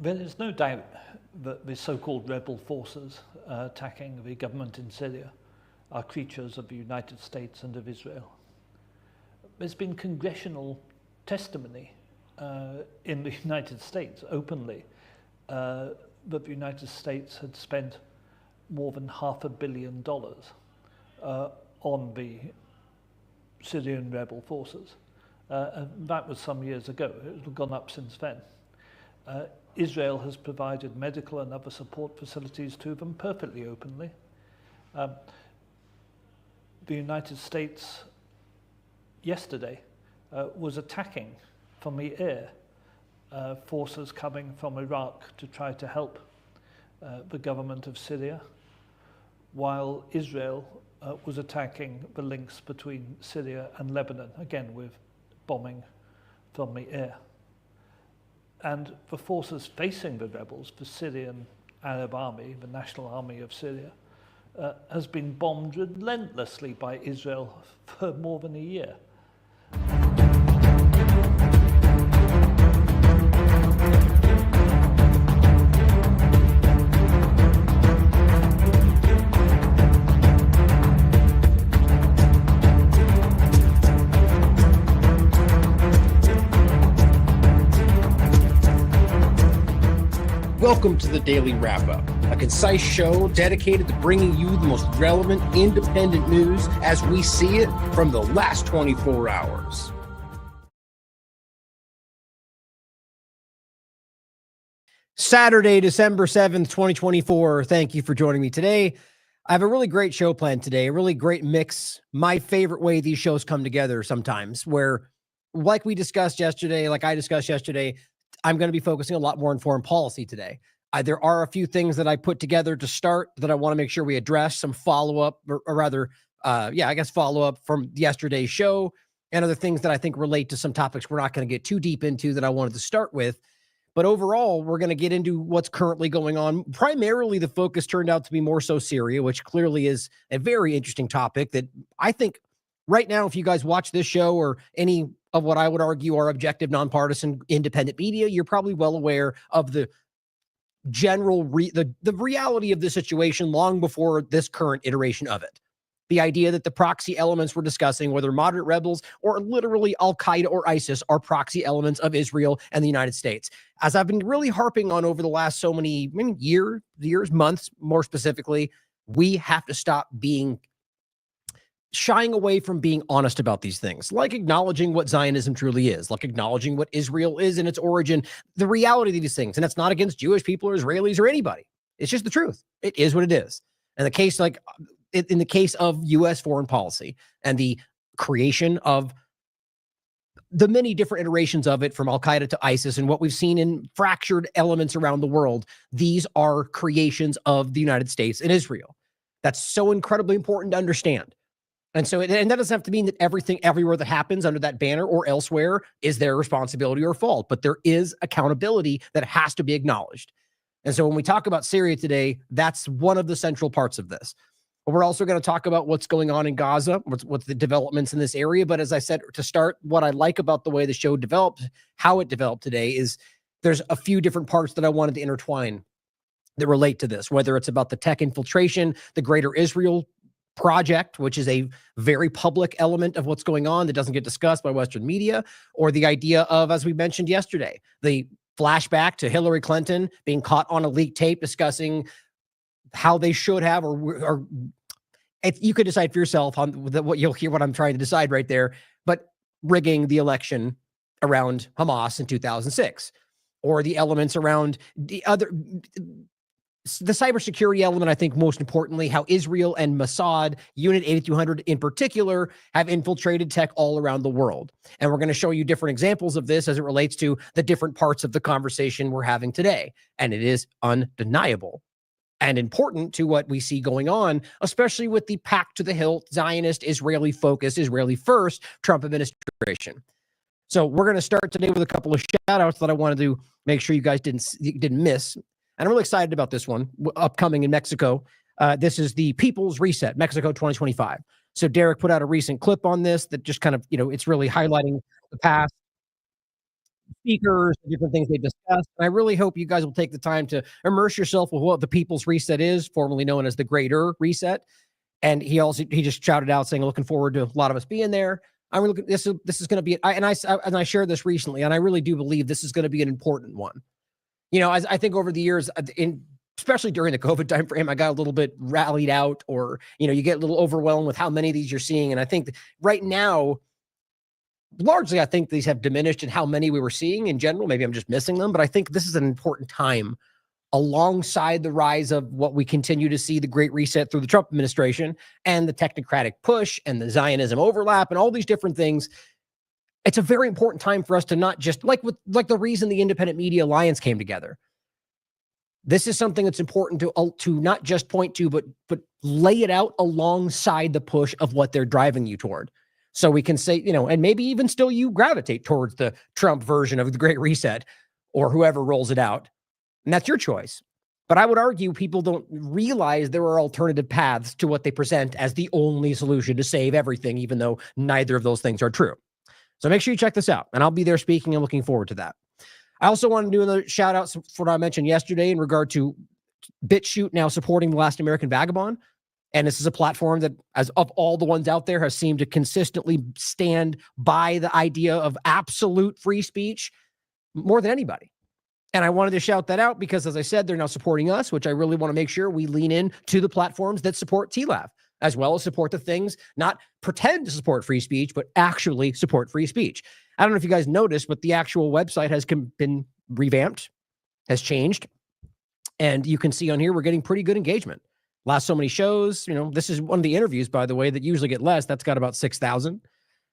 There is no doubt that the so-called rebel forces attacking the government in Syria are creatures of the United States and of Israel. There's been congressional testimony in the United States openly that the United States had spent more than $500 million on the Syrian rebel forces. That was some years ago. It's gone up since then. Israel has provided medical and other support facilities to them perfectly openly. The United States yesterday was attacking from the air forces coming from Iraq to try to help the government of Syria, while Israel was attacking the links between Syria and Lebanon, again with bombing from the air. And the forces facing the rebels, the Syrian Arab Army, the National Army of Syria, has been bombed relentlessly by Israel for more than a year. Welcome to the Daily Wrap-Up, a concise show dedicated to bringing you the most relevant independent news as we see it from the last 24 hours. Saturday, December 7th, 2024. Thank you for joining me today. I have a really great show planned today, a really great mix. My favorite way these shows come together sometimes, where like I discussed yesterday, I'm going to be focusing a lot more on foreign policy today. There are a few things that I put together to start that I want to make sure we address, some follow-up, or rather, follow-up from yesterday's show, and other things that I think relate to some topics we're not going to get too deep into that I wanted to start with. But overall, we're going to get into what's currently going on. Primarily, the focus turned out to be more so Syria, which clearly is a very interesting topic that I think right now, if you guys watch this show or any of what I would argue are objective, nonpartisan, independent media, you're probably well aware of the general the reality of the situation long before this current iteration of it. The idea that the proxy elements we're discussing, whether moderate rebels or literally Al-Qaeda or ISIS, are proxy elements of Israel and the United States. As I've been really harping on over the last so many years, months, more specifically, we have to stop shying away from being honest about these things, like acknowledging what Zionism truly is, like acknowledging what Israel is in its origin, the reality of these things. And that's not against Jewish people or Israelis or anybody. It's just the truth. It is what it is. And in the case of U.S. foreign policy and the creation of the many different iterations of it, from Al-Qaeda to ISIS, and what we've seen in fractured elements around the world, these are creations of the United States and Israel. That's so incredibly important to understand. And so, and that doesn't have to mean that everything everywhere that happens under that banner or elsewhere is their responsibility or fault, but there is accountability that has to be acknowledged. And so when we talk about Syria today, that's one of the central parts of this. But we're also going to talk about what's going on in Gaza, what's the developments in this area. But as I said, to start, what I like about the way the show developed, how it developed today, is there's a few different parts that I wanted to intertwine that relate to this, whether it's about the tech infiltration, the Greater Israel project, which is a very public element of what's going on that doesn't get discussed by Western media, or the idea of, as we mentioned yesterday, the flashback to Hillary Clinton being caught on a leaked tape discussing how they should have, or if you could decide for yourself on what you'll hear what I'm trying to decide right there, but rigging the election around Hamas in 2006, or the elements around the cybersecurity element. I think most importantly, how Israel and Mossad, Unit 8200 in particular, have infiltrated tech all around the world. And we're going to show you different examples of this as it relates to the different parts of the conversation we're having today. And it is undeniable and important to what we see going on, especially with the packed to the hilt, Zionist, Israeli-focused, Israeli-first Trump administration. So we're going to start today with a couple of shout-outs that I wanted to make sure you guys didn't miss. And I'm really excited about this one upcoming in Mexico. This is the People's Reset, Mexico 2025. So Derek put out a recent clip on this that just kind of, it's really highlighting the past. speakers, different things they discussed. And I really hope you guys will take the time to immerse yourself with what the People's Reset is, formerly known as the Greater Reset. And he just shouted out saying, looking forward to a lot of us being there. I'm really looking, this is going to be, and I shared this recently, and I really do believe this is going to be an important one. You know, as I think over the years, especially during the COVID timeframe, I got a little bit rallied out, or, you know, you get a little overwhelmed with how many of these you're seeing. And I think right now, largely, I think these have diminished in how many we were seeing in general. Maybe I'm just missing them, but I think this is an important time alongside the rise of what we continue to see, the Great Reset through the Trump administration and the technocratic push and the Zionism overlap and all these different things. It's a very important time for us to not just like the reason the Independent Media Alliance came together. This is something that's important to not just point to, but lay it out alongside the push of what they're driving you toward. So we can say, you know, and maybe even still you gravitate towards the Trump version of the Great Reset or whoever rolls it out. And that's your choice. But I would argue people don't realize there are alternative paths to what they present as the only solution to save everything, even though neither of those things are true. So make sure you check this out, and I'll be there speaking and looking forward to that. I also want to do another shout out for what I mentioned yesterday in regard to BitChute now supporting The Last American Vagabond. And this is a platform that, as of all the ones out there, has seemed to consistently stand by the idea of absolute free speech more than anybody. And I wanted to shout that out because, as I said, they're now supporting us, which I really want to make sure we lean in to the platforms that support TLAV, as well as support the things, not pretend to support free speech, but actually support free speech. I don't know if you guys noticed, but the actual website has been revamped, has changed. And you can see on here, we're getting pretty good engagement. Last so many shows, you know, this is one of the interviews, by the way, that usually get less. That's got about 6,000.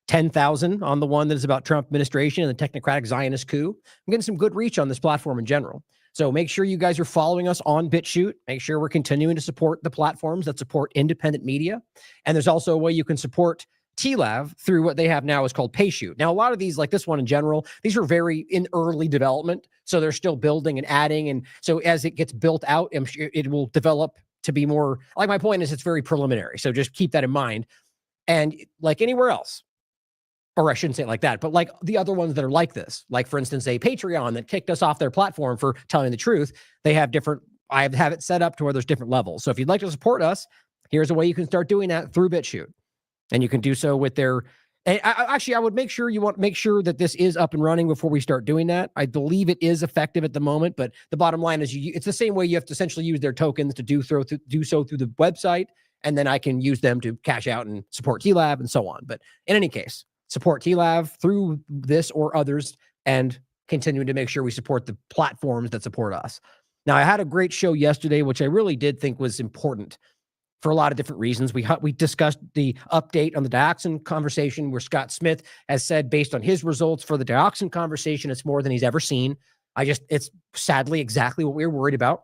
10,000 on the one that is about Trump administration and the technocratic Zionist coup. I'm getting some good reach on this platform in general. So make sure you guys are following us on BitChute. Make sure we're continuing to support the platforms that support independent media. And there's also a way you can support TLAV through what they have now is called PayShoot. Now, a lot of these, like this one in general, these are very in early development. So they're still building and adding. And so as it gets built out, I'm sure it will develop to be more, like my point is it's very preliminary. So just keep that in mind. And like anywhere else, or I shouldn't say it like that, but like the other ones that are like this, like for instance, a Patreon that kicked us off their platform for telling the truth, they have different, I have it set up to where there's different levels. So if you'd like to support us, here's a way you can start doing that through BitChute. And you can do so with their, and I would make sure that this is up and running before we start doing that. I believe it is effective at the moment, but the bottom line is it's the same way you have to essentially use their tokens to do so through the website. And then I can use them to cash out and support TLAV and so on. But in any case, support TLAV through this or others and continuing to make sure we support the platforms that support us. Now, I had a great show yesterday, which I really did think was important for a lot of different reasons. We discussed the update on the dioxin conversation where Scott Smith has said, based on his results for the dioxin conversation, it's more than he's ever seen. It's sadly exactly what we were worried about.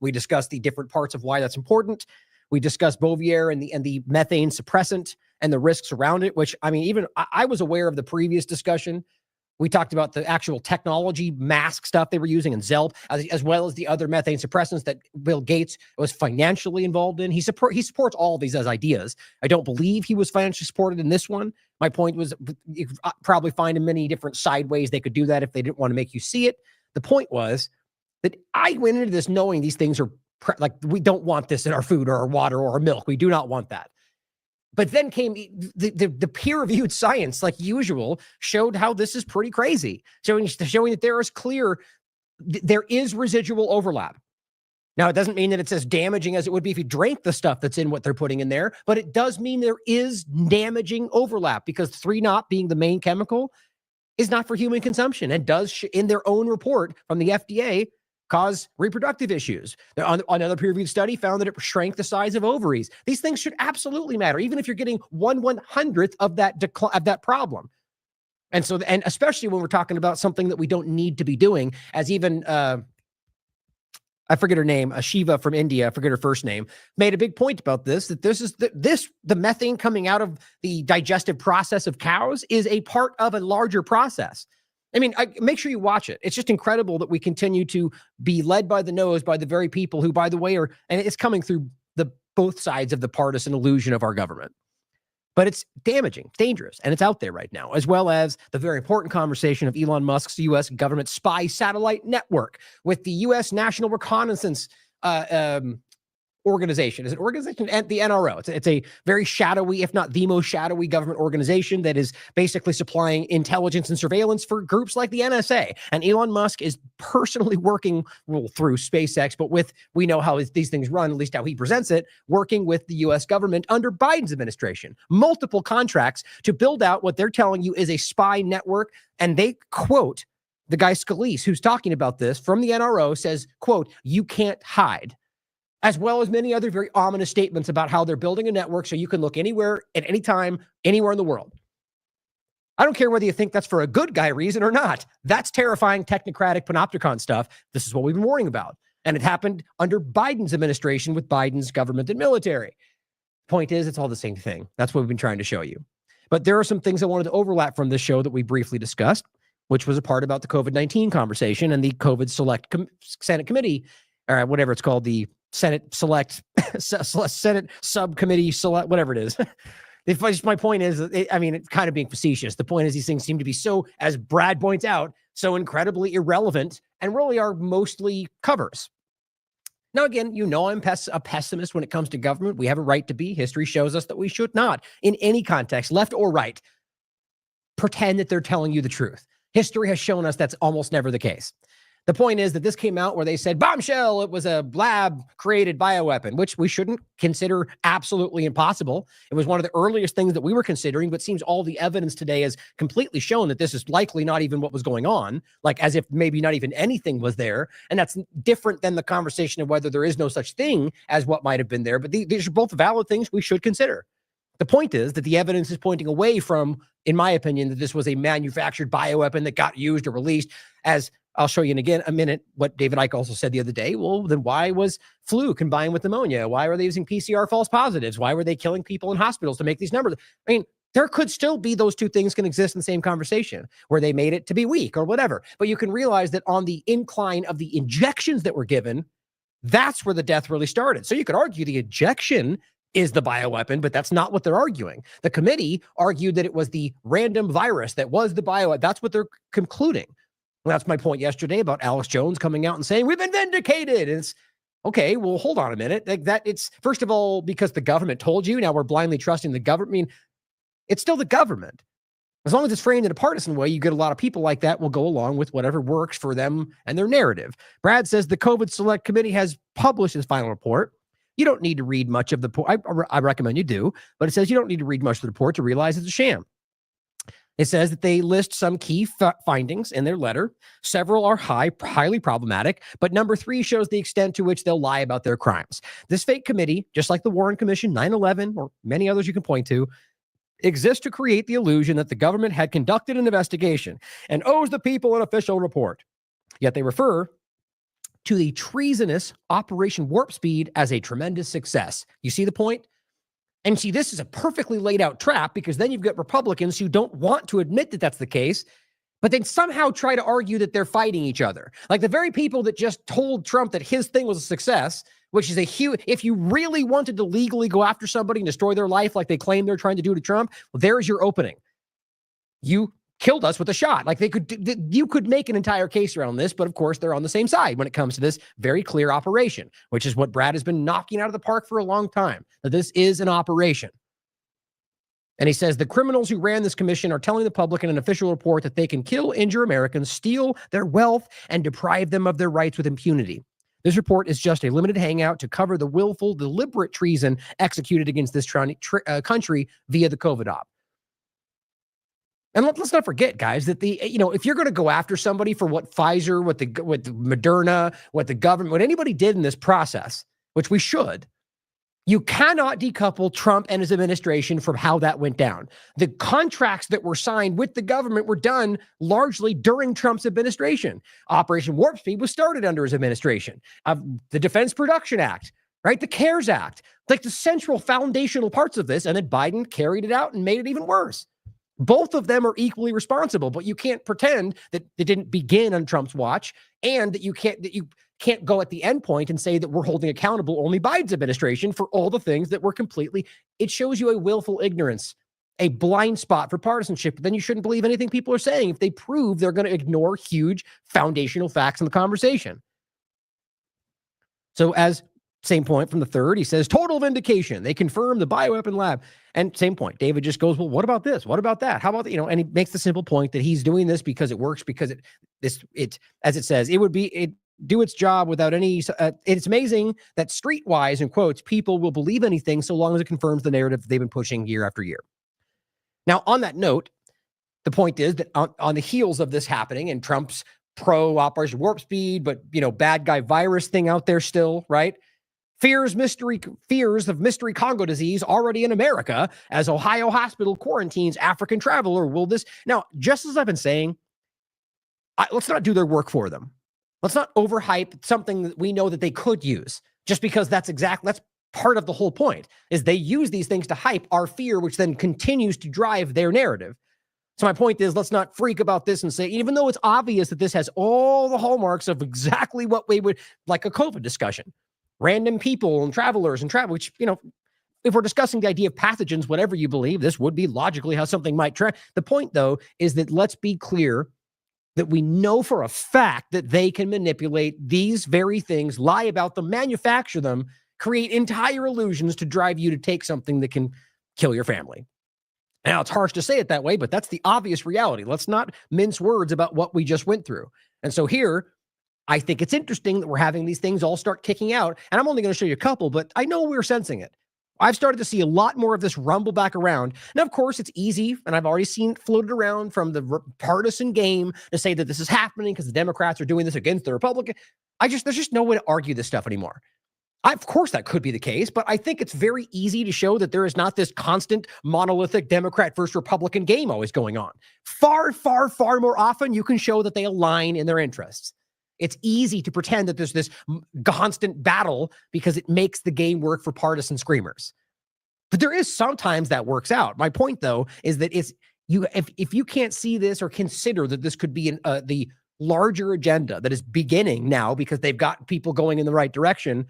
We discussed the different parts of why that's important. We discussed Bovier and the methane suppressant and the risks around it, which, I mean, even I was aware of the previous discussion. We talked about the actual technology mask stuff they were using in ZELP, as well as the other methane suppressants that Bill Gates was financially involved in. He supports all of these as ideas. I don't believe he was financially supported in this one. My point was you could probably find in many different side ways they could do that if they didn't want to make you see it. The point was that I went into this knowing these things are like, we don't want this in our food or our water or our milk. We do not want that. But then came the peer-reviewed science, like usual, showed how this is pretty crazy, showing that there is residual overlap. Now, it doesn't mean that it's as damaging as it would be if you drank the stuff that's in what they're putting in there, but it does mean there is damaging overlap because 3-not being the main chemical is not for human consumption and does, in their own report from the FDA, cause reproductive issues. Another peer-reviewed study found that it shrank the size of ovaries. These things should absolutely matter, even if you're getting 1/100th of that problem. And so, and especially when we're talking about something that we don't need to be doing, as even I forget her name, Shiva from India, I forget her first name, made a big point about this, that the methane coming out of the digestive process of cows is a part of a larger process. I mean, make sure you watch it. It's just incredible that we continue to be led by the nose by the very people who, by the way, and it's coming through both sides of the partisan illusion of our government. But it's damaging, it's dangerous, and it's out there right now, as well as the very important conversation of Elon Musk's U.S. government spy satellite network with the U.S. National Reconnaissance organization. Is it organization? And the NRO. It's a very shadowy, if not the most shadowy government organization that is basically supplying intelligence and surveillance for groups like the NSA. And Elon Musk is personally working, well, through SpaceX, but we know how these things run, at least how he presents it, working with the U.S. government under Biden's administration. Multiple contracts to build out what they're telling you is a spy network. And they quote the guy Scalise, who's talking about this from the NRO, says, quote, "You can't hide," as well as many other very ominous statements about how they're building a network so you can look anywhere at any time, anywhere in the world. I don't care whether you think that's for a good guy reason or not. That's terrifying technocratic panopticon stuff. This is what we've been warning about. And it happened under Biden's administration with Biden's government and military. Point is, it's all the same thing. That's what we've been trying to show you. But there are some things I wanted to overlap from this show that we briefly discussed, which was a part about the COVID-19 conversation and the COVID Select Senate Committee, or whatever it's called, the Senate Select, Senate Subcommittee Select, whatever it is. My point is, it's kind of being facetious. The point is these things seem to be so, as Brad points out, so incredibly irrelevant and really are mostly covers. Now, again, I'm a pessimist when it comes to government. We have a right to be. History shows us that we should not, in any context, left or right, pretend that they're telling you the truth. History has shown us that's almost never the case. The point is that this came out where they said, bombshell, it was a lab-created bioweapon, which we shouldn't consider absolutely impossible. It was one of the earliest things that we were considering, but seems all the evidence today has completely shown that this is likely not even what was going on, like as if maybe not even anything was there. And that's different than the conversation of whether there is no such thing as what might have been there. But these are both valid things we should consider. The point is that the evidence is pointing away from, in my opinion, that this was a manufactured bioweapon that got used or released. As I'll show you in again a minute what David Icke also said the other day. Well, then why was flu combined with pneumonia? Why were they using PCR false positives? Why were they killing people in hospitals to make these numbers? I mean, there could still be those two things can exist in the same conversation where they made it to be weak or whatever. But you can realize that on the incline of the injections that were given, that's where the death really started. So you could argue the injection is the bioweapon, but that's not what they're arguing. The committee argued that it was the random virus that was the bioweapon. That's what they're concluding. Well, that's my point yesterday about Alex Jones coming out and saying, we've been vindicated. And it's, okay, well, hold on a minute. Like that, it's, first of all, because the government told you, now we're blindly trusting the government. I mean, it's still the government. As long as it's framed in a partisan way, you get a lot of people like that will go along with whatever works for them and their narrative. Brad says the COVID Select Committee has published its final report. You don't need to read much of the report. I recommend you do, but it says you don't need to read much of the report to realize it's a sham. It says that they list some key findings in their letter. Several are highly problematic, but number 3 shows the extent to which they'll lie about their crimes. This fake committee, just like the Warren Commission, 9/11, or many others you can point to, exists to create the illusion that the government had conducted an investigation and owes the people an official report. Yet they refer to the treasonous Operation Warp Speed as a tremendous success. You see the point? And see, this is a perfectly laid out trap because then you've got Republicans who don't want to admit that that's the case, but then somehow try to argue that they're fighting each other. Like the very people that just told Trump that his thing was a success, which is a huge, if you really wanted to legally go after somebody and destroy their life like they claim they're trying to do to Trump, well, there's your opening. You killed us with a shot. Like you could make an entire case around this, but of course they're on the same side when it comes to this very clear operation, which is what Brad has been knocking out of the park for a long time, that this is an operation. And he says the criminals who ran this commission are telling the public in an official report that they can kill, injure Americans, steal their wealth, and deprive them of their rights with impunity. This report is just a limited hangout to cover the willful, deliberate treason executed against this country via the COVID op. And let's not forget, guys, that if you're going to go after somebody for what Pfizer, what Moderna, what the government, what anybody did in this process, which we should, you cannot decouple Trump and his administration from how that went down. The contracts that were signed with the government were done largely during Trump's administration. Operation Warp Speed was started under his administration. The Defense Production Act, right? The CARES Act, like the central foundational parts of this, and then Biden carried it out and made it even worse. Both of them are equally responsible, but you can't pretend that it didn't begin on Trump's watch and that you can't go at the end point and say that we're holding accountable only Biden's administration for all the things that were completely, it shows you a willful ignorance a blind spot for partisanship, then you shouldn't believe anything people are saying if they prove they're going to ignore huge foundational facts in the conversation. So as same point from the third, he says, total vindication. They confirm the bioweapon lab. And same point. David just goes, well, what about this? What about that? How about, and he makes the simple point that he's doing this because it works, because it, as it says, it do its job without any, it's amazing that streetwise, in quotes, people will believe anything so long as it confirms the narrative they've been pushing year after year. Now, on that note, the point is that on the heels of this happening and Trump's pro Operation Warp Speed, but, bad guy virus thing out there still, right? Fears of mystery Congo disease already in America as Ohio hospital quarantines African traveler. Will this now, just as I've been saying, let's not do their work for them. Let's not overhype something that we know that they could use, just because that's part of the whole point, is they use these things to hype our fear, which then continues to drive their narrative. So my point is, let's not freak about this and say, even though it's obvious that this has all the hallmarks of exactly what we would like a COVID discussion, random people and travelers and travel, which, if we're discussing the idea of pathogens, whatever you believe, this would be logically how something might try. The point, though, is that let's be clear that we know for a fact that they can manipulate these very things, lie about them, manufacture them, create entire illusions to drive you to take something that can kill your family. Now, it's harsh to say it that way, but that's the obvious reality. Let's not mince words about what we just went through. And so here, I think it's interesting that we're having these things all start kicking out. And I'm only going to show you a couple, but I know we're sensing it. I've started to see a lot more of this rumble back around. Now, of course, it's easy, and I've already seen it floated around from the partisan game to say that this is happening because the Democrats are doing this against the Republican. There's just no way to argue this stuff anymore. Of course, that could be the case, but I think it's very easy to show that there is not this constant monolithic Democrat versus Republican game always going on. Far, far, far more often, you can show that they align in their interests. It's easy to pretend that there's this constant battle because it makes the game work for partisan screamers. But there is sometimes that works out. My point, though, is that if you can't see this or consider that this could be the larger agenda that is beginning now because they've got people going in the right direction,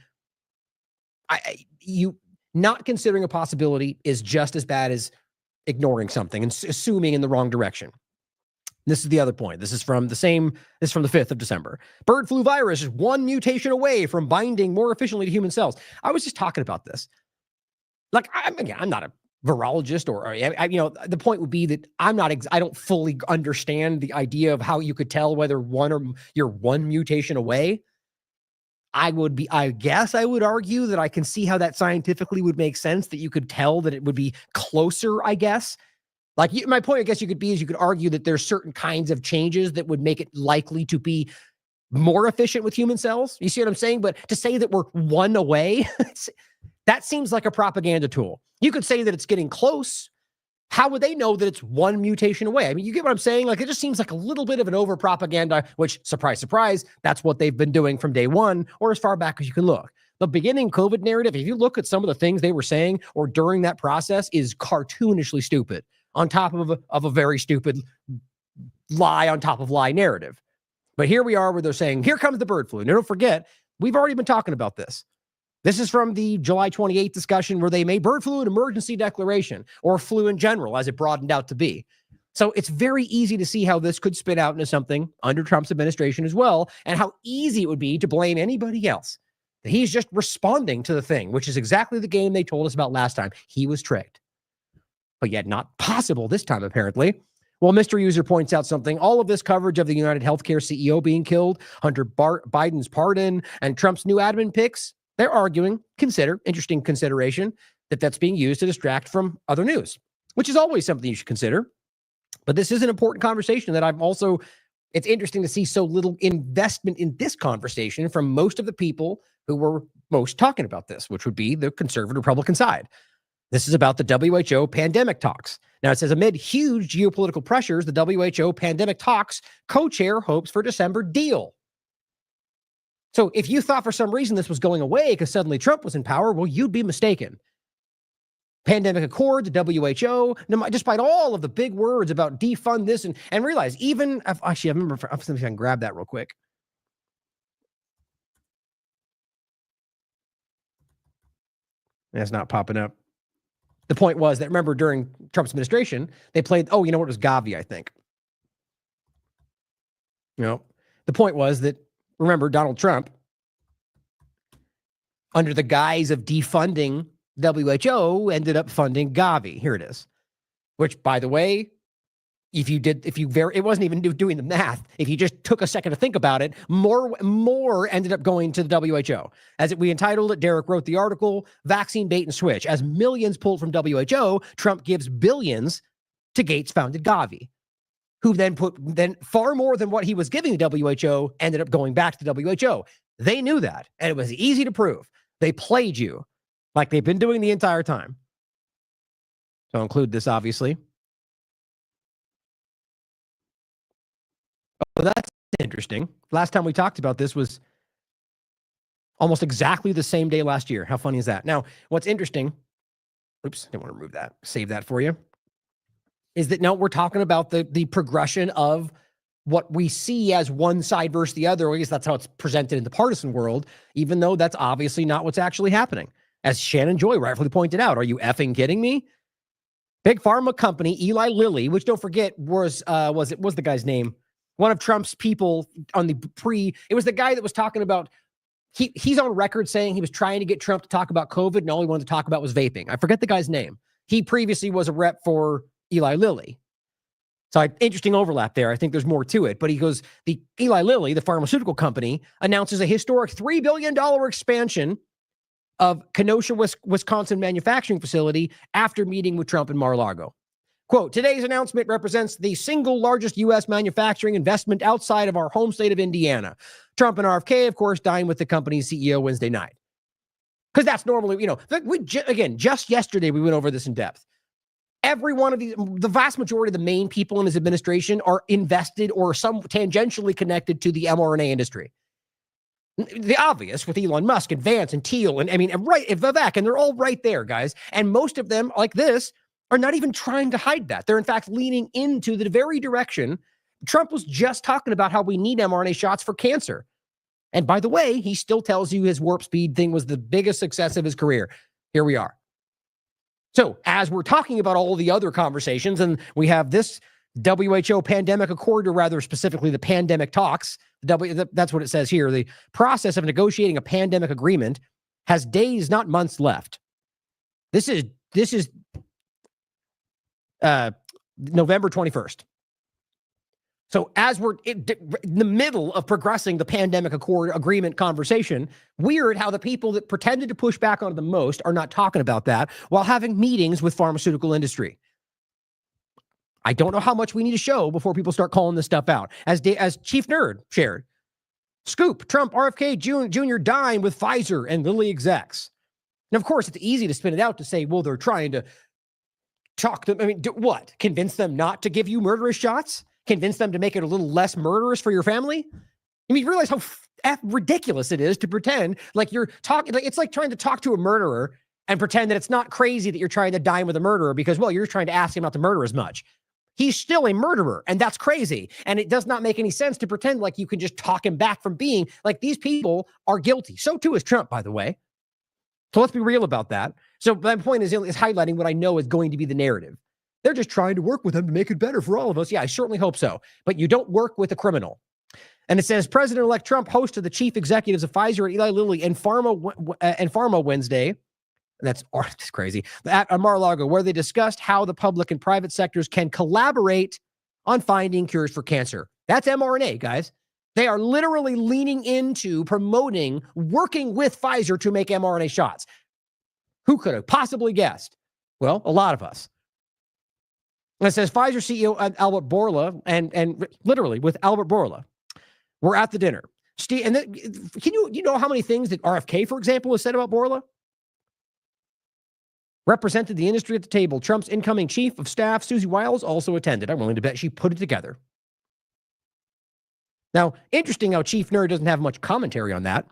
you not considering a possibility is just as bad as ignoring something and assuming in the wrong direction. This is the other point. This is from the 5th of December. Bird flu virus is one mutation away from binding more efficiently to human cells. I was just talking about this. Like, I'm not a virologist the point would be that I don't fully understand the idea of how you could tell whether you're one mutation away. I guess I would argue that I can see how that scientifically would make sense, that you could tell that it would be closer, I guess. My point, I guess you could argue that there's certain kinds of changes that would make it likely to be more efficient with human cells. You see what I'm saying? But to say that we're one away, that seems like a propaganda tool. You could say that it's getting close. How would they know that it's one mutation away? I mean, you get what I'm saying? Like, it just seems like a little bit of an over propaganda, which, surprise, surprise, that's what they've been doing from day one, or as far back as you can look. The beginning COVID narrative, if you look at some of the things they were saying or during that process, is cartoonishly stupid, on top of a very stupid lie on top of lie narrative. But here we are where they're saying, here comes the bird flu. Now, don't forget, we've already been talking about this. This is from the July 28th discussion where they made bird flu an emergency declaration, or flu in general, as it broadened out to be. So it's very easy to see how this could spin out into something under Trump's administration as well, and how easy it would be to blame anybody else. That he's just responding to the thing, which is exactly the game they told us about last time. He was tricked. But yet not possible this time, apparently. Well, Mr. User points out something. All of this coverage of the United Healthcare CEO being killed, Hunter Biden's pardon, and Trump's new admin picks, they're arguing, interesting consideration, that's being used to distract from other news, which is always something you should consider. But this is an important conversation that it's interesting to see so little investment in this conversation from most of the people who were most talking about this, which would be the conservative Republican side. This is about the WHO pandemic talks. Now, it says, amid huge geopolitical pressures, the WHO pandemic talks co-chair hopes for December deal. So if you thought for some reason this was going away because suddenly Trump was in power, well, you'd be mistaken. Pandemic accord, the WHO, despite all of the big words about defund this and realize even, I remember, if I can grab that real quick. That's not popping up. The point was that, remember, during Trump's administration, they played, it was Gavi, I think. The point was that, remember, Donald Trump, under the guise of defunding WHO, ended up funding Gavi. Here it is. Which, by the way, it wasn't even doing the math. If you just took a second to think about it, more ended up going to the WHO. As we entitled it, Derek wrote the article, Vaccine Bait and Switch. As millions pulled from WHO, Trump gives billions to Gates-founded Gavi, who then far more than what he was giving the WHO ended up going back to the WHO. They knew that, and it was easy to prove. They played you like they've been doing the entire time. So I'll include this, obviously. Oh, that's interesting. Last time we talked about this was almost exactly the same day last year. How funny is that? Now, what's interesting, oops, I didn't want to remove that. Save that for you. Is that now we're talking about the progression of what we see as one side versus the other. Or at least that's how it's presented in the partisan world, even though that's obviously not what's actually happening. As Shannon Joy rightfully pointed out, are you effing kidding me? Big pharma company, Eli Lilly, which don't forget was the guy's name? One of Trump's people on it was the guy that was talking about, he's on record saying he was trying to get Trump to talk about COVID and all he wanted to talk about was vaping. I forget the guy's name. He previously was a rep for Eli Lilly. So interesting overlap there. I think there's more to it. But he goes, the Eli Lilly, the pharmaceutical company, announces a historic $3 billion expansion of Kenosha, Wisconsin manufacturing facility after meeting with Trump in Mar-a-Lago. Quote, today's announcement represents the single largest U.S. manufacturing investment outside of our home state of Indiana. Trump and RFK, of course, dined with the company's CEO Wednesday night. Because that's normally, just yesterday we went over this in depth. Every one of these, the vast majority of the main people in his administration are invested or some tangentially connected to the mRNA industry. The obvious with Elon Musk and Vance and Thiel and Vivek, and they're all right there, guys. And most of them, like this, are not even trying to hide that. They're in fact leaning into the very direction. Trump was just talking about how we need mRNA shots for cancer. And by the way, he still tells you his warp speed thing was the biggest success of his career. Here we are. So as we're talking about all the other conversations, and we have this WHO pandemic accord, or rather specifically the pandemic talks, that's what it says here. The process of negotiating a pandemic agreement has days, not months left. This is November 21st. So as we're in the middle of progressing the pandemic accord agreement conversation, weird how the people that pretended to push back on it the most are not talking about that while having meetings with pharmaceutical industry. I don't know how much we need to show before people start calling this stuff out. As Chief Nerd shared, Scoop, Trump, RFK Jr. dine with Pfizer and Lilly execs. And of course, it's easy to spin it out to say, well, they're trying to talk to them. I mean, what? Convince them not to give you murderous shots? Convince them to make it a little less murderous for your family? I mean, you realize how ridiculous it is to pretend like you're talking, like it's like trying to talk to a murderer and pretend that it's not crazy that you're trying to dine with a murderer because, well, you're trying to ask him not to murder as much. He's still a murderer, and that's crazy. And it does not make any sense to pretend like you can just talk him back from being like these people are guilty. So too is Trump, by the way. So let's be real about that. So my point is highlighting what I know is going to be the narrative. They're just trying to work with him to make it better for all of us. Yeah, I certainly hope so. But you don't work with a criminal. And it says President-elect Trump hosted the chief executives of Pfizer and Eli Lilly and Pharma Wednesday. That's crazy. At Mar-a-Lago, where they discussed how the public and private sectors can collaborate on finding cures for cancer. That's mRNA, guys. They are literally leaning into promoting, working with Pfizer to make mRNA shots. Who could have possibly guessed? Well, a lot of us. And it says Pfizer CEO Albert Bourla, and literally with Albert Bourla, we're at the dinner. Steve, and then, can you know how many things that RFK, for example, has said about Bourla? Represented the industry at the table. Trump's incoming chief of staff, Susie Wiles, also attended. I'm willing to bet she put it together. Now, interesting how Chief Nerd doesn't have much commentary on that.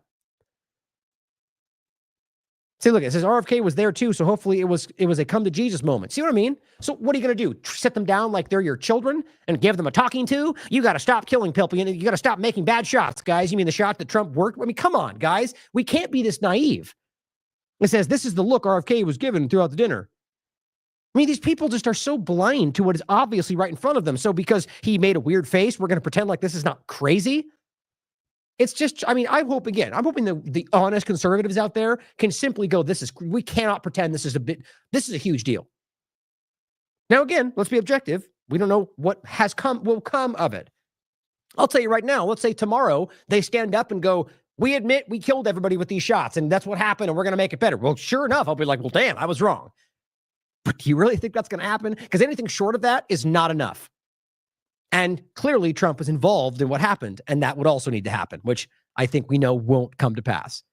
See, look, it says RFK was there too, so hopefully it was a come to Jesus moment. See what I mean? So what are you going to do? Sit them down like they're your children and give them a talking to? You got to stop killing people. You got to stop making bad shots, guys. You mean the shot that Trump worked? I mean, come on, guys. We can't be this naive. It says this is the look RFK was given throughout the dinner. I mean, these people just are so blind to what is obviously right in front of them. So because he made a weird face, we're going to pretend like this is not crazy. It's just, I mean, I'm hoping the honest conservatives out there can simply go, we cannot pretend this is a huge deal. Now, again, let's be objective. We don't know what will come of it. I'll tell you right now, let's say tomorrow they stand up and go, we admit we killed everybody with these shots and that's what happened and we're going to make it better. Well, sure enough, I'll be like, well, damn, I was wrong. But do you really think that's going to happen? Because anything short of that is not enough. And clearly Trump was involved in what happened, and that would also need to happen, which I think we know won't come to pass.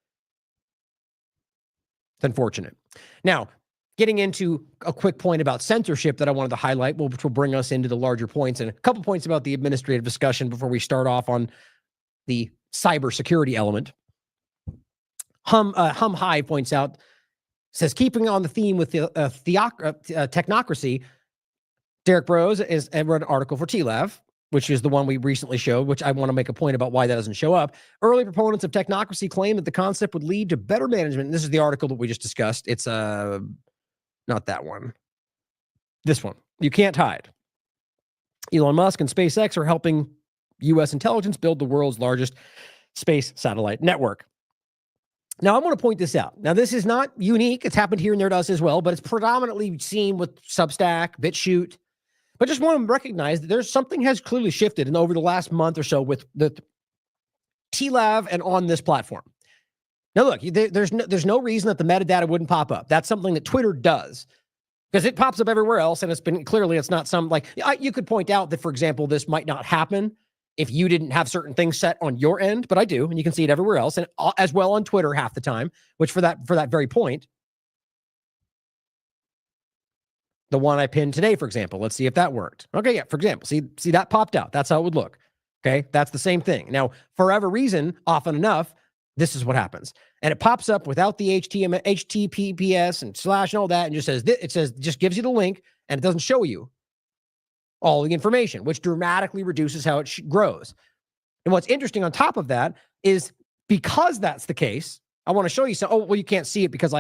It's unfortunate. Now, getting into a quick point about censorship that I wanted to highlight, which will bring us into the larger points, and a couple points about the administrative discussion before we start off on the cybersecurity element. Hum High points out, says, keeping on the theme with the technocracy, Derek Bros wrote an article for TLAV, which is the one we recently showed, which I want to make a point about why that doesn't show up. Early proponents of technocracy claim that the concept would lead to better management. And this is the article that we just discussed. It's not that one. This one. You can't hide. Elon Musk and SpaceX are helping U.S. intelligence build the world's largest space satellite network. Now, I want to point this out. Now, this is not unique. It's happened here and there to us as well, but it's predominantly seen with Substack, BitChute. But just want to recognize that there's something has clearly shifted over the last month or so with the TLAV and on this platform. Now, look, there's no reason that the metadata wouldn't pop up. That's something that Twitter does because it pops up everywhere else, and it's not some like you could point out that, for example, this might not happen if you didn't have certain things set on your end, but I do, and you can see it everywhere else, and as well on Twitter half the time, which for that very point, the one I pinned today, for example, let's see if that worked. Okay, yeah, for example, see that popped out. That's how it would look. Okay, that's the same thing. Now, for whatever reason, often enough, this is what happens. And it pops up without the HTTPS and slash and all that, and just gives you the link, and it doesn't show you all the information, which dramatically reduces how it grows. And what's interesting on top of that is because that's the case, I want to show you some. Oh, well, you can't see it because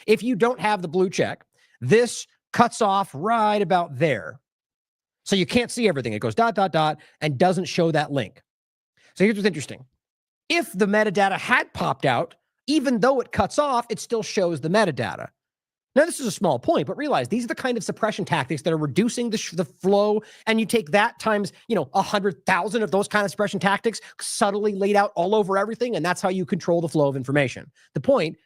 if you don't have the blue check, this cuts off right about there. So you can't see everything. It goes ... and doesn't show that link. So here's what's interesting. If the metadata had popped out, even though it cuts off, it still shows the metadata. Now, this is a small point, but realize these are the kind of suppression tactics that are reducing the flow, and you take that times, 100,000 of those kind of suppression tactics subtly laid out all over everything, and that's how you control the flow of information. The point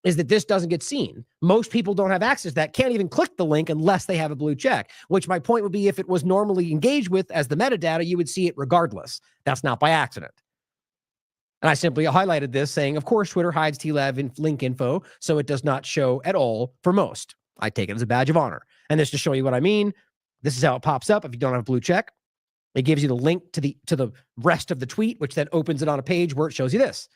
is that this doesn't get seen. Most people don't have access to that, can't even click the link unless they have a blue check, which my point would be if it was normally engaged with as the metadata, you would see it regardless. That's not by accident. And I simply highlighted this saying, of course, Twitter hides TLAV link info, so it does not show at all for most. I take it as a badge of honor. And this to show you what I mean, this is how it pops up if you don't have a blue check. It gives you the link to the rest of the tweet, which then opens it on a page where it shows you this.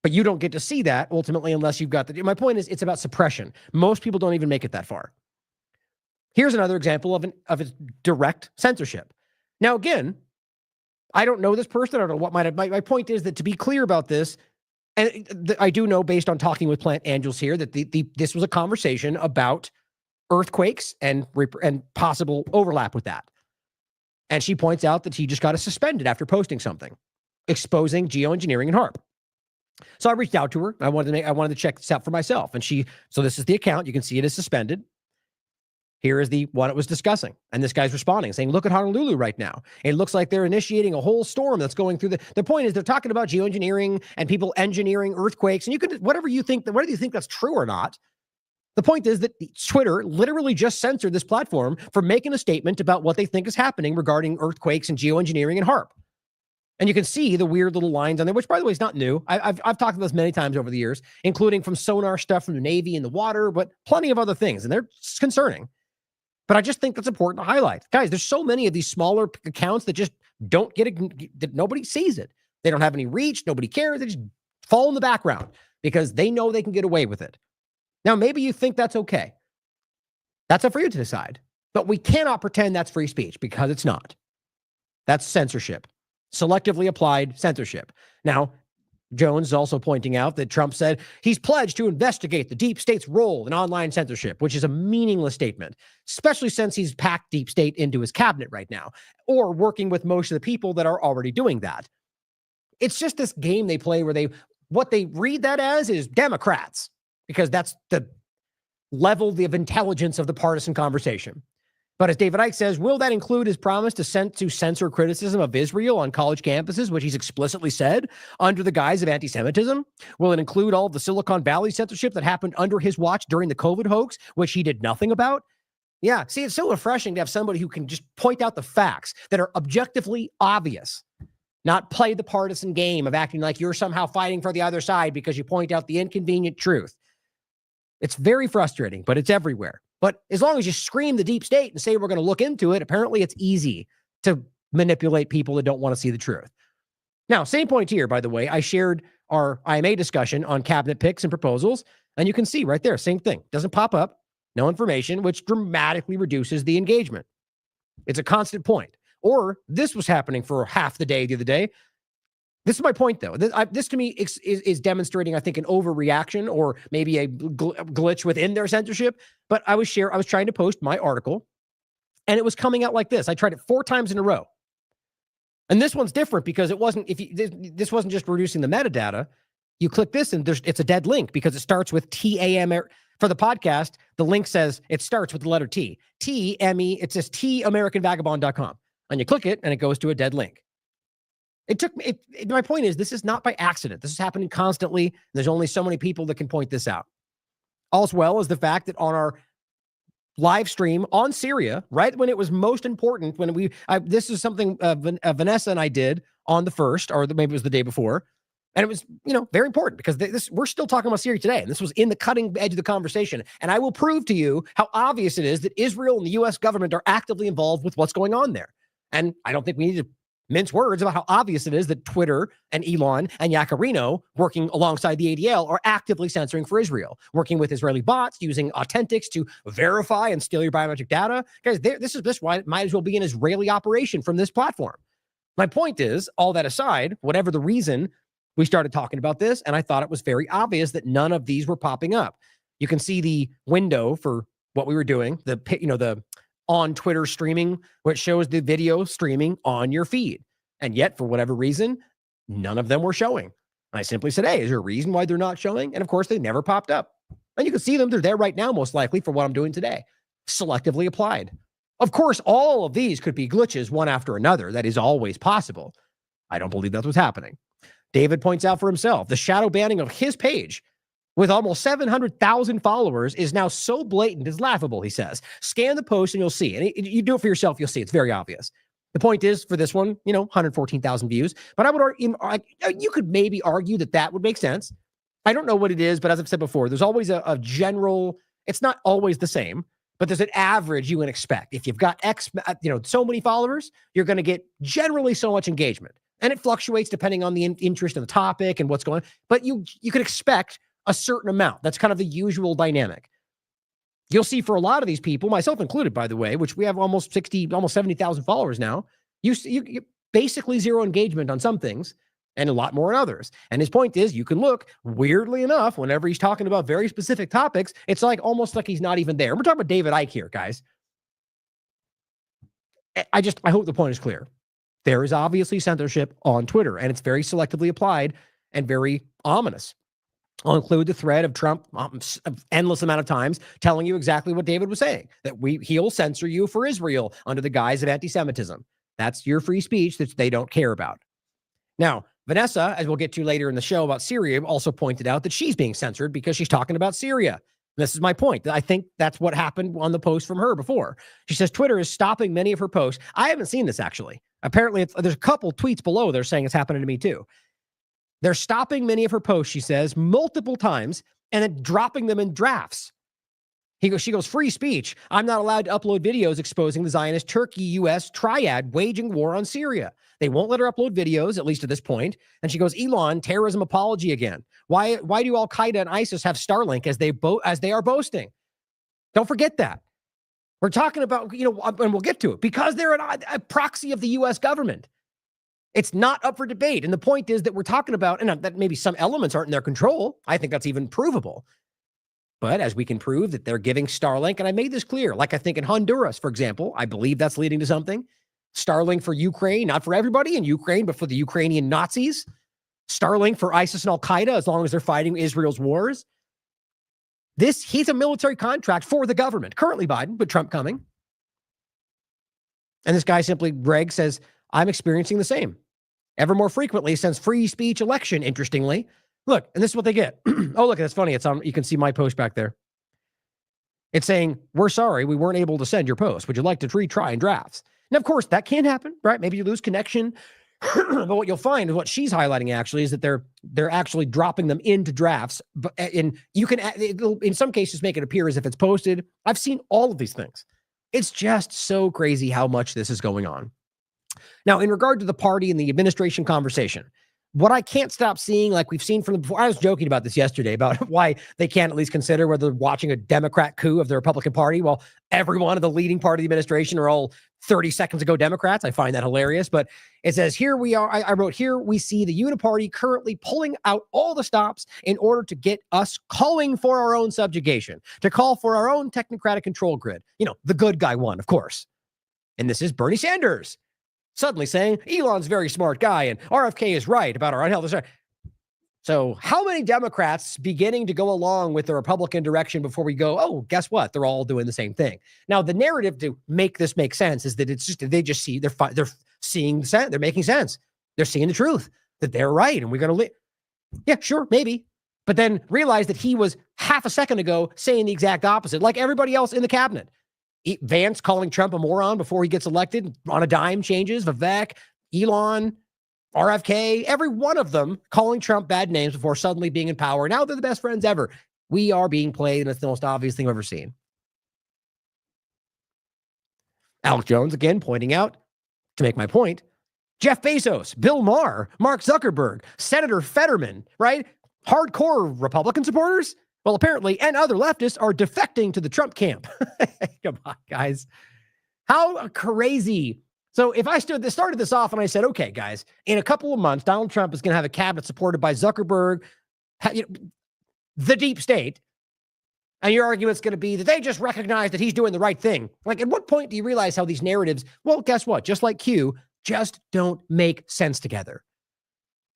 But you don't get to see that ultimately unless you've got my point is it's about suppression. Most people don't even make it that far. Here's another example of its direct censorship. Now, again, I don't know this person. I don't know what my point is that to be clear about this, and I do know based on talking with Plant Angels here that this was a conversation about earthquakes and possible overlap with that. And she points out that he just got suspended after posting something, exposing geoengineering and HARP. So I reached out to her. I wanted to check this out for myself. And so this is the account. You can see it is suspended. Here is the one it was discussing. And this guy's responding, saying, look at Honolulu right now. It looks like they're initiating a whole storm that's going through the point is they're talking about geoengineering and people engineering earthquakes. And you could, whether you think that's true or not, the point is that Twitter literally just censored this platform for making a statement about what they think is happening regarding earthquakes and geoengineering and HARP. And you can see the weird little lines on there, which, by the way, is not new. I've talked about this many times over the years, including from sonar stuff from the Navy and the water, but plenty of other things. And they're concerning. But I just think that's important to highlight. Guys, there's so many of these smaller accounts that just don't that nobody sees it. They don't have any reach. Nobody cares. They just fall in the background because they know they can get away with it. Now, maybe you think that's okay. That's up for you to decide. But we cannot pretend that's free speech because it's not. That's censorship. Selectively applied censorship. Now, Jones is also pointing out that Trump said he's pledged to investigate the deep state's role in online censorship, which is a meaningless statement, especially since he's packed deep state into his cabinet right now, or working with most of the people that are already doing that. It's just this game they play where what they read that as is Democrats, because that's the level of intelligence of the partisan conversation. But as David Icke says, will that include his promise to censor criticism of Israel on college campuses, which he's explicitly said, under the guise of anti-Semitism? Will it include all of the Silicon Valley censorship that happened under his watch during the COVID hoax, which he did nothing about? Yeah, see, it's so refreshing to have somebody who can just point out the facts that are objectively obvious, not play the partisan game of acting like you're somehow fighting for the other side because you point out the inconvenient truth. It's very frustrating, but it's everywhere. But as long as you scream the deep state and say we're going to look into it, apparently it's easy to manipulate people that don't want to see the truth. Now, same point here, by the way. I shared our IMA discussion on cabinet picks and proposals, and you can see right there, same thing. Doesn't pop up, no information, which dramatically reduces the engagement. It's a constant point. Or this was happening for half the day the other day. This is my point, though. This to me is demonstrating, I think, an overreaction or maybe a glitch within their censorship. But I was trying to post my article, and it was coming out like this. I tried it 4 times in a row, and this one's different because it wasn't. This wasn't just reducing the metadata. You click this, and it's a dead link because it starts with TAM. For the podcast, the link says it starts with the letter T. TME. It says TAmericanVagabond.com, and you click it, and it goes to a dead link. It took me. My point is, this is not by accident. This is happening constantly. There's only so many people that can point this out. As well as the fact that on our live stream on Syria, right when it was most important, this is something Vanessa and I did on the 1st, or maybe it was the day before, and it was very important because we're still talking about Syria today, and this was in the cutting edge of the conversation. And I will prove to you how obvious it is that Israel and the U.S. government are actively involved with what's going on there. And I don't think we need to mince words about how obvious it is that Twitter and Elon and Yacarino, working alongside the ADL, are actively censoring for Israel, working with Israeli bots, using Authentics to verify and steal your biometric data. Guys, this might as well be an Israeli operation from this platform. My point is, all that aside, whatever the reason we started talking about this, and I thought it was very obvious that none of these were popping up. You can see the window for what we were doing, the on Twitter streaming, which shows the video streaming on your feed. And yet, for whatever reason, none of them were showing. And I simply said, hey, is there a reason why they're not showing? And of course, they never popped up. And you can see them. They're there right now, most likely, for what I'm doing today. Selectively applied. Of course, all of these could be glitches one after another. That is always possible. I don't believe that's what's happening. David points out for himself, the shadow banning of his page with almost 700,000 followers is now so blatant, it's laughable, he says. Scan the post and you'll see. And you do it for yourself, you'll see. It's very obvious. The point is, for this one, 114,000 views. But I would argue, you could maybe argue that would make sense. I don't know what it is, but as I've said before, there's always a general, it's not always the same, but there's an average you can expect. If you've got so many followers, you're going to get generally so much engagement. And it fluctuates depending on the interest in the topic and what's going on. But you could expect a certain amount. That's kind of the usual dynamic. You'll see for a lot of these people, myself included, by the way, which we have almost 70,000 followers now, you basically zero engagement on some things and a lot more on others. And his point is, you can look, weirdly enough, whenever he's talking about very specific topics, it's almost like he's not even there. We're talking about David Icke here, guys. I hope the point is clear. There is obviously censorship on Twitter, and it's very selectively applied and very ominous. I'll include the thread of Trump endless amount of times telling you exactly what David was saying, that he'll censor you for Israel under the guise of anti-Semitism. That's your free speech that they don't care about. Now, Vanessa, as we'll get to later in the show about Syria, also pointed out that she's being censored because she's talking about Syria. This is my point. I think that's what happened on the post from her before. She says Twitter is stopping many of her posts. I haven't seen this, actually. Apparently, there's a couple tweets below they're saying it's happening to me, too. They're stopping many of her posts, she says, multiple times, and then dropping them in drafts. She goes, free speech. I'm not allowed to upload videos exposing the Zionist Turkey-U.S. triad waging war on Syria. They won't let her upload videos, at least at this point. And she goes, Elon, terrorism apology again. Why do Al-Qaeda and ISIS have Starlink as they are boasting? Don't forget that. We're talking about, and we'll get to it, because they're a proxy of the U.S. government. It's not up for debate. And the point is that we're talking about, and that maybe some elements aren't in their control. I think that's even provable. But as we can prove that they're giving Starlink, and I made this clear, like I think in Honduras, for example, I believe that's leading to something. Starlink for Ukraine, not for everybody in Ukraine, but for the Ukrainian Nazis. Starlink for ISIS and Al-Qaeda, as long as they're fighting Israel's wars. He's a military contract for the government. Currently Biden, but Trump coming. And this guy simply, Greg says, I'm experiencing the same. Ever more frequently since free speech election, interestingly. Look, and this is what they get. Oh, look, that's funny. It's on, you can see my post back there. It's saying, we're sorry, we weren't able to send your post. Would you like to retry in drafts? And of course, that can happen, right? Maybe you lose connection. But what you'll find, and what she's highlighting actually, is that they're actually dropping them into drafts. But you can, it'll, in some cases, make it appear as if it's posted. I've seen all of these things. It's just so crazy how much this is going on. Now, in regard to the party and the administration conversation, what I can't stop seeing, like we've seen from the before, I was joking about this yesterday about why they can't at least consider whether they're watching a Democrat coup of the Republican Party while every one of the leading part of the administration are all 30 seconds ago Democrats. I find that hilarious. But it says, here we are. I wrote, here we see the Uniparty currently pulling out all the stops in order to get us calling for our own subjugation, to call for our own technocratic control grid. You know, the good guy one, of course. And this is Bernie Sanders suddenly saying Elon's a very smart guy and RFK is right about our unhealthy. So how many Democrats beginning to go along with the Republican direction before we go, oh, guess what? They're all doing the same thing. Now, the narrative to make this make sense is that it's just, they just see, they're seeing, they're making sense. They're seeing the truth that they're right. And we're going to yeah, sure, maybe. But then realize that he was half a second ago saying the exact opposite, like everybody else in the cabinet. Vance calling Trump a moron before he gets elected on a dime changes. Vivek, Elon, RFK, every one of them calling Trump bad names before suddenly being in power. Now they're the best friends ever. We are being played, and it's the most obvious thing I've ever seen. Alex Jones, again, pointing out, to make my point, Jeff Bezos, Bill Maher, Mark Zuckerberg, Senator Fetterman, right? Hardcore Republican supporters. Well, apparently, and other leftists are defecting to the Trump camp. Come on, guys. How crazy. So if I started this off and I said, okay, guys, in a couple of months, Donald Trump is going to have a cabinet supported by Zuckerberg, the deep state, and your argument's going to be that they just recognize that he's doing the right thing. Like, at what point do you realize how these narratives, well, guess what? Just like Q, just don't make sense together.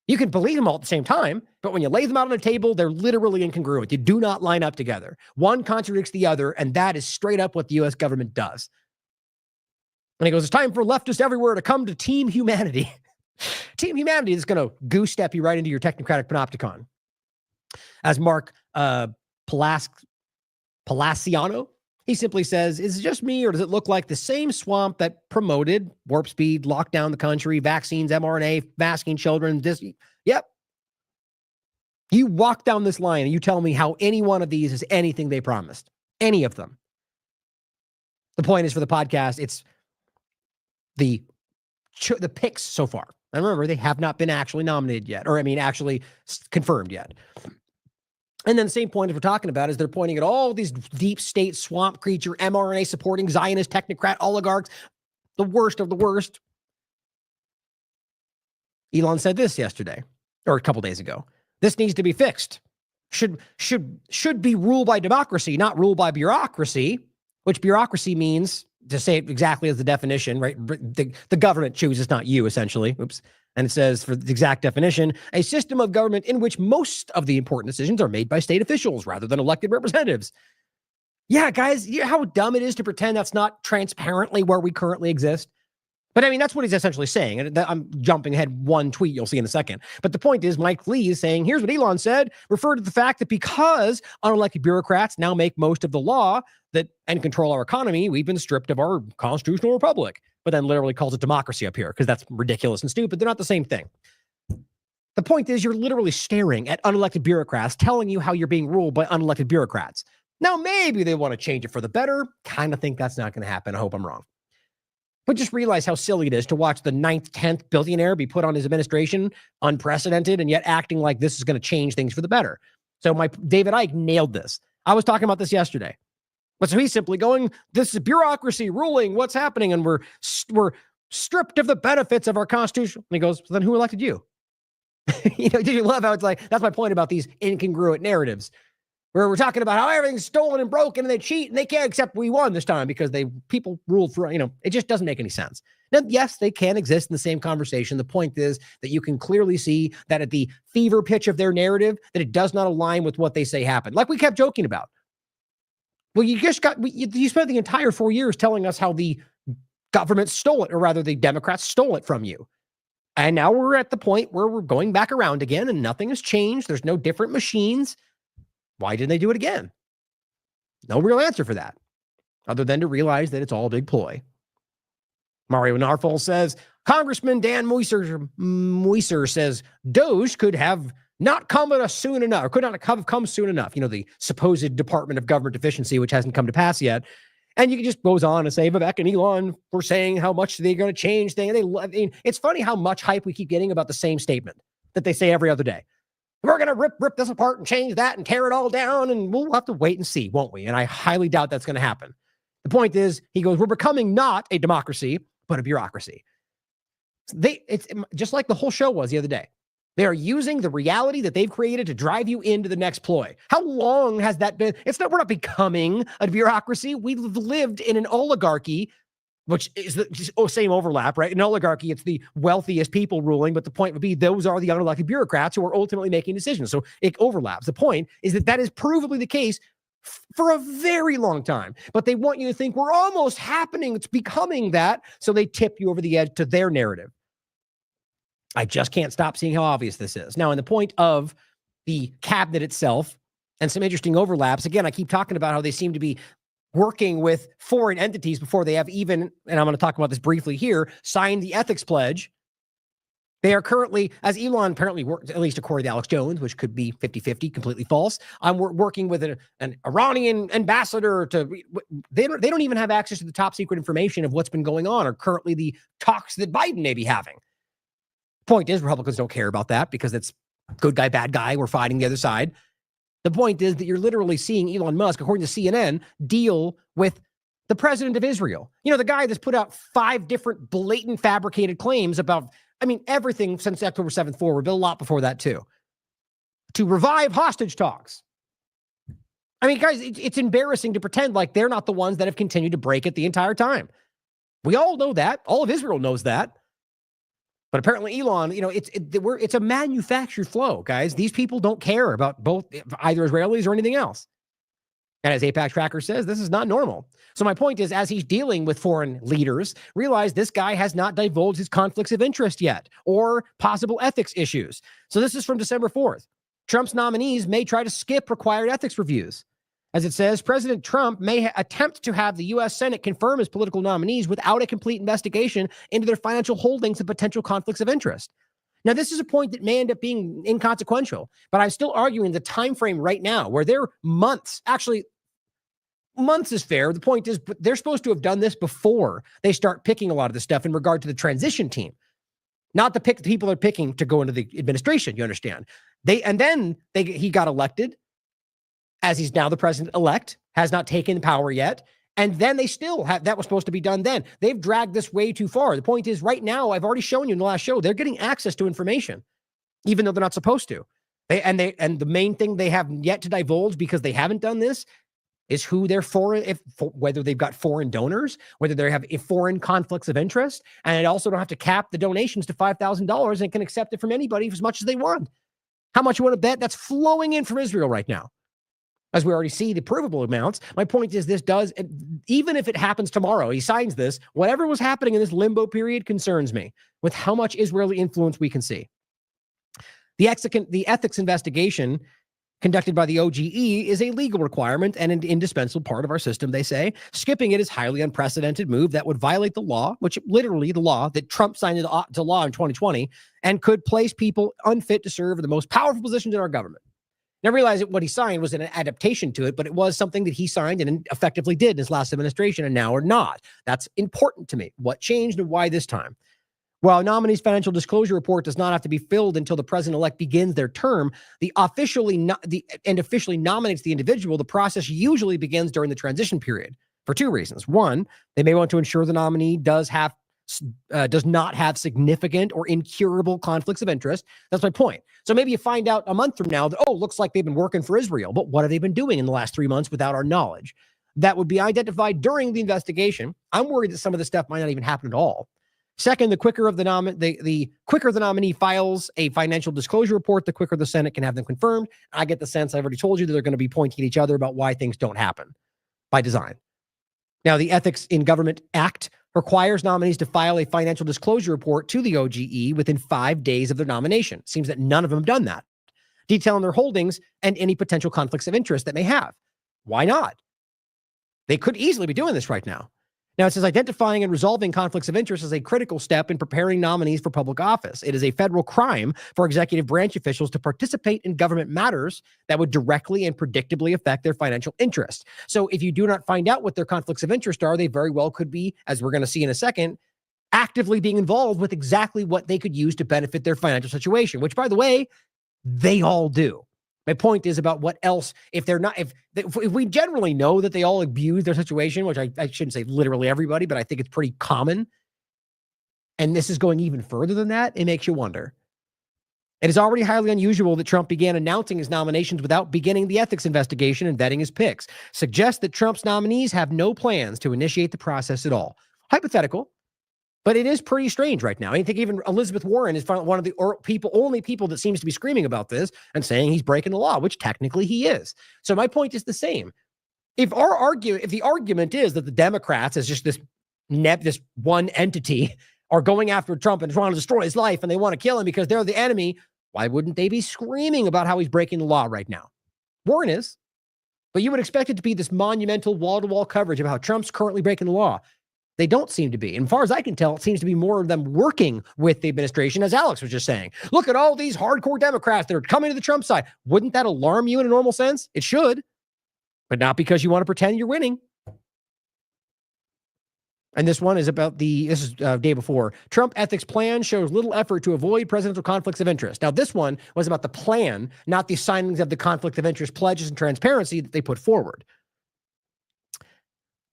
You can believe them all at the same time, but when you lay them out on a table, they're literally incongruent. They do not line up together. One contradicts the other, and that is straight up what the U.S. government does. And he goes, it's time for leftists everywhere to come to Team Humanity. Team Humanity is going to goose step you right into your technocratic panopticon. As Mark Palaciano, he simply says, is it just me, or does it look like the same swamp that promoted warp speed, locked down the country, vaccines, mRNA, masking children? Yep. You walk down this line and you tell me how any one of these is anything they promised. Any of them. The point is, for the podcast, it's the picks so far. And remember, they have not been actually nominated yet, or actually confirmed yet. And then the same point as we're talking about is they're pointing at all these deep state swamp creature, mRNA supporting Zionist technocrat oligarchs, the worst of the worst. Elon said this yesterday, or a couple days ago. This needs to be fixed. Should be ruled by democracy, not ruled by bureaucracy, which bureaucracy means, to say it exactly as the definition, right? The government chooses, not you, essentially. Oops. And it says, for the exact definition, a system of government in which most of the important decisions are made by state officials rather than elected representatives. Yeah, guys, you know how dumb it is to pretend that's not transparently where we currently exist? But that's what he's essentially saying. And I'm jumping ahead one tweet you'll see in a second. But the point is, Mike Lee is saying, here's what Elon said, refer to the fact that because unelected bureaucrats now make most of the law and control our economy, we've been stripped of our constitutional republic. But then literally calls it democracy up here because that's ridiculous and stupid. They're not the same thing. The point is, you're literally staring at unelected bureaucrats telling you how you're being ruled by unelected bureaucrats. Now, maybe they want to change it for the better. Kind of think that's not going to happen. I hope I'm wrong. But just realize how silly it is to watch the 9th, 10th billionaire be put on his administration, unprecedented, and yet acting like this is going to change things for the better. So David Icke nailed this. I was talking about this yesterday. But so he's simply going, this is bureaucracy ruling what's happening, and we're stripped of the benefits of our Constitution. And he goes, then who elected you? Did you love how it's like, that's my point about these incongruent narratives, where we're talking about how everything's stolen and broken and they cheat and they can't accept we won this time because people ruled for, it just doesn't make any sense. Now, yes, they can exist in the same conversation. The point is that you can clearly see that at the fever pitch of their narrative, that it does not align with what they say happened. Like we kept joking about. Well, you spent the entire 4 years telling us how the government stole it, or rather the Democrats stole it from you. And now we're at the point where we're going back around again and nothing has changed. There's no different machines. Why didn't they do it again? No real answer for that, other than to realize that it's all a big ploy. Mario Narfol says, Congressman Dan Moiser says, Doge could have not come at us soon enough, or could not have come soon enough. The supposed Department of Government efficiency, which hasn't come to pass yet. And you just goes on to say Vivek and Elon were saying how much they're going to change things. It's funny how much hype we keep getting about the same statement that they say every other day. We're going to rip this apart and change that and tear it all down. And we'll have to wait and see, won't we? And I highly doubt that's going to happen. The point is, he goes, we're becoming not a democracy, but a bureaucracy. It's just like the whole show was the other day. They are using the reality that they've created to drive you into the next ploy. How long has that been? We're not becoming a bureaucracy. We've lived in an oligarchy, which is the same overlap, right? An oligarchy, it's the wealthiest people ruling, but the point would be those are the unelected bureaucrats who are ultimately making decisions. So it overlaps. The point is that is provably the case for a very long time, but they want you to think we're almost happening. It's becoming that. So they tip you over the edge to their narrative. I just can't stop seeing how obvious this is. Now, in the point of the cabinet itself and some interesting overlaps, again, I keep talking about how they seem to be working with foreign entities before they have even, and I'm going to talk about this briefly here, signed the ethics pledge. They are currently, as Elon apparently worked, at least according to Alex Jones, which could be 50-50, completely false. I'm working with an Iranian ambassador they don't even have access to the top secret information of what's been going on or currently the talks that Biden may be having. Point is, Republicans don't care about that because it's good guy, bad guy. We're fighting the other side. The point is that you're literally seeing Elon Musk, according to CNN, deal with the president of Israel. The guy that's put out 5 different blatant fabricated claims about, everything since October 7th forward, but a lot before that too, to revive hostage talks. Guys, it's embarrassing to pretend like they're not the ones that have continued to break it the entire time. We all know that. All of Israel knows that. But apparently Elon, it's a manufactured flow, guys. These people don't care about either Israelis or anything else. And as APAC Tracker says, this is not normal. So my point is, as he's dealing with foreign leaders, realize this guy has not divulged his conflicts of interest yet or possible ethics issues. So this is from December 4th. Trump's nominees may try to skip required ethics reviews. As it says, President Trump may attempt to have the U.S. Senate confirm his political nominees without a complete investigation into their financial holdings and potential conflicts of interest. Now, this is a point that may end up being inconsequential, but I'm still arguing the time frame right now where they're months, actually, months is fair. The point is, they're supposed to have done this before they start picking a lot of the stuff in regard to the transition team. Not the people they're picking to go into the administration, you understand. He got elected, as he's now the president-elect, has not taken power yet. And then they still that was supposed to be done then. They've dragged this way too far. The point is, right now, I've already shown you in the last show, they're getting access to information, even though they're not supposed to. And the main thing they have yet to divulge, because they haven't done this, is who they're whether they've got foreign donors, whether they have foreign conflicts of interest. And they also don't have to cap the donations to $5,000 and can accept it from anybody as much as they want. How much you want to bet? That's flowing in from Israel right now. As we already see the provable amounts. My point is, this does, even if it happens tomorrow, he signs this, whatever was happening in this limbo period concerns me with how much Israeli influence we can see. The ethics investigation conducted by the OGE is a legal requirement and an indispensable part of our system, they say. Skipping it is highly unprecedented move that would violate the law, which literally the law that Trump signed into law in 2020, and could place people unfit to serve in the most powerful positions in our government. Now, realize that what he signed was an adaptation to it, but it was something that he signed and effectively did in his last administration, and now are not. That's important to me. What changed and why this time? While a nominee's financial disclosure report does not have to be filled until the president-elect begins their term, officially nominates the individual, the process usually begins during the transition period for 2 reasons. One, they may want to ensure the nominee does have does not have significant or incurable conflicts of interest. That's my point. So maybe you find out a month from now that, oh, looks like they've been working for Israel, but what have they been doing in the last 3 months without our knowledge? That would be identified during the investigation. I'm worried that some of this stuff might not even happen at all. Second, the quicker the nominee files a financial disclosure report, the quicker the Senate can have them confirmed. I get the sense, I've already told you, that they're going to be pointing at each other about why things don't happen by design. Now, the Ethics in Government Act requires nominees to file a financial disclosure report to the OGE within 5 days of their nomination. It seems that none of them have done that, detailing their holdings and any potential conflicts of interest that may have. Why not? They could easily be doing this right now. Now, it says identifying and resolving conflicts of interest is a critical step in preparing nominees for public office. It is a federal crime for executive branch officials to participate in government matters that would directly and predictably affect their financial interests. So if you do not find out what their conflicts of interest are, they very well could be, as we're going to see in a second, actively being involved with exactly what they could use to benefit their financial situation, which, by the way, they all do. My point is about what else, if we generally know that they all abuse their situation, which I shouldn't say literally everybody, but I think it's pretty common, and this is going even further than that, it makes you wonder. It is already highly unusual that Trump began announcing his nominations without beginning the ethics investigation and vetting his picks. Suggests that Trump's nominees have no plans to initiate the process at all. Hypothetical, but it is pretty strange right now. I think even Elizabeth Warren is one of the only people that seems to be screaming about this and saying he's breaking the law, which technically he is. So my point is the same. If the argument is that the Democrats, as just this one entity, are going after Trump and trying to destroy his life and they want to kill him because they're the enemy, why wouldn't they be screaming about how he's breaking the law right now? Warren is. But you would expect it to be this monumental wall-to-wall coverage of how Trump's currently breaking the law. They don't seem to be. And as far as I can tell, it seems to be more of them working with the administration, as Alex was just saying. Look at all these hardcore Democrats that are coming to the Trump side. Wouldn't that alarm you in a normal sense? It should, but not because you want to pretend you're winning. And this one is about this is day before. Trump ethics plan shows little effort to avoid presidential conflicts of interest. Now, this one was about the plan, not the signings of the conflict of interest pledges and transparency that they put forward.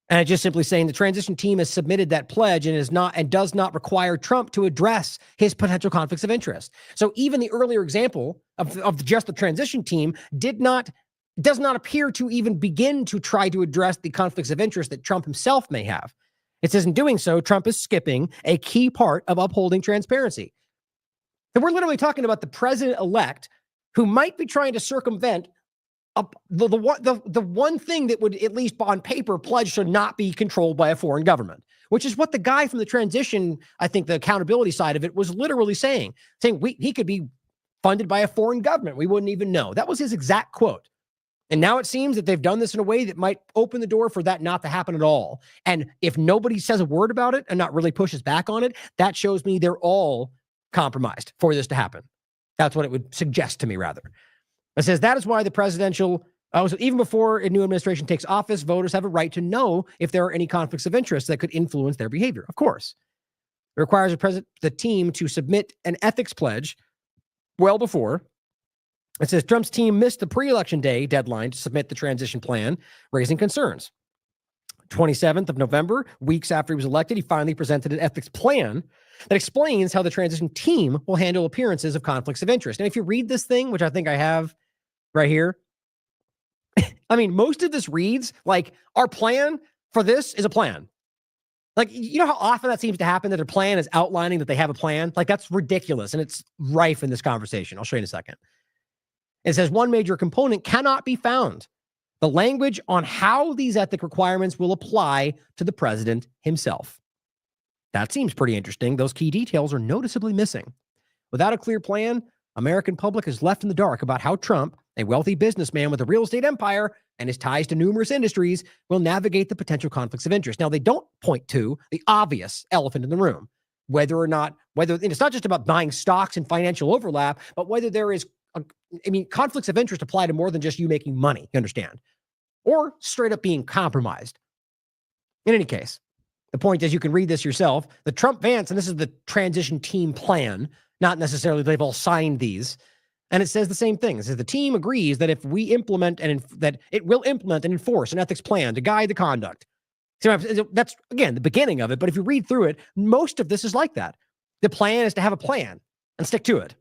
And it's just simply saying the transition team has submitted that pledge and does not require Trump to address his potential conflicts of interest. So even the earlier example of just the transition team does not appear to even begin to try to address the conflicts of interest that Trump himself may have. It says in doing so, Trump is skipping a key part of upholding transparency. And we're literally talking about the president-elect who might be trying to circumvent the one thing that would, at least on paper, pledge to not be controlled by a foreign government, which is what the guy from the transition, I think the accountability side of it, was literally saying he could be funded by a foreign government. We wouldn't even know. That was his exact quote. And now it seems that they've done this in a way that might open the door for that not to happen at all. And if nobody says a word about it and not really pushes back on it, that shows me they're all compromised for this to happen. That's what it would suggest to me, rather. It says that is why the presidential, so even before a new administration takes office, voters have a right to know if there are any conflicts of interest that could influence their behavior. Of course, it requires the team to submit an ethics pledge well before. It says Trump's team missed the pre-election day deadline to submit the transition plan, raising concerns. 27th of November, weeks after he was elected, he finally presented an ethics plan that explains how the transition team will handle appearances of conflicts of interest. And if you read this thing, which I think I have right here, I mean, most of this reads like our plan for this is a plan. Like, you know how often that seems to happen, that their plan is outlining that they have a plan? Like, that's ridiculous, and it's rife in this conversation. I'll show you in a second. It says one major component cannot be found: the language on how these ethic requirements will apply to the president himself. That seems pretty interesting. Those key details are noticeably missing. Without a clear plan, American public is left in the dark about how Trump, a wealthy businessman with a real estate empire and his ties to numerous industries, will navigate the potential conflicts of interest. Now, they don't point to the obvious elephant in the room, whether it's not just about buying stocks and financial overlap, but whether there is, conflicts of interest apply to more than just you making money, you understand, or straight up being compromised. In any case, the point is, you can read this yourself. The Trump-Vance, and this is the transition team plan, not necessarily they've all signed these. And it says the same thing. It says the team agrees that if we implement that it will implement and enforce an ethics plan to guide the conduct. So that's, again, the beginning of it. But if you read through it, most of this is like that. The plan is to have a plan and stick to it.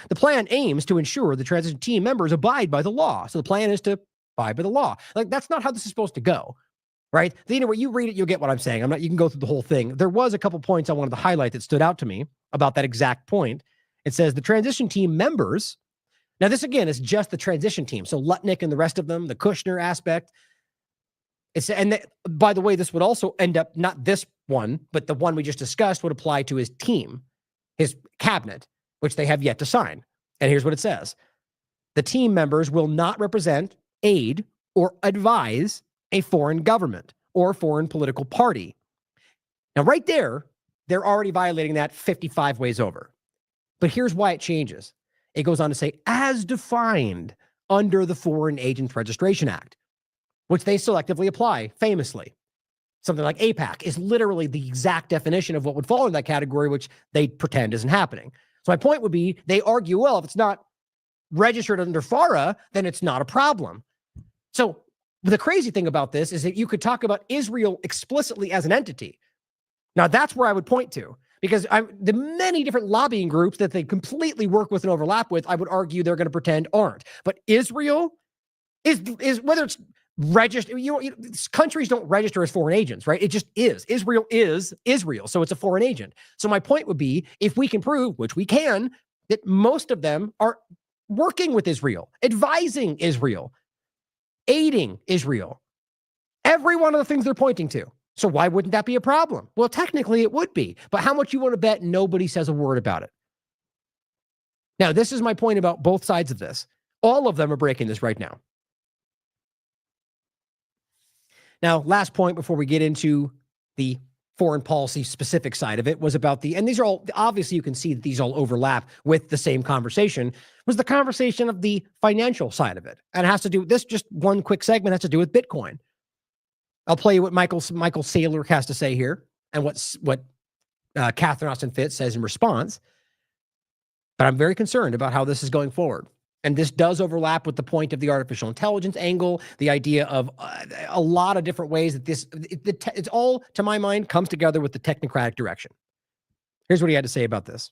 The plan aims to ensure the transition team members abide by the law. So the plan is to abide by the law. Like, that's not how this is supposed to go, right? You know, when you read it, you'll get what I'm saying. You can go through the whole thing. There was a couple points I wanted to highlight that stood out to me about that exact point. It says the transition team members. Now, this again is just the transition team. So Lutnick and the rest of them, the Kushner aspect. By the way, this would also end up, not this one, but the one we just discussed would apply to his team, his cabinet, which they have yet to sign. And here's what it says. The team members will not represent, aid, or advise a foreign government or foreign political party. Now, right there, they're already violating that 55 ways over. But here's why it changes. It goes on to say, as defined under the Foreign Agents Registration Act, which they selectively apply, famously. Something like APAC is literally the exact definition of what would fall in that category, which they pretend isn't happening. So my point would be, they argue, well, if it's not registered under FARA, then it's not a problem. So the crazy thing about this is that you could talk about Israel explicitly as an entity. Now, that's where I would point to, because the many different lobbying groups that they completely work with and overlap with, I would argue they're going to pretend aren't. But Israel is whether it's register, countries don't register as foreign agents, right? It just is. Israel is Israel, so it's a foreign agent. So my point would be, if we can prove, which we can, that most of them are working with Israel, advising Israel, aiding Israel, every one of the things they're pointing to. So why wouldn't that be a problem? Well, technically it would be, but how much you want to bet nobody says a word about it? Now, this is my point about both sides of this. All of them are breaking this right now. Now, last point before we get into the foreign policy specific side of it was about and these are all, obviously you can see that these all overlap with the same conversation, was the conversation of the financial side of it. And it has to do with this, just one quick segment has to do with Bitcoin. I'll play you what Michael Saylor has to say here and what Catherine Austin Fitts says in response. But I'm very concerned about how this is going forward. And this does overlap with the point of the artificial intelligence angle, the idea of a lot of different ways that it's all, to my mind, comes together with the technocratic direction. Here's what he had to say about this.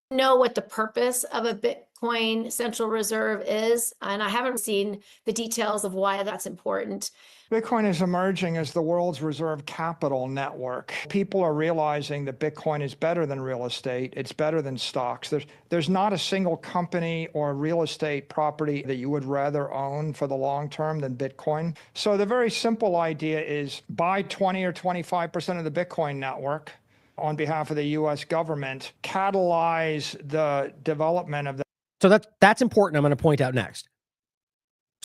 Know what the purpose of a Bitcoin central reserve is, and I haven't seen the details of why that's important. Bitcoin is emerging as the world's reserve capital network. People are realizing that Bitcoin is better than real estate. It's better than stocks. There's not a single company or real estate property that you would rather own for the long term than Bitcoin. So the very simple idea is buy 20 or 25% of the Bitcoin network on behalf of the U.S. government, catalyze the development of the. So that's important. I'm going to point out next.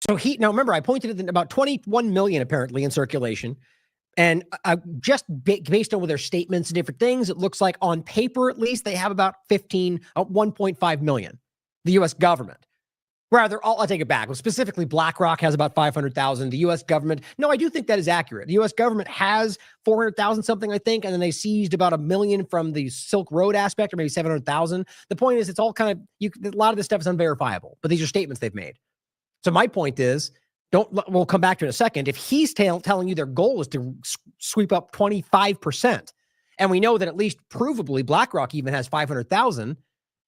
So now remember, I pointed at about 21 million apparently in circulation. And just based on their statements and different things, it looks like on paper, at least, they have about 1.5 million, the U.S. government. Rather, I'll take it back. Well, specifically, BlackRock has about 500,000. The U.S. government, no, I do think that is accurate. The U.S. government has 400,000 something, I think, and then they seized about 1 million from the Silk Road aspect, or maybe 700,000. The point is, it's all kind of, a lot of this stuff is unverifiable, but these are statements they've made. So my point is, we'll come back to it in a second. If he's telling you their goal is to sweep up 25%, and we know that at least provably BlackRock even has 500,000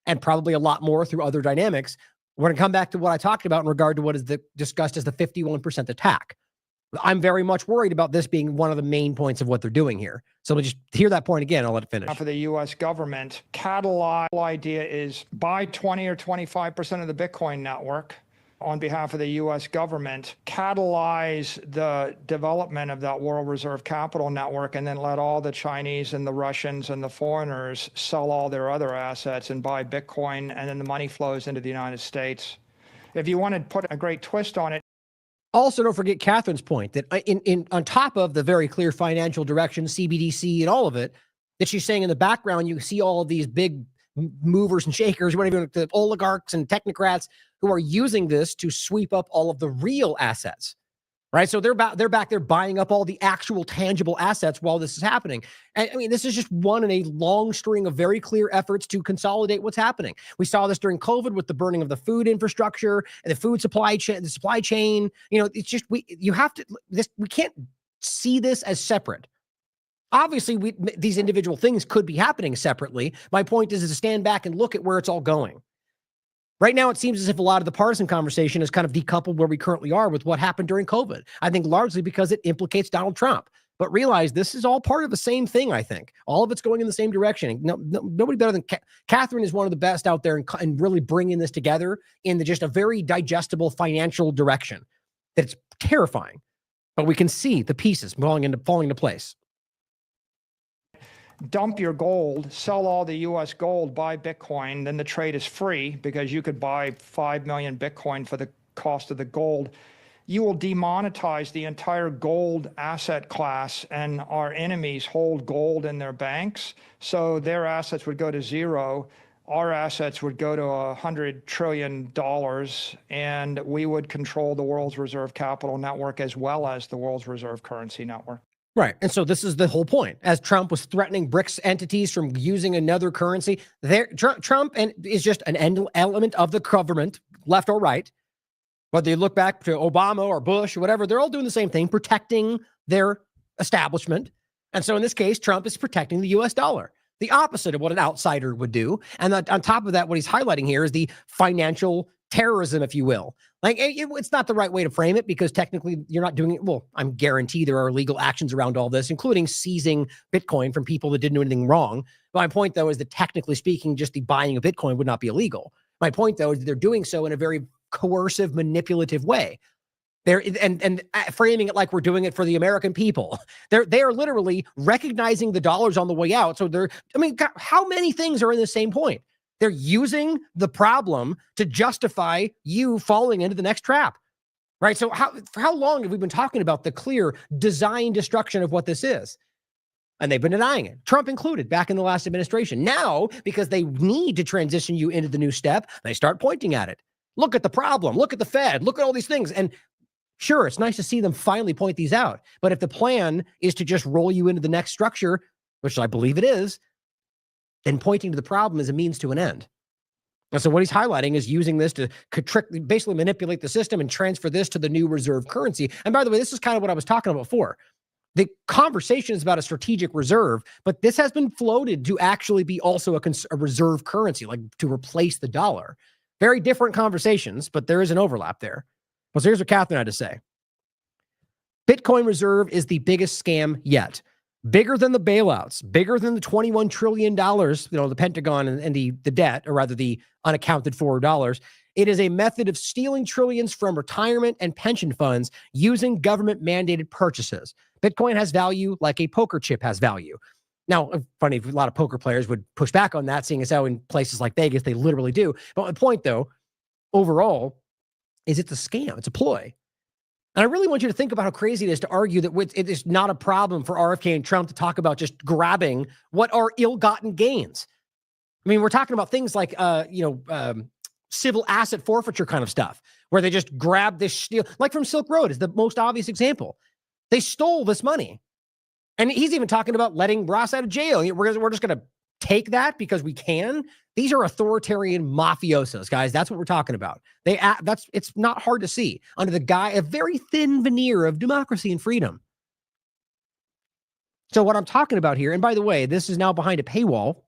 and probably a lot more through other dynamics, we're going to come back to what I talked about in regard to what is discussed as the 51% attack. I'm very much worried about this being one of the main points of what they're doing here. So we'll just hear that point again. I'll let it finish. For the U.S. government, catalyze idea is buy 20 or 25% of the Bitcoin network on behalf of the U.S. government, catalyze the development of that world reserve capital network, and then let all the Chinese and the Russians and the foreigners sell all their other assets and buy Bitcoin, and then the money flows into the United States. If you want to put a great twist on it. Also, don't forget Catherine's point that on top of the very clear financial direction, CBDC and all of it, that she's saying in the background, you see all of these big movers and shakers, whatever, the oligarchs and technocrats who are using this to sweep up all of the real assets, right? So they're back there buying up all the actual tangible assets while this is happening. And I mean, this is just one in a long string of very clear efforts to consolidate what's happening. We saw this during COVID with the burning of the food infrastructure and the food supply chain, You know, it's just, we can't see this as separate. Obviously, these individual things could be happening separately. My point is to stand back and look at where it's all going. Right now, it seems as if a lot of the partisan conversation is kind of decoupled where we currently are with what happened during COVID. I think largely because it implicates Donald Trump. But realize this is all part of the same thing, I think. All of it's going in the same direction. Nobody better than Catherine is one of the best out there in really bringing this together in just a very digestible financial direction. That's terrifying. But we can see the pieces falling into place. Dump your gold, sell all the US gold, buy Bitcoin, then the trade is free because you could buy 5 million Bitcoin for the cost of the gold. You will demonetize the entire gold asset class, and our enemies hold gold in their banks, so their assets would go to zero. Our assets would go to $100 trillion, and we would control the world's reserve capital network as well as the world's reserve currency network. Right. And so this is the whole point. As Trump was threatening BRICS entities from using another currency, Trump is just an element of the government, left or right. Whether you look back to Obama or Bush or whatever, they're all doing the same thing, protecting their establishment. And so in this case, Trump is protecting the US dollar, the opposite of what an outsider would do. And on top of that, what he's highlighting here is the financial terrorism, if you will. Like, it's not the right way to frame it because technically you're not doing it. Well, I'm guaranteed there are legal actions around all this, including seizing Bitcoin from people that didn't do anything wrong. My point, though, is that technically speaking, just the buying of Bitcoin would not be illegal. My point, though, is that they're doing so in a very coercive, manipulative way. They're and framing it like we're doing it for the American people. They are literally recognizing the dollars on the way out. So how many things are in the same point? They're using the problem to justify you falling into the next trap, right? So for how long have we been talking about the clear design destruction of what this is? And they've been denying it, Trump included, back in the last administration. Now, because they need to transition you into the new step, they start pointing at it. Look at the problem. Look at the Fed. Look at all these things. And sure, it's nice to see them finally point these out. But if the plan is to just roll you into the next structure, which I believe it is, then pointing to the problem is a means to an end. And so what he's highlighting is using this to basically manipulate the system and transfer this to the new reserve currency. And by the way, this is kind of what I was talking about before. The conversation is about a strategic reserve, but this has been floated to actually be also a reserve currency, like to replace the dollar. Very different conversations, but there is an overlap there. Well, so here's what Catherine had to say. Bitcoin reserve is the biggest scam yet. Bigger than the bailouts, bigger than the $21 trillion, the Pentagon and the debt, or rather the unaccounted for dollars. It is a method of stealing trillions from retirement and pension funds using government-mandated purchases. Bitcoin has value like a poker chip has value. Now, funny, a lot of poker players would push back on that, seeing as how in places like Vegas, they literally do. But the point, though, overall, is it's a scam. It's a ploy. And I really want you to think about how crazy it is to argue that it is not a problem for RFK and Trump to talk about just grabbing what are ill-gotten gains. I mean, we're talking about things like, civil asset forfeiture kind of stuff, where they just grab this steal, like from Silk Road is the most obvious example. They stole this money. And he's even talking about letting Ross out of jail. We're just going to take that because we can. These are authoritarian mafiosos, guys. That's what we're talking about. It's not hard to see under a very thin veneer of democracy and freedom. So what I'm talking about here, and by the way, this is now behind a paywall,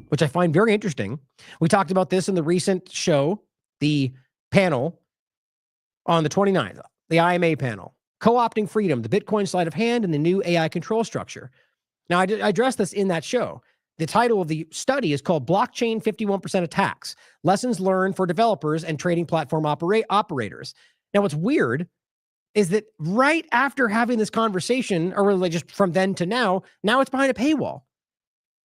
which I find very interesting. We talked about this in the recent show, the panel on the 29th, the IMA panel, co-opting freedom, the Bitcoin sleight of hand, and the new AI control structure. Now, I addressed this in that show. The title of the study is called Blockchain 51% Attacks, Lessons Learned for Developers and Trading Platform Operators. Now, what's weird is that right after having this conversation, or really just from then to now it's behind a paywall.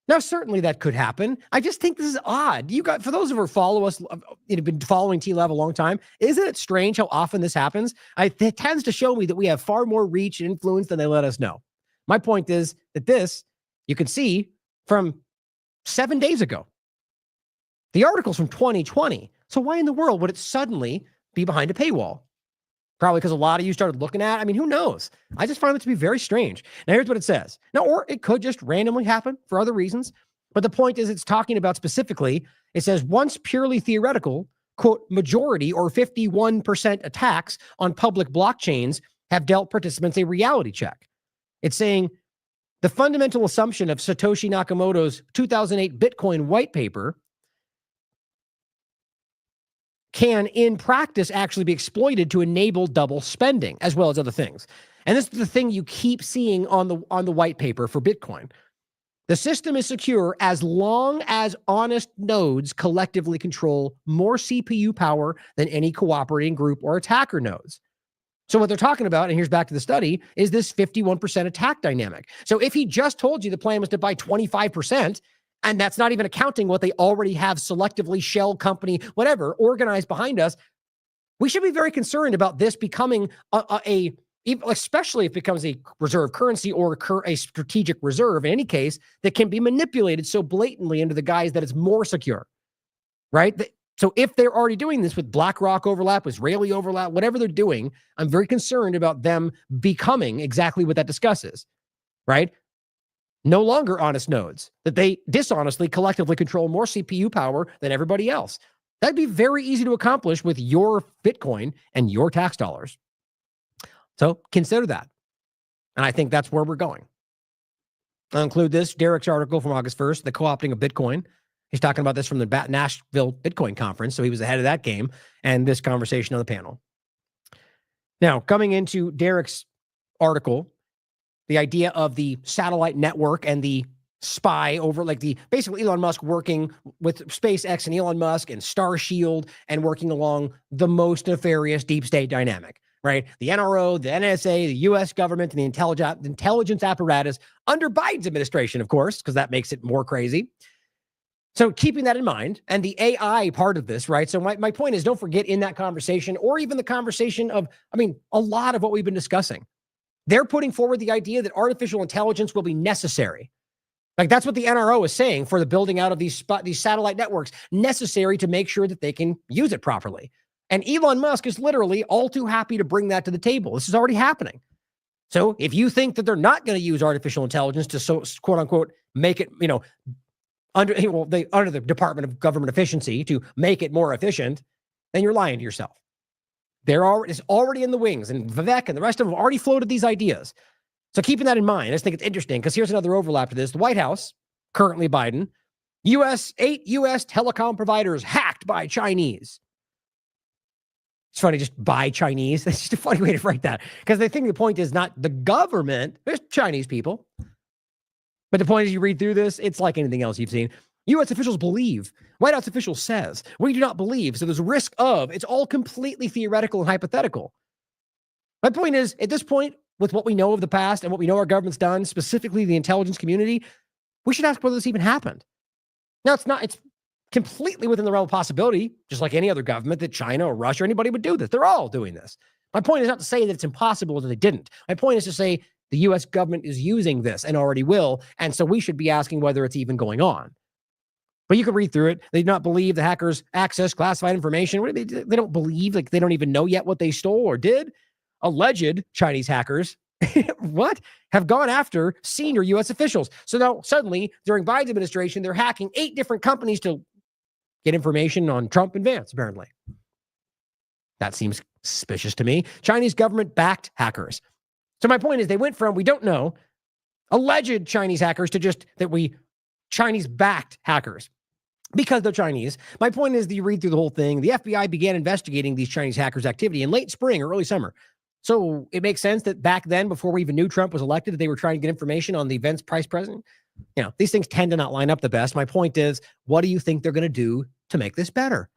Now, certainly that could happen. I just think this is odd. For those who follow us, have been following TLAV a long time, isn't it strange how often this happens? It tends to show me that we have far more reach and influence than they let us know. My point is that this, you can see from 7 days ago. The article's from 2020. So why in the world would it suddenly be behind a paywall? Probably because a lot of you started looking at it. I mean, who knows? I just find it to be very strange. Now, here's what it says. Now, or it could just randomly happen for other reasons. But the point is, it's talking about specifically, it says, once purely theoretical, quote, majority or 51% attacks on public blockchains have dealt participants a reality check. It's saying the fundamental assumption of Satoshi Nakamoto's 2008 Bitcoin white paper can, in practice, actually be exploited to enable double spending, as well as other things. And this is the thing you keep seeing on the white paper for Bitcoin. The system is secure as long as honest nodes collectively control more CPU power than any cooperating group or attacker nodes. So what they're talking about, and here's back to the study, is this 51% attack dynamic. So if he just told you the plan was to buy 25%, and that's not even accounting what they already have selectively, shell company, whatever, organized behind us, we should be very concerned about this becoming especially if it becomes a reserve currency or a strategic reserve, in any case, that can be manipulated so blatantly into the guise that it's more secure, right? So if they're already doing this with BlackRock overlap, Israeli overlap, whatever they're doing, I'm very concerned about them becoming exactly what that discusses, right? No longer honest nodes, that they dishonestly collectively control more CPU power than everybody else. That'd be very easy to accomplish with your Bitcoin and your tax dollars. So consider that. And I think that's where we're going. I'll include this, Derek's article from August 1st, the co-opting of Bitcoin. He's talking about this from the Nashville Bitcoin conference. So he was ahead of that game, and this conversation on the panel. Now, coming into Derek's article, the idea of the satellite network and the spy over, like basically Elon Musk working with SpaceX and Elon Musk and Starshield and working along the most nefarious deep state dynamic, right? The NRO, the NSA, the U.S. government, and the intelligence apparatus under Biden's administration, of course, because that makes it more crazy. So keeping that in mind, and the AI part of this, right? So my point is, don't forget in that conversation, or even the conversation of, a lot of what we've been discussing, they're putting forward the idea that artificial intelligence will be necessary. Like that's what the NRO is saying for the building out of these satellite networks, necessary to make sure that they can use it properly. And Elon Musk is literally all too happy to bring that to the table. This is already happening. So if you think that they're not going to use artificial intelligence to quote unquote make it, under the Department of Government Efficiency to make it more efficient, then you're lying to yourself. It's already in the wings, and Vivek and the rest of them have already floated these ideas. So keeping that in mind, I just think it's interesting because here's another overlap to this. The White House, currently Biden, 8 U.S. telecom providers hacked by Chinese. It's funny, just by Chinese. That's just a funny way to write that. Because I think the point is not the government, there's Chinese people. But the point is, you read through this, it's like anything else you've seen. U.S. officials believe. White House official says. We do not believe. So there's a risk of. It's all completely theoretical and hypothetical. My point is, at this point, with what we know of the past and what we know our government's done, specifically the intelligence community, we should ask whether this even happened. Now, it's completely within the realm of possibility, just like any other government, that China or Russia or anybody would do this. They're all doing this. My point is not to say that it's impossible that they didn't. My point is to say the U.S. government is using this and already will, and so we should be asking whether it's even going on. But you can read through it. They do not believe the hackers access classified information. They don't believe, like they don't even know yet what they stole or did. Alleged Chinese hackers have gone after senior U.S. officials. So now suddenly, during Biden's administration, they're hacking 8 different companies to get information on Trump and Vance, apparently. That seems suspicious to me. Chinese government-backed hackers. So my point is, they went from, we don't know, alleged Chinese hackers to just Chinese-backed hackers. Because they're Chinese. My point is that you read through the whole thing. The FBI began investigating these Chinese hackers' activity in late spring or early summer. So it makes sense that back then, before we even knew Trump was elected, that they were trying to get information on the Vance vice president. These things tend to not line up the best. My point is, what do you think they're going to do to make this better?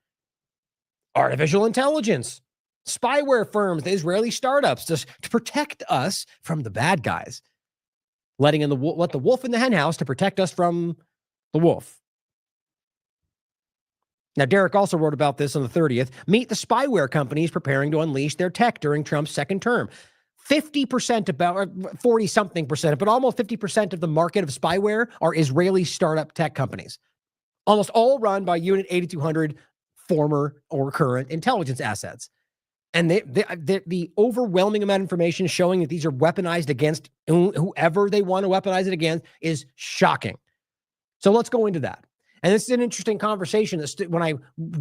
Artificial intelligence. Spyware firms, the Israeli startups, just to protect us from the bad guys. Let the wolf in the henhouse to protect us from the wolf. Now, Derek also wrote about this on the 30th. Meet the spyware companies preparing to unleash their tech during Trump's second term. 50%, about 40-something%, but almost 50% of the market of spyware are Israeli startup tech companies. Almost all run by Unit 8200 former or current intelligence assets. And the overwhelming amount of information showing that these are weaponized against whoever they want to weaponize it against is shocking. So let's go into that. And this is an interesting conversation. When I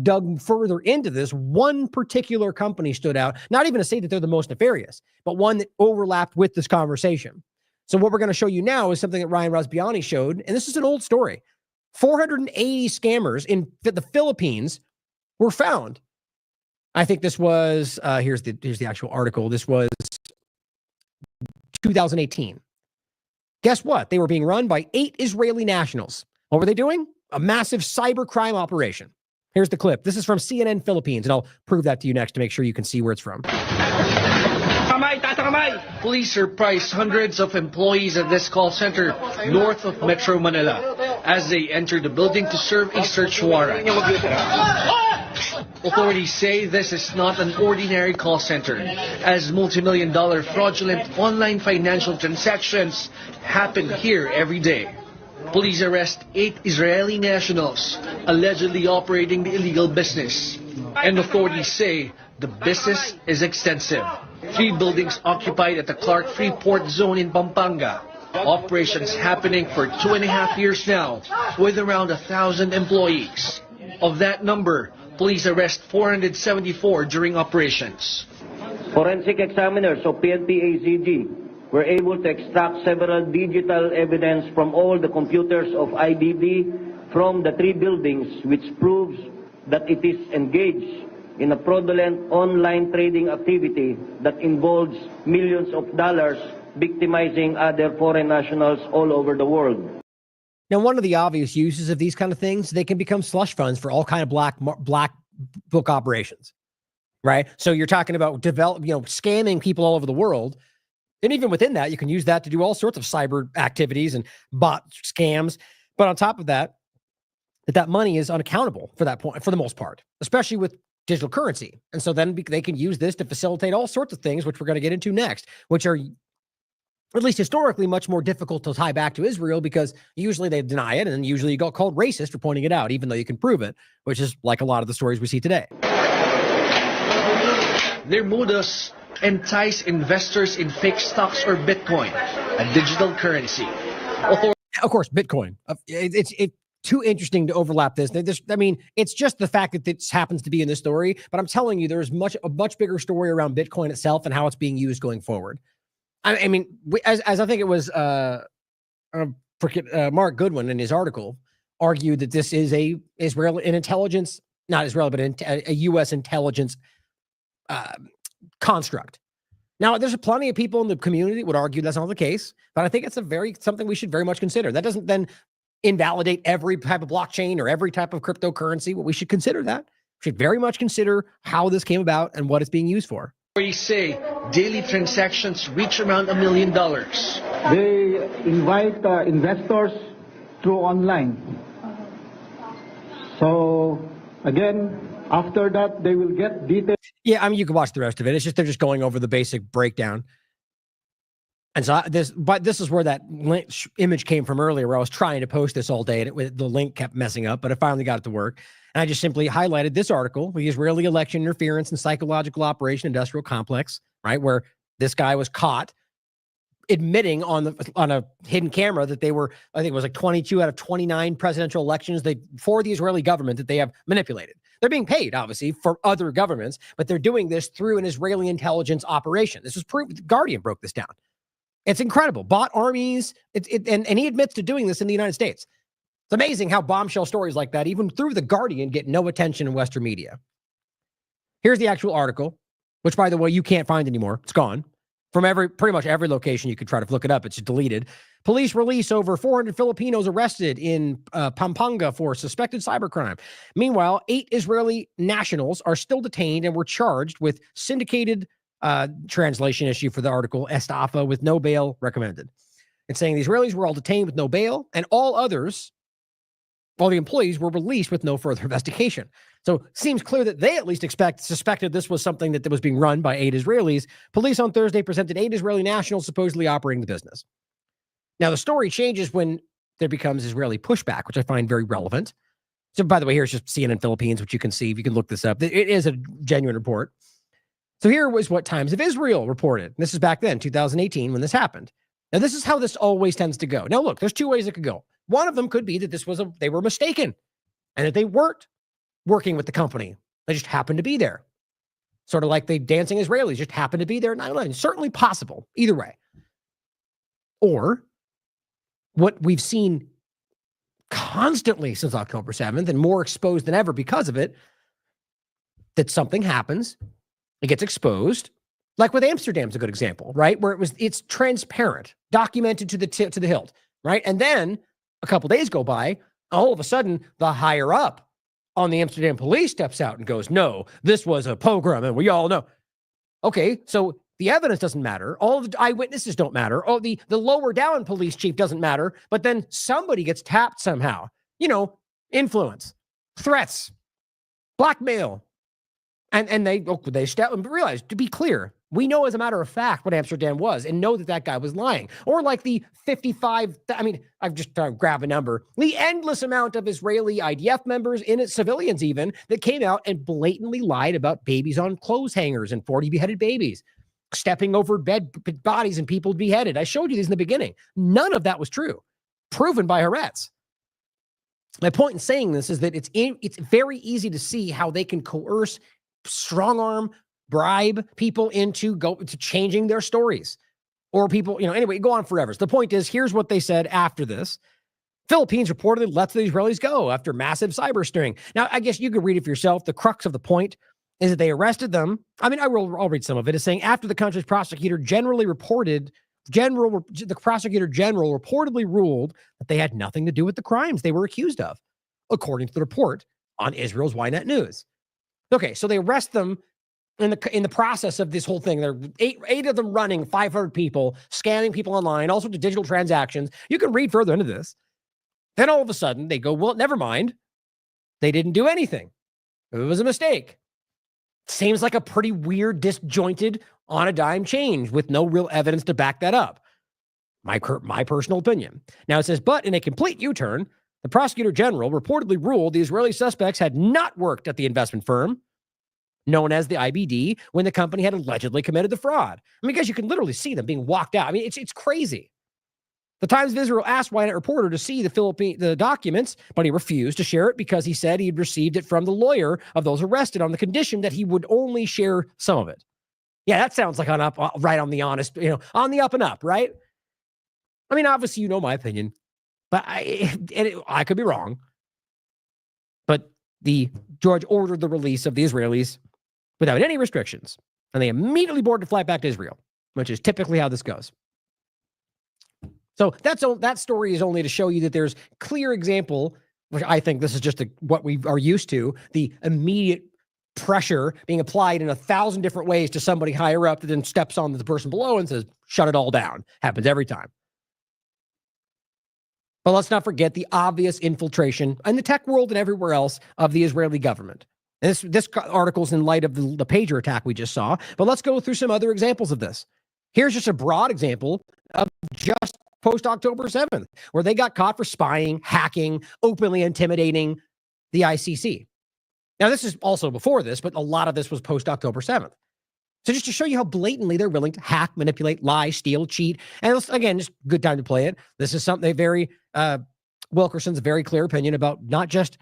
dug further into this, one particular company stood out, not even to say that they're the most nefarious, but one that overlapped with this conversation. So what we're going to show you now is something that Ryan Rosbiani showed, and this is an old story. 480 scammers in the Philippines were found. I think this was, here's the actual article. This was 2018. Guess what? They were being run by 8 Israeli nationals. What were they doing? A massive cyber crime operation. Here's the clip. This is from CNN Philippines, and I'll prove that to you next to make sure you can see where it's from. Police surprised hundreds of employees at this call center north of Metro Manila as they entered the building to serve a search warrant. Authorities say this is not an ordinary call center, as multi-million-dollar fraudulent online financial transactions happen here every day. Police arrest 8 Israeli nationals allegedly operating the illegal business. And authorities say the business is extensive. 3 buildings occupied at the Clark Freeport Zone in Pampanga. Operations happening for 2.5 years now, with around 1,000 employees. Of that number, police arrest 474 during operations. Forensic examiners of PNP-ACG were able to extract several digital evidence from all the computers of IDB from the 3 buildings, which proves that it is engaged in a fraudulent online trading activity that involves millions of dollars, victimizing other foreign nationals all over the world. Now, one of the obvious uses of these kind of things, they can become slush funds for all kind of black book operations, right? So you're talking about scamming people all over the world. And even within that, you can use that to do all sorts of cyber activities and bot scams. But on top of that, that money is unaccountable for that point, for the most part, especially with digital currency. And so then they can use this to facilitate all sorts of things, which we're going to get into next, which are, at least historically, much more difficult to tie back to Israel, because usually they deny it, and then usually you get called racist for pointing it out, even though you can prove it, which is like a lot of the stories we see today. Their modus: entice investors in fake stocks or Bitcoin, a digital currency. Of course, Bitcoin. It's too interesting to overlap this. It's just the fact that this happens to be in this story, but I'm telling you, there's a much bigger story around Bitcoin itself and how it's being used going forward. I mean, as I think it was Mark Goodwin in his article argued that this is a U.S. intelligence construct. Now, there's plenty of people in the community that would argue that's not the case, but I think it's something we should very much consider. That doesn't then invalidate every type of blockchain or every type of cryptocurrency. Well, we should consider that. We should very much consider how this came about and what it's being used for. We say daily transactions reach around $1 million. They invite investors through online. So again, after that, they will get details. Yeah, I mean, you can watch the rest of it. It's just they're just going over the basic breakdown. And so this is where that image came from earlier, where I was trying to post this all day, and the link kept messing up, but I finally got it to work. And I just simply highlighted this article, the Israeli election interference and psychological operation industrial complex, right, where this guy was caught admitting on a hidden camera that they were, I think it was like 22 out of 29 presidential elections for the Israeli government that they have manipulated. They're being paid, obviously, for other governments, but they're doing this through an Israeli intelligence operation. This was proved. The Guardian broke this down. It's incredible. Bought armies, and he admits to doing this in the United States. It's amazing how bombshell stories like that, even through the Guardian, get no attention in Western media. Here's the actual article, which, by the way, you can't find anymore. It's gone. From pretty much every location you could try to look it up, it's deleted. Police release over 400 Filipinos arrested in Pampanga for suspected cybercrime. Meanwhile, 8 Israeli nationals are still detained and were charged with syndicated translation issue for the article, estafa, with no bail recommended. It's saying the Israelis were all detained with no bail, and all the employees were released with no further investigation. So it seems clear that they at least suspected this was something that was being run by 8 Israelis. Police on Thursday presented 8 Israeli nationals supposedly operating the business. Now, the story changes when there becomes Israeli pushback, which I find very relevant. So, by the way, here's just CNN Philippines, which you can see if you can look this up. It is a genuine report. So here was what Times of Israel reported. This is back then, 2018, when this happened. Now, this is how this always tends to go. Now, look, there's 2 ways it could go. One of them could be that they were mistaken and that they weren't working with the company. They just happened to be there. Sort of like the dancing Israelis just happened to be there at 9/11. Certainly possible. Either way. Or what we've seen constantly since October 7th and more exposed than ever because of it, that something happens, it gets exposed, like with Amsterdam's a good example, right? Where it's transparent, documented to the hilt, right? And then a couple days go by, all of a sudden the higher up on the Amsterdam police steps out and goes, no, this was a pogrom and we all know. Okay, so the evidence doesn't matter. All of the eyewitnesses don't matter. Oh, the lower down police chief doesn't matter. But then somebody gets tapped somehow. Influence, threats, blackmail. And they step and realize, to be clear, we know as a matter of fact what Amsterdam was and know that guy was lying. Or like the 55, I've just tried to grab a number, the endless amount of Israeli IDF members, civilians even, that came out and blatantly lied about babies on clothes hangers and 40 beheaded babies, stepping over bodies and people beheaded. I showed you these in the beginning. None of that was true, proven by Haaretz. My point in saying this is that it's very easy to see how they can coerce, strong arm, bribe people into changing their stories, or people, anyway, go on forever. So the point is, here's what they said after this. Philippines reportedly lets the Israelis go after massive cyber stirring. Now, I guess you could read it for yourself. The crux of the point is that they arrested them. I'll read some of it. It's saying after the country's prosecutor general reportedly ruled that they had nothing to do with the crimes they were accused of, according to the report on Israel's Ynet News. Okay, so they arrest them in the process of this whole thing. There are eight of them running, 500 people, scamming people online, all sorts of digital transactions. You can read further into this. Then all of a sudden they go, well, never mind. They didn't do anything. It was a mistake. Seems like a pretty weird, disjointed, on a dime change with no real evidence to back that up. My personal opinion. Now it says, but in a complete U-turn, the prosecutor general reportedly ruled the Israeli suspects had not worked at the investment firm known as the IBD when the company had allegedly committed the fraud. Because you can literally see them being walked out. It's crazy. The Times of Israel asked Ynet reporter to see the documents, but he refused to share it because he said he had received it from the lawyer of those arrested on the condition that he would only share some of it. Yeah, that sounds like right on the honest, on the up and up, right? Obviously, my opinion, but I could be wrong. But the George ordered the release of the Israelis without any restrictions, and they immediately boarded a flight back to Israel, which is typically how this goes. So that story is only to show you that there's clear example, which I think this is just what we are used to, the immediate pressure being applied in 1,000 different ways to somebody higher up that then steps on the person below and says, shut it all down. Happens every time. But let's not forget the obvious infiltration in the tech world and everywhere else of the Israeli government. And this article's in light of the pager attack we just saw, but let's go through some other examples of this. Here's just a broad example of just post-October 7th, where they got caught for spying, hacking, openly intimidating the ICC. Now, this is also before this, but a lot of this was post-October 7th. So just to show you how blatantly they're willing to hack, manipulate, lie, steal, cheat. And again, just good time to play it. This is something Wilkerson's very clear opinion about, not just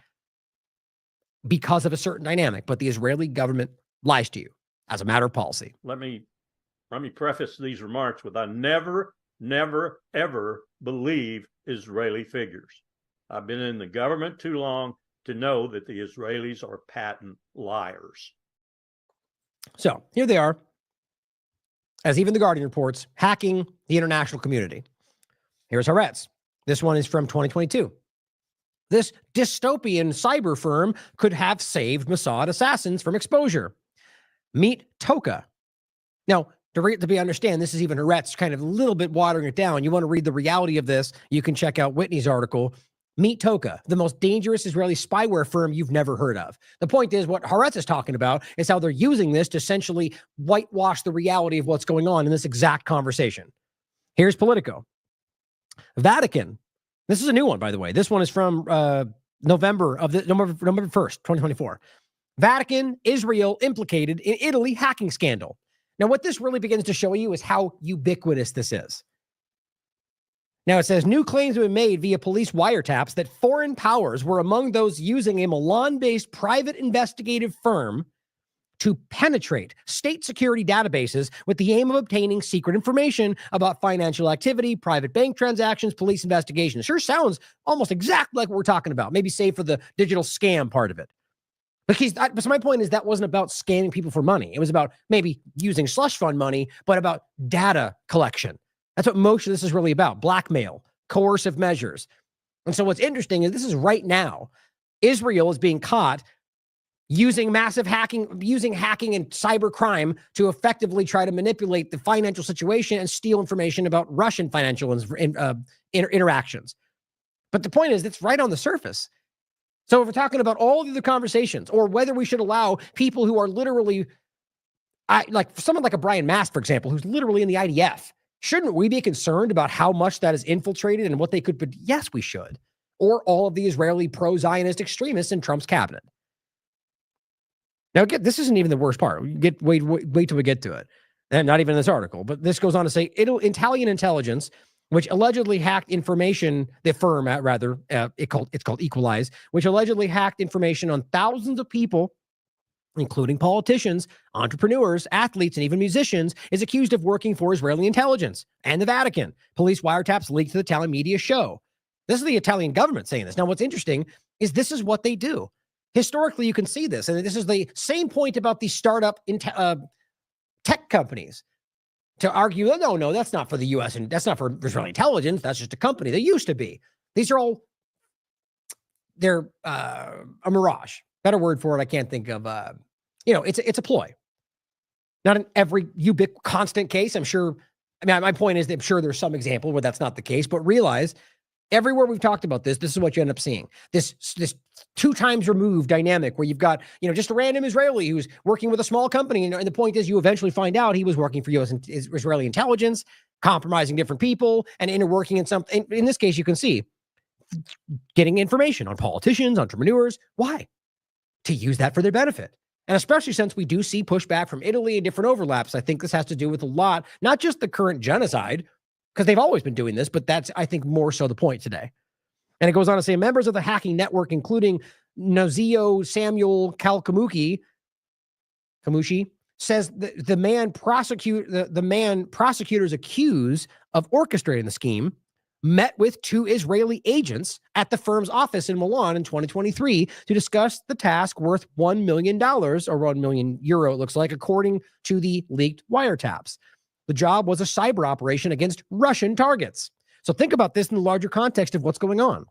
because of a certain dynamic, but the Israeli government lies to you as a matter of policy. Let me preface these remarks with I never, ever believe Israeli figures. I've been in the government too long to know that the Israelis are patent liars. So here they are, as even the Guardian reports, hacking the international community. Here's Haaretz. This one is from 2022. This dystopian cyber firm could have saved Mossad assassins from exposure. Meet Toka. Now, to understand, this is even Haaretz kind of a little bit watering it down. You want to read the reality of this, you can check out Whitney's article. Meet Toka, the most dangerous Israeli spyware firm you've never heard of. The point is, what Haaretz is talking about is how they're using this to essentially whitewash the reality of what's going on in this exact conversation. Here's Politico. Vatican. This is a new one, by the way. This one is from November 1st, 2024. Vatican, Israel implicated in Italy hacking scandal. Now, what this really begins to show you is how ubiquitous this is. Now, it says new claims have been made via police wiretaps that foreign powers were among those using a Milan-based private investigative firm to penetrate state security databases with the aim of obtaining secret information about financial activity, private bank transactions, police investigations. Sure sounds almost exactly like what we're talking about, maybe save for the digital scam part of it. But my point is that wasn't about scamming people for money. It was about maybe using slush fund money, but about data collection. That's what most of this is really about: blackmail, coercive measures. And so what's interesting is this is right now. Israel is being caught using massive hacking, using hacking and cyber crime to effectively try to manipulate the financial situation and steal information about Russian financial interactions. But the point is, it's right on the surface. So if we're talking about all the other conversations, or whether we should allow people who are literally, like someone like a Brian Mast, for example, who's literally in the IDF, shouldn't we be concerned about how much that is infiltrated and what they could be? Yes, we should. Or all of the Israeli pro-Zionist extremists in Trump's cabinet. Now, this isn't even the worst part. Wait till we get to it. And not even in this article, but this goes on to say Italian intelligence, which allegedly hacked information, the firm, it's called Equalize, which allegedly hacked information on thousands of people, including politicians, entrepreneurs, athletes, and even musicians, is accused of working for Israeli intelligence and the Vatican. Police wiretaps leaked to the Italian media show. This is the Italian government saying this. Now, what's interesting is this is what they do. Historically, you can see this, and this is the same point about these startup tech companies. To argue, no, that's not for the U.S. and that's not for Israeli intelligence. That's just a company. They used to be. These are all, they're a mirage. Better word for it, I can't think of. It's a ploy. Not in every constant case. I'm sure. I mean, my point is that I'm sure there's some example where that's not the case, but realize everywhere we've talked about this is what you end up seeing. This 2 times removed dynamic where you've got, just a random Israeli who's working with a small company. And the point is you eventually find out he was working for U.S. and Israeli intelligence, compromising different people and interworking in something. In this case, you can see getting information on politicians, entrepreneurs. Why? To use that for their benefit. And especially since we do see pushback from Italy and different overlaps, I think this has to do with a lot, not just the current genocide, because they've always been doing this, but that's, I think, more so the point today. And it goes on to say members of the hacking network, including Nozio Samuel Kamushi, says the man prosecutors accuse of orchestrating the scheme met with 2 Israeli agents at the firm's office in Milan in 2023 to discuss the task worth $1 million or 1 million euro, it looks like, according to the leaked wiretaps. The job was a cyber operation against Russian targets. So think about this in the larger context of what's going on.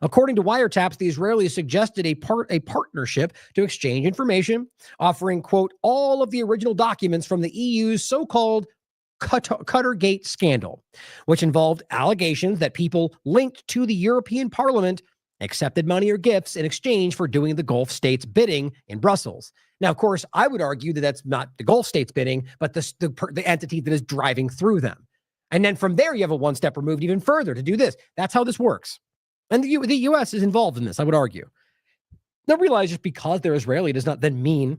According to wiretaps, the Israelis suggested a partnership to exchange information, offering, quote, all of the original documents from the EU's so-called Cuttergate scandal, which involved allegations that people linked to the European Parliament accepted money or gifts in exchange for doing the Gulf states' bidding in Brussels. Now, of course, I would argue that that's not the Gulf states' bidding, but the entity that is driving through them. And then from there, you have a one step removed even further to do this. That's how this works. And the U.S. is involved in this, I would argue. Now, realize just because they're Israeli does not then mean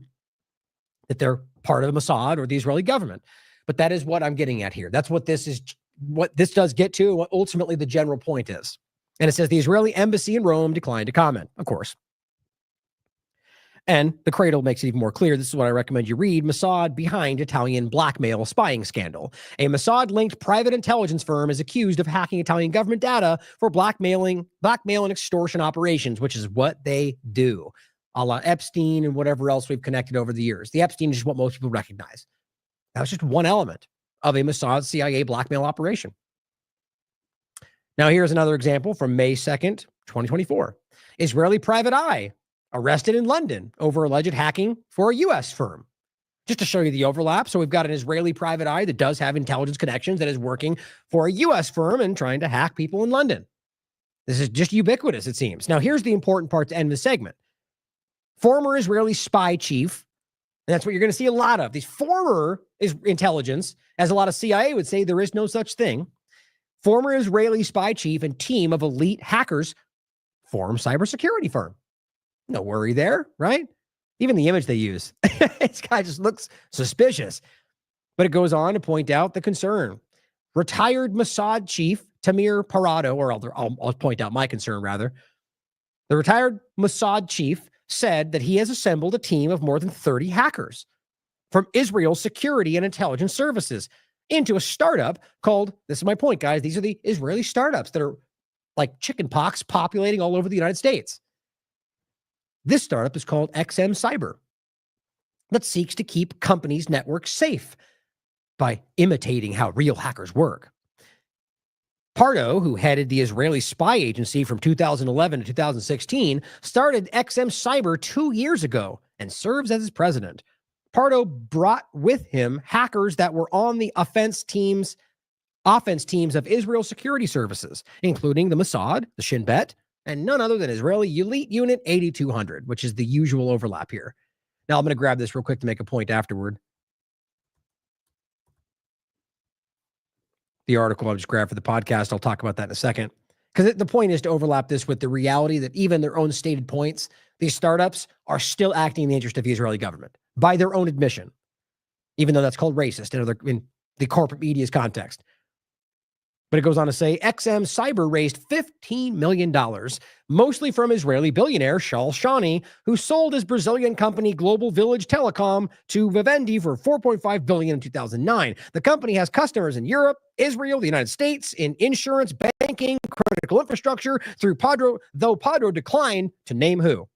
that they're part of the Mossad or the Israeli government. But that is what I'm getting at here. That's what this is, what this does get to, and what ultimately the general point is. And it says the Israeli embassy in Rome declined to comment, of course. And the Cradle makes it even more clear. This is what I recommend you read. Mossad behind Italian blackmail spying scandal. A Mossad-linked private intelligence firm is accused of hacking Italian government data for blackmail and extortion operations, which is what they do, a la Epstein and whatever else we've connected over the years. The Epstein is just what most people recognize. That was just one element of a Mossad CIA blackmail operation. Now, here's another example from May 2nd, 2024. Israeli private eye arrested in London over alleged hacking for a U.S. firm. Just to show you the overlap. So we've got an Israeli private eye that does have intelligence connections that is working for a U.S. firm and trying to hack people in London. This is just ubiquitous, it seems. Now, here's the important part to end the segment. Former Israeli spy chief, and that's what you're going to see a lot of. These former intelligence, as a lot of CIA would say, there is no such thing. Former Israeli spy chief and team of elite hackers form cybersecurity firm. No worry there, right? Even the image they use. This guy just looks suspicious. But it goes on to point out the concern. Retired Mossad chief Tamir Parado, or I'll point out my concern rather. The retired Mossad chief said that he has assembled a team of more than 30 hackers from Israel's security and intelligence services into a startup called, this is my point, guys, these are the Israeli startups that are like chicken pox populating all over the United States. This startup is called XM Cyber, that seeks to keep companies' networks safe by imitating how real hackers work. Pardo, who headed the Israeli spy agency from 2011 to 2016, started XM Cyber 2 years ago and serves as its president. Pardo brought with him hackers that were on the offense teams of Israel security services, including the Mossad, the Shin Bet, and none other than Israeli Elite Unit 8200, which is the usual overlap here. Now, I'm going to grab this real quick to make a point afterward. The article I just grabbed for the podcast, I'll talk about that in a second. Because the point is to overlap this with the reality that even their own stated points, these startups are still acting in the interest of the Israeli government by their own admission, even though that's called racist in the corporate media's context. But it goes on to say, XM Cyber raised $15 million, mostly from Israeli billionaire Shal Shani, who sold his Brazilian company Global Village Telecom to Vivendi for $4.5 billion in 2009. The company has customers in Europe, Israel, the United States, in insurance, banking, critical infrastructure, through Padro, though Padro declined to name who.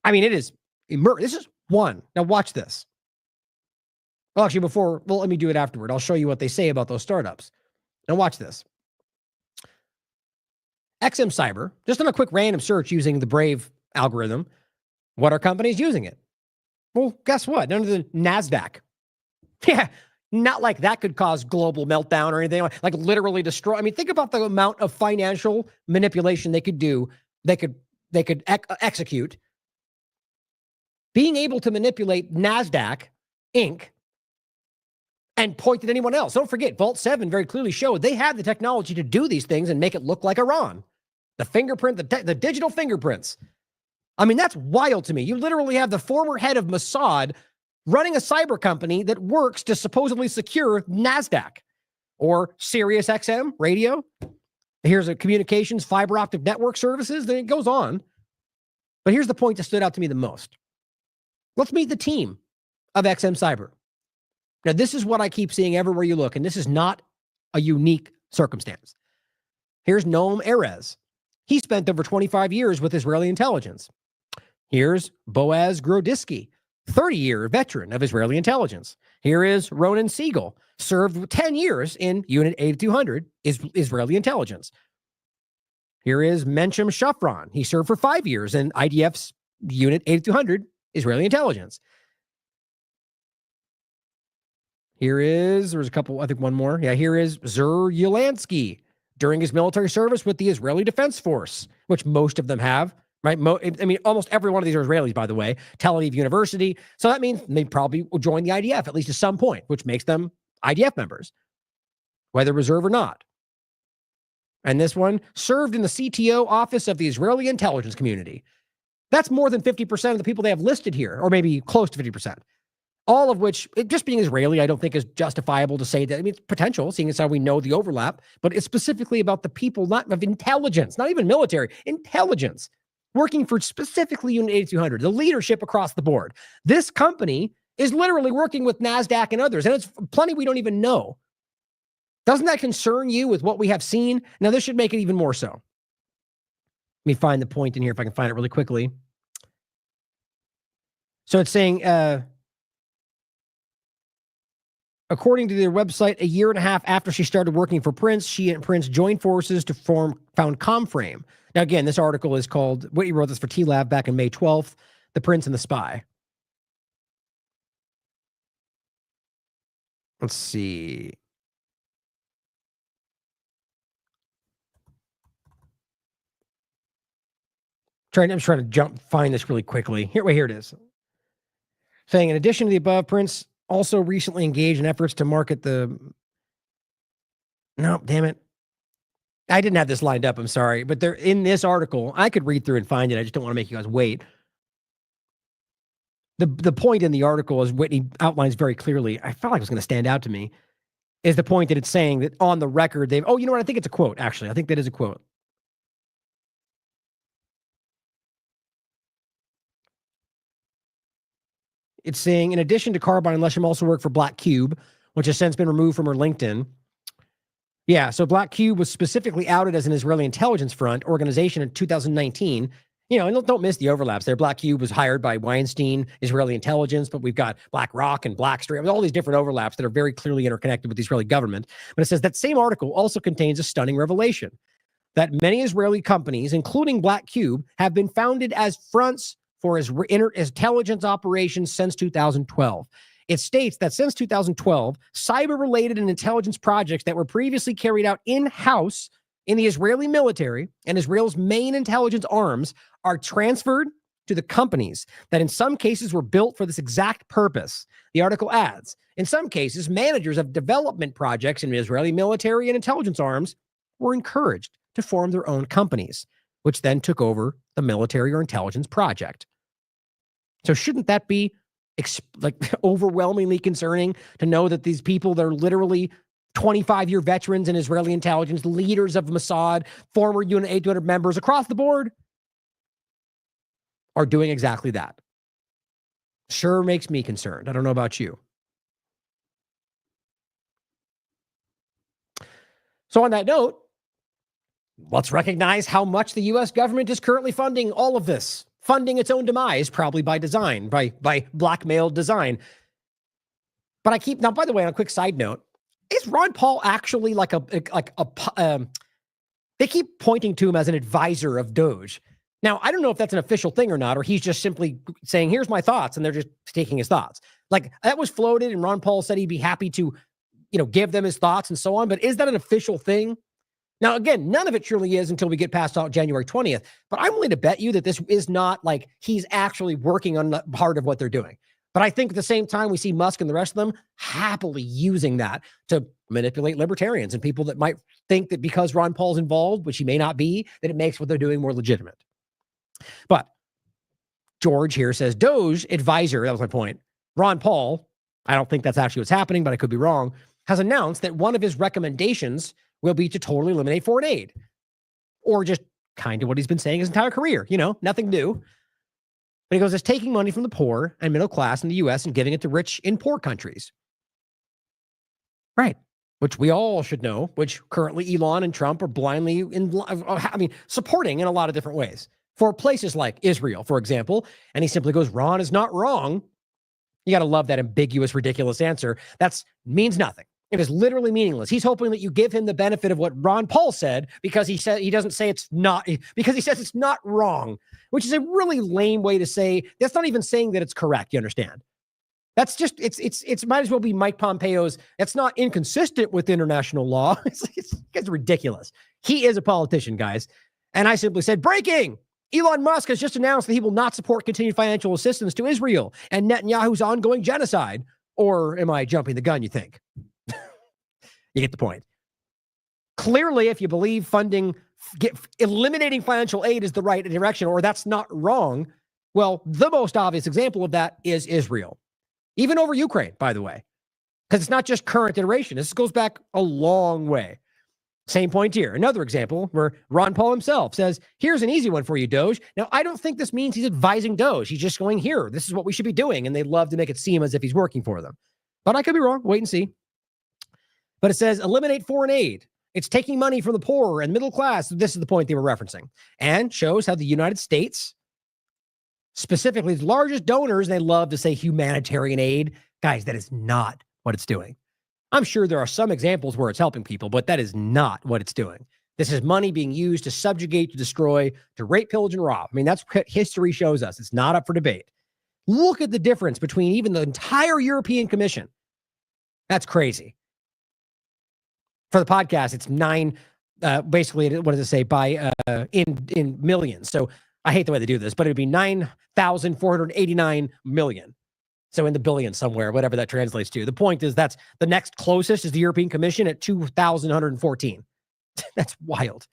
I mean, this is one. Now watch this. Well, actually, let me do it afterward. I'll show you what they say about those startups. Now watch this. XM Cyber, just on a quick random search using the Brave algorithm, what are companies using it? Well, guess what? None of the NASDAQ. Yeah, not like that could cause global meltdown or anything, like literally destroy. I mean, think about the amount of financial manipulation they could do, they could execute. Being able to manipulate NASDAQ, Inc., and point at anyone else. Don't forget, Vault 7 very clearly showed they had the technology to do these things and make it look like Iran. The fingerprint, the digital fingerprints. I mean, that's wild to me. You literally have the former head of Mossad running a cyber company that works to supposedly secure NASDAQ or Sirius XM radio. Here's a communications fiber optic network services. Then it goes on. But here's the point that stood out to me the most. Let's meet the team of XM Cyber. Now, this is what I keep seeing everywhere you look, and this is not a unique circumstance. Here's Noam Erez. He spent over 25 years with Israeli intelligence. Here's Boaz Grodisky, 30-year veteran of Israeli intelligence. Here is Ronan Siegel, served 10 years in Unit 8200, Israeli intelligence. Here is Menchem Shafran. He served for 5 years in IDF's Unit 8200, Israeli intelligence. There's a couple, I think one more. Yeah, here is Zur Yulansky during his military service with the Israeli Defense Force, which most of them have, right? I mean, almost every one of these are Israelis, by the way. Tel Aviv University. So that means they probably will join the IDF, at least at some point, which makes them IDF members, whether reserve or not. And this one served in the CTO office of the Israeli intelligence community. That's more than 50% of the people they have listed here, or maybe close to 50%. All of which, just being Israeli, I don't think is justifiable to say that. I mean, it's potential, seeing as how we know the overlap, but it's specifically about the people, not of intelligence, not even military, intelligence, working for specifically Unit 8200, the leadership across the board. This company is literally working with NASDAQ and others, and it's plenty we don't even know. Doesn't that concern you with what we have seen? Now, this should make it even more so. Let me find the point in here if I can find it really quickly. So it's saying, according to their website, a year and a half after she started working for Prince, she and Prince joined forces to found Comframe. Now, again, this article is called, Whitney wrote this for TLAV back on May 12th, The Prince and the Spy. Let's see. I'm trying to find this really quickly. Here it is. Saying, in addition to the above, Prince also recently engaged in efforts to market the... No, damn it. I didn't have this lined up, I'm sorry. But they're in this article. I could read through and find it. I just don't want to make you guys wait. The point in the article, as Whitney outlines very clearly, I felt like it was going to stand out to me, is the point that it's saying that on the record, they've... Oh, you know what? I think it's a quote, actually. I think that is a quote. It's saying, in addition to Carbine and Lesham also work for Black Cube, which has since been removed from her LinkedIn. Yeah, so Black Cube was specifically outed as an Israeli intelligence front organization in 2019. You know, and don't miss the overlaps there. Black Cube was hired by Weinstein, Israeli intelligence, but we've got Black Rock and Blackstream, all these different overlaps that are very clearly interconnected with the Israeli government. But it says that same article also contains a stunning revelation that many Israeli companies, including Black Cube, have been founded as fronts for intelligence operations since 2012. It states that since 2012, cyber-related and intelligence projects that were previously carried out in-house in the Israeli military and Israel's main intelligence arms are transferred to the companies that in some cases were built for this exact purpose. The article adds, in some cases, managers of development projects in the Israeli military and intelligence arms were encouraged to form their own companies, which then took over the military or intelligence project. So shouldn't that be overwhelmingly concerning to know that these people that are literally 25-year veterans in Israeli intelligence, leaders of Mossad, former Unit 800 members across the board, are doing exactly that? Sure makes me concerned. I don't know about you. So on that note, let's recognize how much the U.S. government is currently funding all of this. Funding its own demise, probably by design, by blackmail design. But I keep, now, by the way, on a quick side note, is Ron Paul actually they keep pointing to him as an advisor of Doge. Now, I don't know if that's an official thing or not, or he's just simply saying, here's my thoughts, and they're just taking his thoughts. Like, that was floated, and Ron Paul said he'd be happy to, give them his thoughts and so on, but is that an official thing? Now, again, none of it surely is until we get past January 20th, but I'm willing to bet you that this is not like he's actually working on part of what they're doing. But I think at the same time, we see Musk and the rest of them happily using that to manipulate libertarians and people that might think that because Ron Paul's involved, which he may not be, that it makes what they're doing more legitimate. But George here says, Doge advisor, that was my point, Ron Paul, I don't think that's actually what's happening, but I could be wrong, has announced that one of his recommendations will be to totally eliminate foreign aid. Or just kind of what he's been saying his entire career, nothing new. But he goes, it's taking money from the poor and middle class in the U.S. and giving it to rich in poor countries. Right. Which we all should know, which currently Elon and Trump are blindly supporting in a lot of different ways. For places like Israel, for example, and he simply goes, Ron is not wrong. You got to love that ambiguous, ridiculous answer. That means nothing. It is literally meaningless. He's hoping that you give him the benefit of what Ron Paul said because he said he doesn't say it's not, because he says it's not wrong, which is a really lame way to say. That's not even saying that it's correct. You understand? That's just it's might as well be Mike Pompeo's. That's not inconsistent with international law. It's ridiculous. He is a politician, guys. And I simply said, breaking. Elon Musk has just announced that he will not support continued financial assistance to Israel and Netanyahu's ongoing genocide. Or am I jumping the gun, you think? You get the point. Clearly, if you believe eliminating financial aid is the right direction, or that's not wrong, well, the most obvious example of that is Israel. Even over Ukraine, by the way. Because it's not just current iteration. This goes back a long way. Same point here. Another example where Ron Paul himself says, here's an easy one for you, Doge. Now, I don't think this means he's advising Doge. He's just going, here, this is what we should be doing. And they love to make it seem as if he's working for them. But I could be wrong. Wait and see. But it says, eliminate foreign aid. It's taking money from the poor and middle class. This is the point they were referencing. And shows how the United States, specifically the largest donors, they love to say humanitarian aid. Guys, that is not what it's doing. I'm sure there are some examples where it's helping people, but that is not what it's doing. This is money being used to subjugate, to destroy, to rape, pillage, and rob. I mean, that's what history shows us. It's not up for debate. Look at the difference between even the entire European Commission. That's crazy. For the podcast, it's basically, what does it say, by in millions. So I hate the way they do this, but it'd be 9,489 million. So in the billions somewhere, whatever that translates to. The point is that's the next closest is the European Commission at 2,114. That's wild.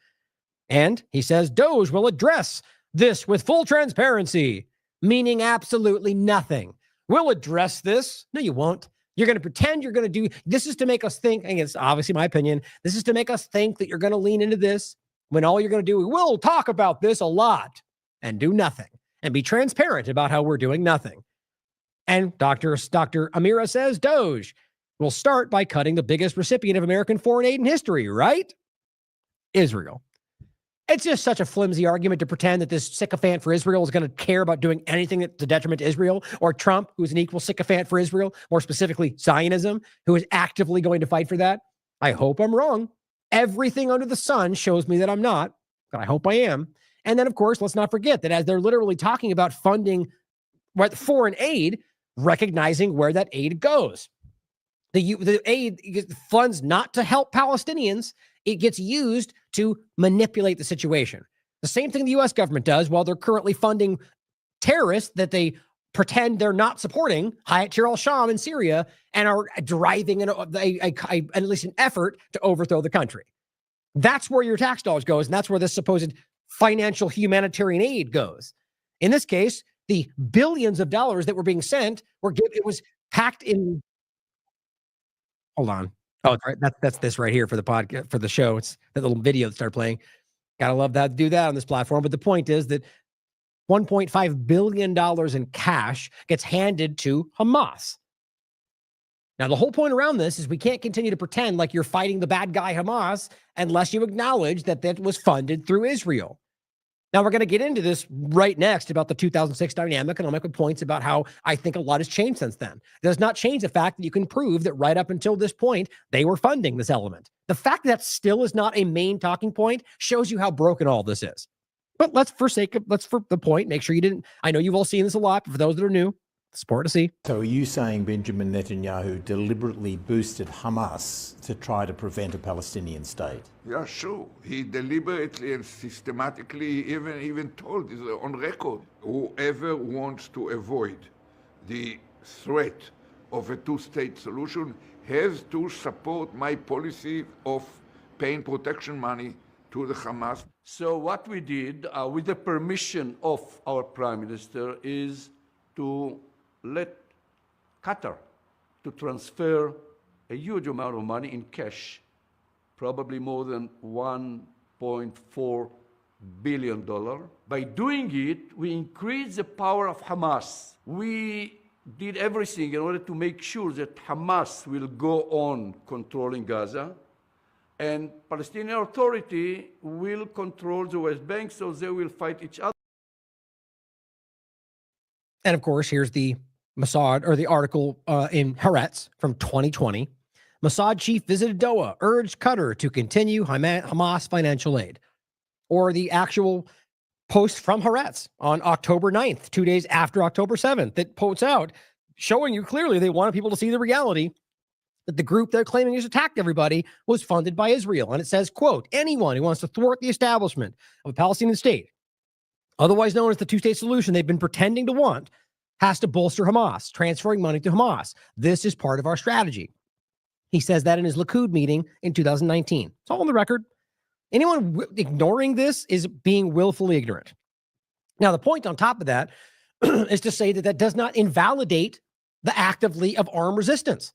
And he says Doge will address this with full transparency, meaning absolutely nothing. We'll address this. No, you won't. You're going to pretend you're going to do, this is to make us think, and it's obviously my opinion, this is to make us think that you're going to lean into this when all you're going to do, we'll talk about this a lot and do nothing and be transparent about how we're doing nothing. And Dr. Amira says Doge will start by cutting the biggest recipient of American foreign aid in history, right? Israel. It's just such a flimsy argument to pretend that this sycophant for Israel is going to care about doing anything that's a detriment to Israel, or Trump, who's an equal sycophant for Israel, more specifically Zionism, who is actively going to fight for that. I hope I'm wrong. Everything under the sun shows me that I'm not, but I hope I am. And then, of course, let's not forget that as they're literally talking about funding foreign aid, recognizing where that aid goes. The aid funds not to help Palestinians. It gets used to manipulate the situation. The same thing the U.S. government does while they're currently funding terrorists that they pretend they're not supporting, Hayat Tahrir al-Sham in Syria, and are driving at least an effort to overthrow the country. That's where your tax dollars goes, and that's where this supposed financial humanitarian aid goes. In this case, the billions of dollars that were being sent it was packed in. Hold on. Oh, right. That's this right here for the podcast, for the show. It's that little video that started playing. Gotta love that. Do that on this platform. But the point is that $1.5 billion in cash gets handed to Hamas. Now, the whole point around this is we can't continue to pretend like you're fighting the bad guy Hamas unless you acknowledge that that was funded through Israel. Now, we're going to get into this right next about the 2006 dynamic, and I'll make points about how I think a lot has changed since then. It does not change the fact that you can prove that right up until this point, they were funding this element. The fact that still is not a main talking point shows you how broken all this is. But let's for the point, make sure you didn't. I know you've all seen this a lot, but for those that are new, it's important to see. So are you saying Benjamin Netanyahu deliberately boosted Hamas to try to prevent a Palestinian state? Yeah, sure. He deliberately and systematically even told, is on record, whoever wants to avoid the threat of a two-state solution has to support my policy of paying protection money to the Hamas. So what we did, with the permission of our Prime Minister, is to let Qatar to transfer a huge amount of money in cash, probably more than $1.4 billion. By doing it, we increased the power of Hamas. We did everything in order to make sure that Hamas will go on controlling Gaza, and Palestinian Authority will control the West Bank, so they will fight each other. And of course, here's the Mossad, or the article in Haaretz from 2020. Mossad chief visited Doha, urged Qatar to continue Hamas financial aid. Or the actual post from Haaretz on October 9th, 2 days after October 7th, that points out, showing you clearly they wanted people to see the reality that the group they're claiming has attacked everybody was funded by Israel. And it says, quote, anyone who wants to thwart the establishment of a Palestinian state, otherwise known as the two-state solution they've been pretending to want, has to bolster Hamas, transferring money to Hamas. This is part of our strategy. He says that in his Likud meeting in 2019. It's all on the record. Anyone ignoring this is being willfully ignorant. Now, the point on top of that is to say that that does not invalidate the actively of armed resistance,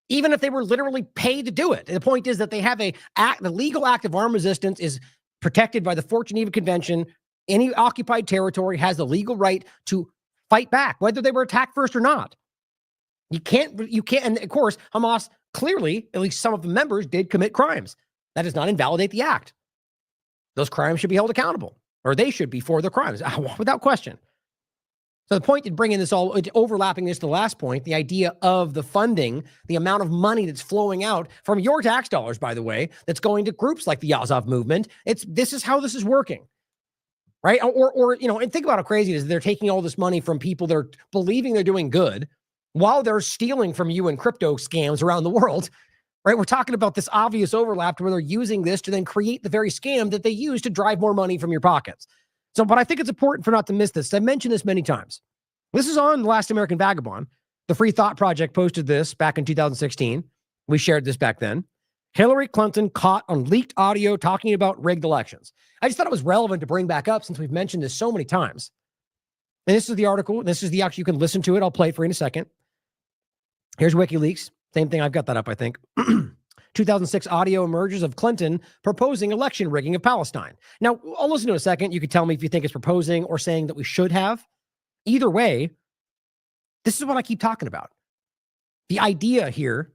even if they were literally paid to do it. The point is that they have the legal act of armed resistance is protected by the Fort Geneva Convention. Any occupied territory has the legal right to fight back, whether they were attacked first or not. You can't, and of course, Hamas clearly, at least some of the members, did commit crimes. That does not invalidate the act. Those crimes should be held accountable, or they should be for the crimes, without question. So the point in bringing this all, overlapping this to the last point, the idea of the funding, the amount of money that's flowing out from your tax dollars, by the way, that's going to groups like the Azov movement. This is how this is working. Right? Or and think about how crazy it is. They're taking all this money from people they're believing they're doing good while they're stealing from you in crypto scams around the world. Right? We're talking about this obvious overlap where they're using this to then create the very scam that they use to drive more money from your pockets. So, but I think it's important for not to miss this. I've mentioned this many times. This is on The Last American Vagabond. The Free Thought Project posted this back in 2016. We shared this back then. Hillary Clinton caught on leaked audio talking about rigged elections. I just thought it was relevant to bring back up since we've mentioned this so many times. And this is the article. This is the actual, you can listen to it. I'll play it for you in a second. Here's WikiLeaks. Same thing. I've got that up, I think. 2006 audio emerges of Clinton proposing election rigging of Palestine. Now, I'll listen to it a second. You can tell me if you think it's proposing or saying that we should have. Either way, This is what I keep talking about. The idea here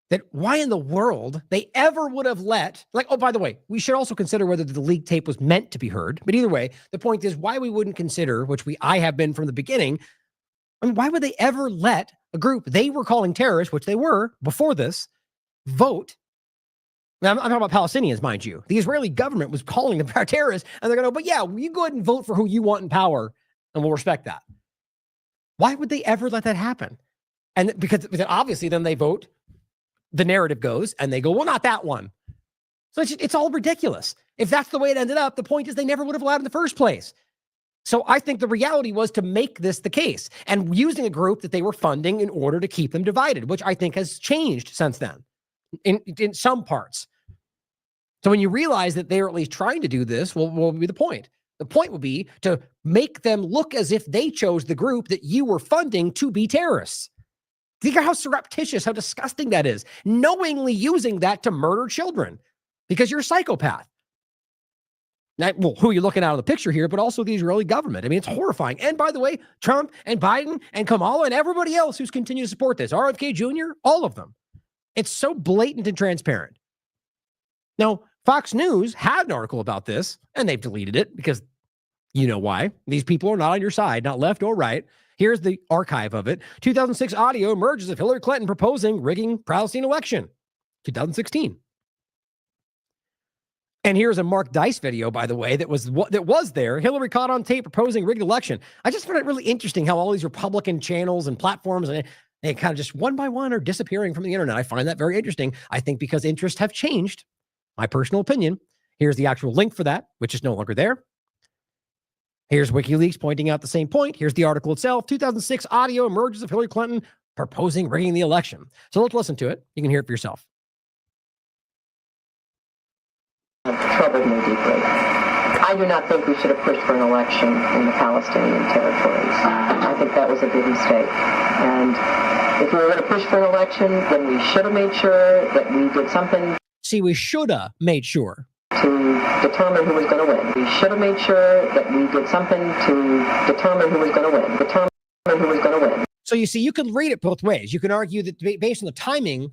that why in the world they ever would have let, like, oh, by the way, we should also consider whether the leaked tape was meant to be heard. But either way, the point is why we wouldn't consider, which I have been from the beginning, I mean, why would they ever let a group they were calling terrorists, which they were before this, vote? Now, I'm talking about Palestinians, mind you. The Israeli government was calling them terrorists, and they're going to, but yeah, you go ahead and vote for who you want in power, and we'll respect that. Why would they ever let that happen? And because obviously then they vote, the narrative goes, and they go, well, not that one. So it's all ridiculous. If that's the way it ended up, the point is they never would have allowed it in the first place. So I think the reality was to make this the case and using a group that they were funding in order to keep them divided, which I think has changed since then in some parts. So when you realize that they're at least trying to do this, what will be the point? The point would be to make them look as if they chose the group that you were funding to be terrorists. Think of how surreptitious, how disgusting that is. Knowingly using that to murder children because you're a psychopath. Now, well, who are you looking at in the picture here, but also the Israeli government. I mean, it's horrifying. And by the way, Trump and Biden and Kamala and everybody else who's continued to support this, RFK Jr., all of them. It's so blatant and transparent. Now, Fox News had an article about this, and they've deleted it because you know why. These people are not on your side, not left or right. Here's the archive of it. 2006 audio emerges of Hillary Clinton proposing rigging Palestine election. 2016. And here's a Mark Dice video, by the way, that was there. Hillary caught on tape proposing rigged election. I just find it really interesting how all these Republican channels and platforms, and they kind of just one by one are disappearing from the internet. I find that very interesting. I think because interests have changed. My personal opinion. Here's the actual link for that, which is no longer there. Here's WikiLeaks pointing out the same point. Here's the article itself. 2006 audio emerges of Hillary Clinton proposing rigging the election. So let's listen to it. You can hear it for yourself. Troubled me deeply. I do not think we should have pushed for an election in the Palestinian territories. I think that was a big mistake. And if we were going to push for an election, then we should have made sure that we did something. See, we should have made sure. To determine who was going to win. We should have made sure that we did something to determine who was going to win. Determine who was going to win. So you see, you can read it both ways. You can argue that based on the timing,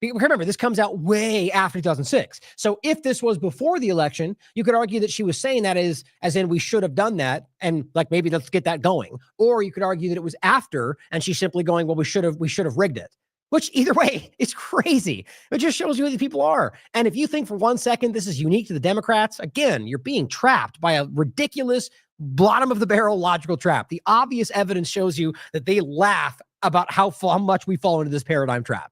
remember, this comes out way after 2006. So if this was before the election, you could argue that she was saying that as in we should have done that, and like maybe let's get that going. Or you could argue that it was after, and she's simply going, well, we should have rigged it. Which either way, it's crazy. It just shows you who these people are. And if you think for 1 second this is unique to the Democrats, again, you're being trapped by a ridiculous bottom of the barrel logical trap. The obvious evidence shows you that they laugh about how much we fall into this paradigm trap.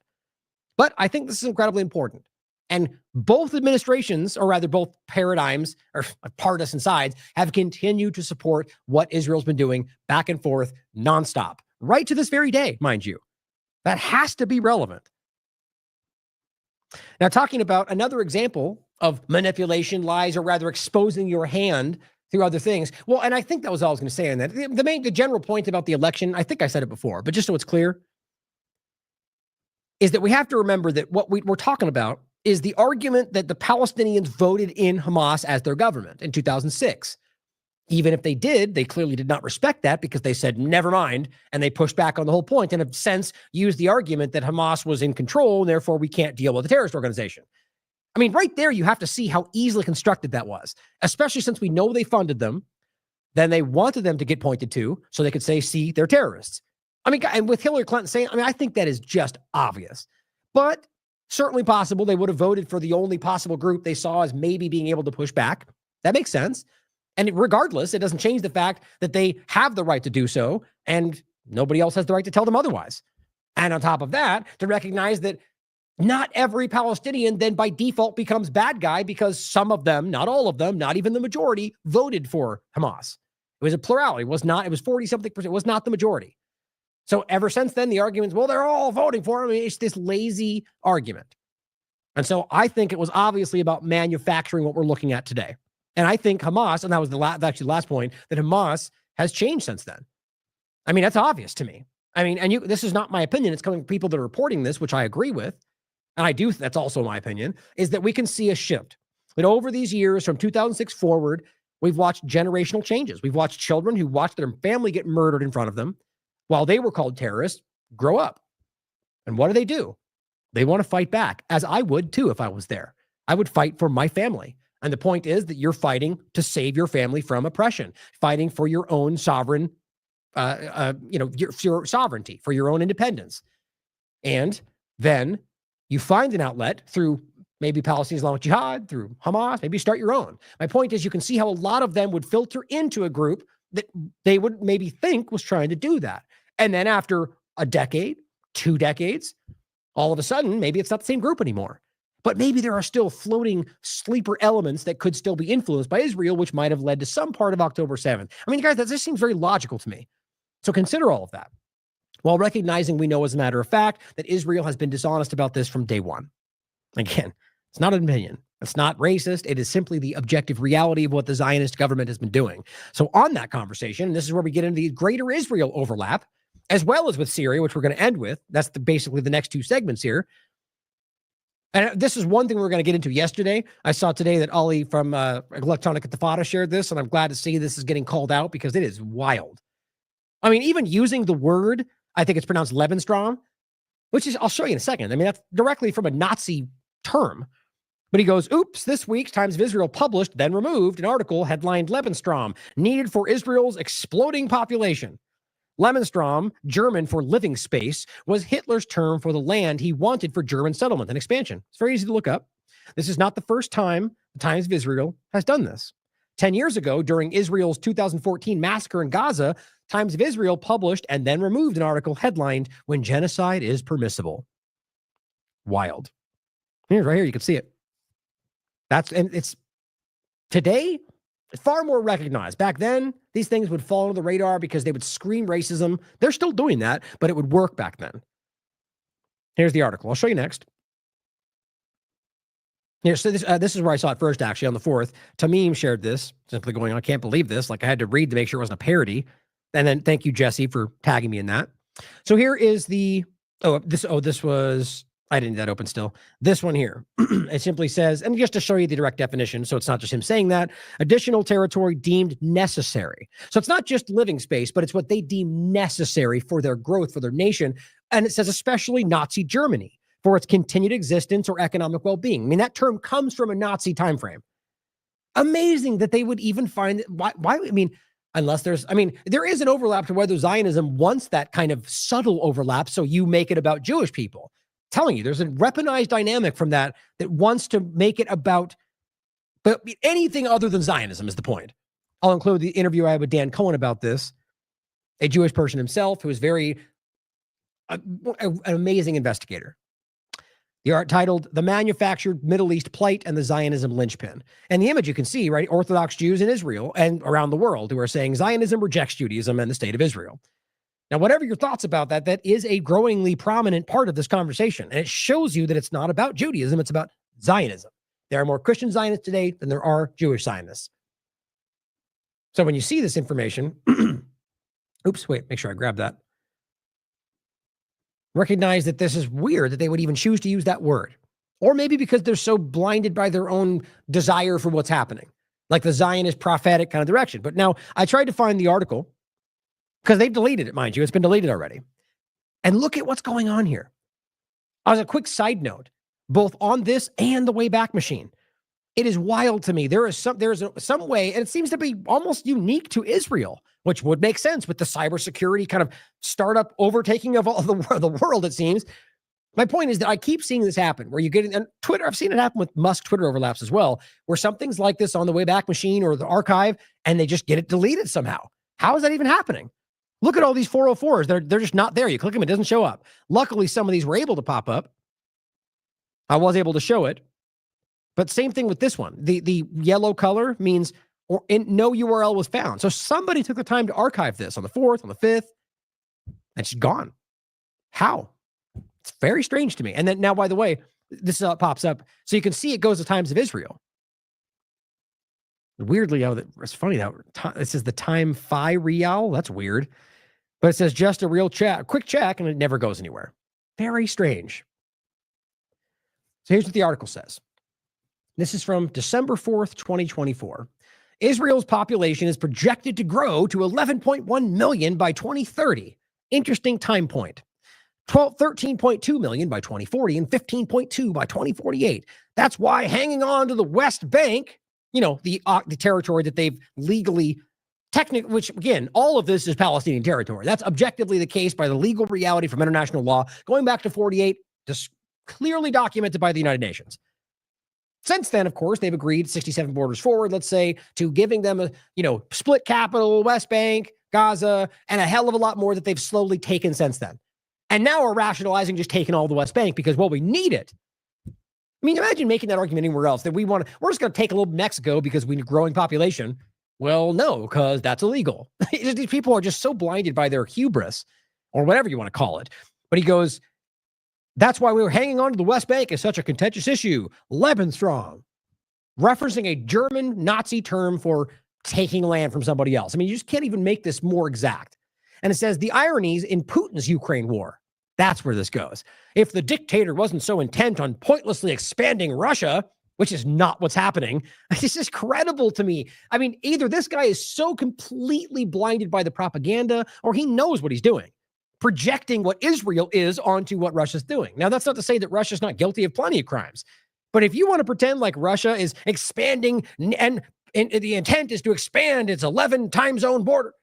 But I think this is incredibly important. And both administrations, or rather both paradigms or partisan sides, have continued to support what Israel's been doing back and forth nonstop, right to this very day, mind you. That has to be relevant. Now, talking about another example of manipulation, lies, or rather exposing your hand through other things. Well, and I think that was all I was going to say on that. The general point about the election, I think I said it before, but just so it's clear, is that we have to remember that what we're talking about is the argument that the Palestinians voted in Hamas as their government in 2006. Even if they did, they clearly did not respect that because they said, never mind, and they pushed back on the whole point and have since used the argument that Hamas was in control and therefore we can't deal with a terrorist organization. I mean, right there, you have to see how easily constructed that was, especially since we know they funded them. Then they wanted them to get pointed to so they could say, see, they're terrorists. I mean, and with Hillary Clinton saying, I think that is just obvious, but certainly possible. They would have voted for the only possible group they saw as maybe being able to push back. That makes sense. And regardless, it doesn't change the fact that they have the right to do so, and nobody else has the right to tell them otherwise. And on top of that, to recognize that not every Palestinian then by default becomes bad guy because some of them, not all of them, not even the majority, voted for Hamas. It was a plurality. It was 40-something%. It was not the majority. So ever since then, the arguments, well, they're all voting for him. It's this lazy argument. And so I think it was obviously about manufacturing what we're looking at today. And I think Hamas, and that was actually the last point, that Hamas has changed since then. I mean, that's obvious to me. I mean, and this is not my opinion. It's coming from people that are reporting this, which I agree with. And that's also my opinion, is that we can see a shift. That over these years, from 2006 forward, we've watched generational changes. We've watched children who watched their family get murdered in front of them. while they were called terrorists, grow up. And what do? They want to fight back, as I would too if I was there. I would fight for my family. And the point is that you're fighting to save your family from oppression, fighting for your own sovereign, your sovereignty, for your own independence. And then you find an outlet through maybe Palestinian Islamic Jihad, through Hamas, maybe start your own. My point is you can see how a lot of them would filter into a group that they would maybe think was trying to do that. And then after a decade, 2 decades, all of a sudden, maybe it's not the same group anymore. But maybe there are still floating sleeper elements that could still be influenced by Israel, which might have led to some part of October 7th. I mean, guys, that just seems very logical to me. So consider all of that, while recognizing we know as a matter of fact that Israel has been dishonest about this from day one. Again, it's not an opinion. It's not racist. It is simply the objective reality of what the Zionist government has been doing. So on that conversation, and this is where we get into the greater Israel overlap, as well as with Syria, which we're going to end with. That's basically the next 2 segments here. And this is one thing we were going to get into yesterday. I saw today that Ali from Electronic Intifada shared this, and I'm glad to see this is getting called out because it is wild. I mean, even using the word, I think it's pronounced Lebensraum, which is, I'll show you in a second. I mean, that's directly from a Nazi term. But he goes, oops, this week, Times of Israel published, then removed, an article headlined Lebensraum, needed for Israel's exploding population. Lebensraum, German for living space, was Hitler's term for the land he wanted for German settlement and expansion. It's very easy to look up. This is not the first time the Times of Israel has done this. 10 years ago, during Israel's 2014 massacre in Gaza, Times of Israel published and then removed an article headlined, When Genocide is Permissible. Wild. Here's right here, you can see it. And it's today, far more recognized. Back then, these things would fall under the radar because they would scream racism. They're still doing that, but it would work back then. Here's the article. I'll show you next. Here, so this is where I saw it first, actually, on the 4th. Tamim shared this, simply going, I can't believe this. Like, I had to read to make sure it wasn't a parody. And then thank you, Jesse, for tagging me in that. So here is the, this was, I didn't need that open still. This one here, it simply says, and just to show you the direct definition, so it's not just him saying that, additional territory deemed necessary. So it's not just living space, but it's what they deem necessary for their growth, for their nation. And it says especially Nazi Germany for its continued existence or economic well-being. I mean, that term comes from a Nazi time frame. Amazing that they would even find, why, I mean, unless there's, I mean, there is an overlap to whether Zionism wants that kind of subtle overlap, so you make it about Jewish people. Telling you, there's a weaponized dynamic from that wants to make it about, but anything other than Zionism is the point. I'll include the interview I had with Dan Cohen about this, a Jewish person himself who is an amazing investigator. The art titled The Manufactured Middle East Plight and the Zionism Linchpin. And the image you can see, right, Orthodox Jews in Israel and around the world who are saying Zionism rejects Judaism and the state of Israel. Now, whatever your thoughts about that, that is a growingly prominent part of this conversation. And it shows you that it's not about Judaism, it's about Zionism. There are more Christian Zionists today than there are Jewish Zionists. So when you see this information, oops, wait, make sure I grab that. Recognize that this is weird that they would even choose to use that word. Or maybe because they're so blinded by their own desire for what's happening, like the Zionist prophetic kind of direction. But now I tried to find the article, because they've deleted it, mind you. It's been deleted already. And look at what's going on here. As a quick side note, both on this and the Wayback Machine, it is wild to me. There is some way, and it seems to be almost unique to Israel, which would make sense with the cybersecurity kind of startup overtaking of all the world, it seems. My point is that I keep seeing this happen where you get in, and Twitter, I've seen it happen with Musk Twitter overlaps as well, where something's like this on the Wayback Machine or the archive, and they just get it deleted somehow. How is that even happening? Look at all these 404s. They're just not there. You click them, it doesn't show up. Luckily, some of these were able to pop up. I was able to show it. But same thing with this one. The yellow color means no URL was found. So somebody took the time to archive this on the 4th, on the 5th, and it's gone. How? It's very strange to me. And then now, by the way, this pops up. So you can see it goes to Times of Israel. Weirdly, it's funny that it says the time Phi Real. That's weird. But it says just a quick check, and it never goes anywhere. Very strange. So here's what the article says. This is from December 4th, 2024. Israel's population is projected to grow to 11.1 million by 2030 Interesting time point. 13.2 million by 2040 and 15.2 by 2048. That's why hanging on to the West Bank, the territory that they've legally, technically, which again, all of this is Palestinian territory. That's objectively the case by the legal reality from international law, going back to 48, just clearly documented by the United Nations. Since then, of course, they've agreed 67 borders forward, let's say, to giving them a, split capital, West Bank, Gaza, and a hell of a lot more that they've slowly taken since then. And now we're rationalizing just taking all the West Bank because, well, we need it. I mean, imagine making that argument anywhere else that we're just going to take a little Mexico because we need a growing population. Well, no, because that's illegal. These people are just so blinded by their hubris or whatever you want to call it. But he goes, that's why we were hanging on to the West Bank is such a contentious issue. Lebensraum, referencing a German Nazi term for taking land from somebody else. I mean, you just can't even make this more exact. And it says the ironies in Putin's Ukraine war. That's where this goes. If the dictator wasn't so intent on pointlessly expanding Russia, which is not what's happening, this is credible to me. I mean, either this guy is so completely blinded by the propaganda or he knows what he's doing, projecting what Israel is onto what Russia's doing. Now, that's not to say that Russia's not guilty of plenty of crimes. But if you want to pretend like Russia is expanding and the intent is to expand its 11 time zone border,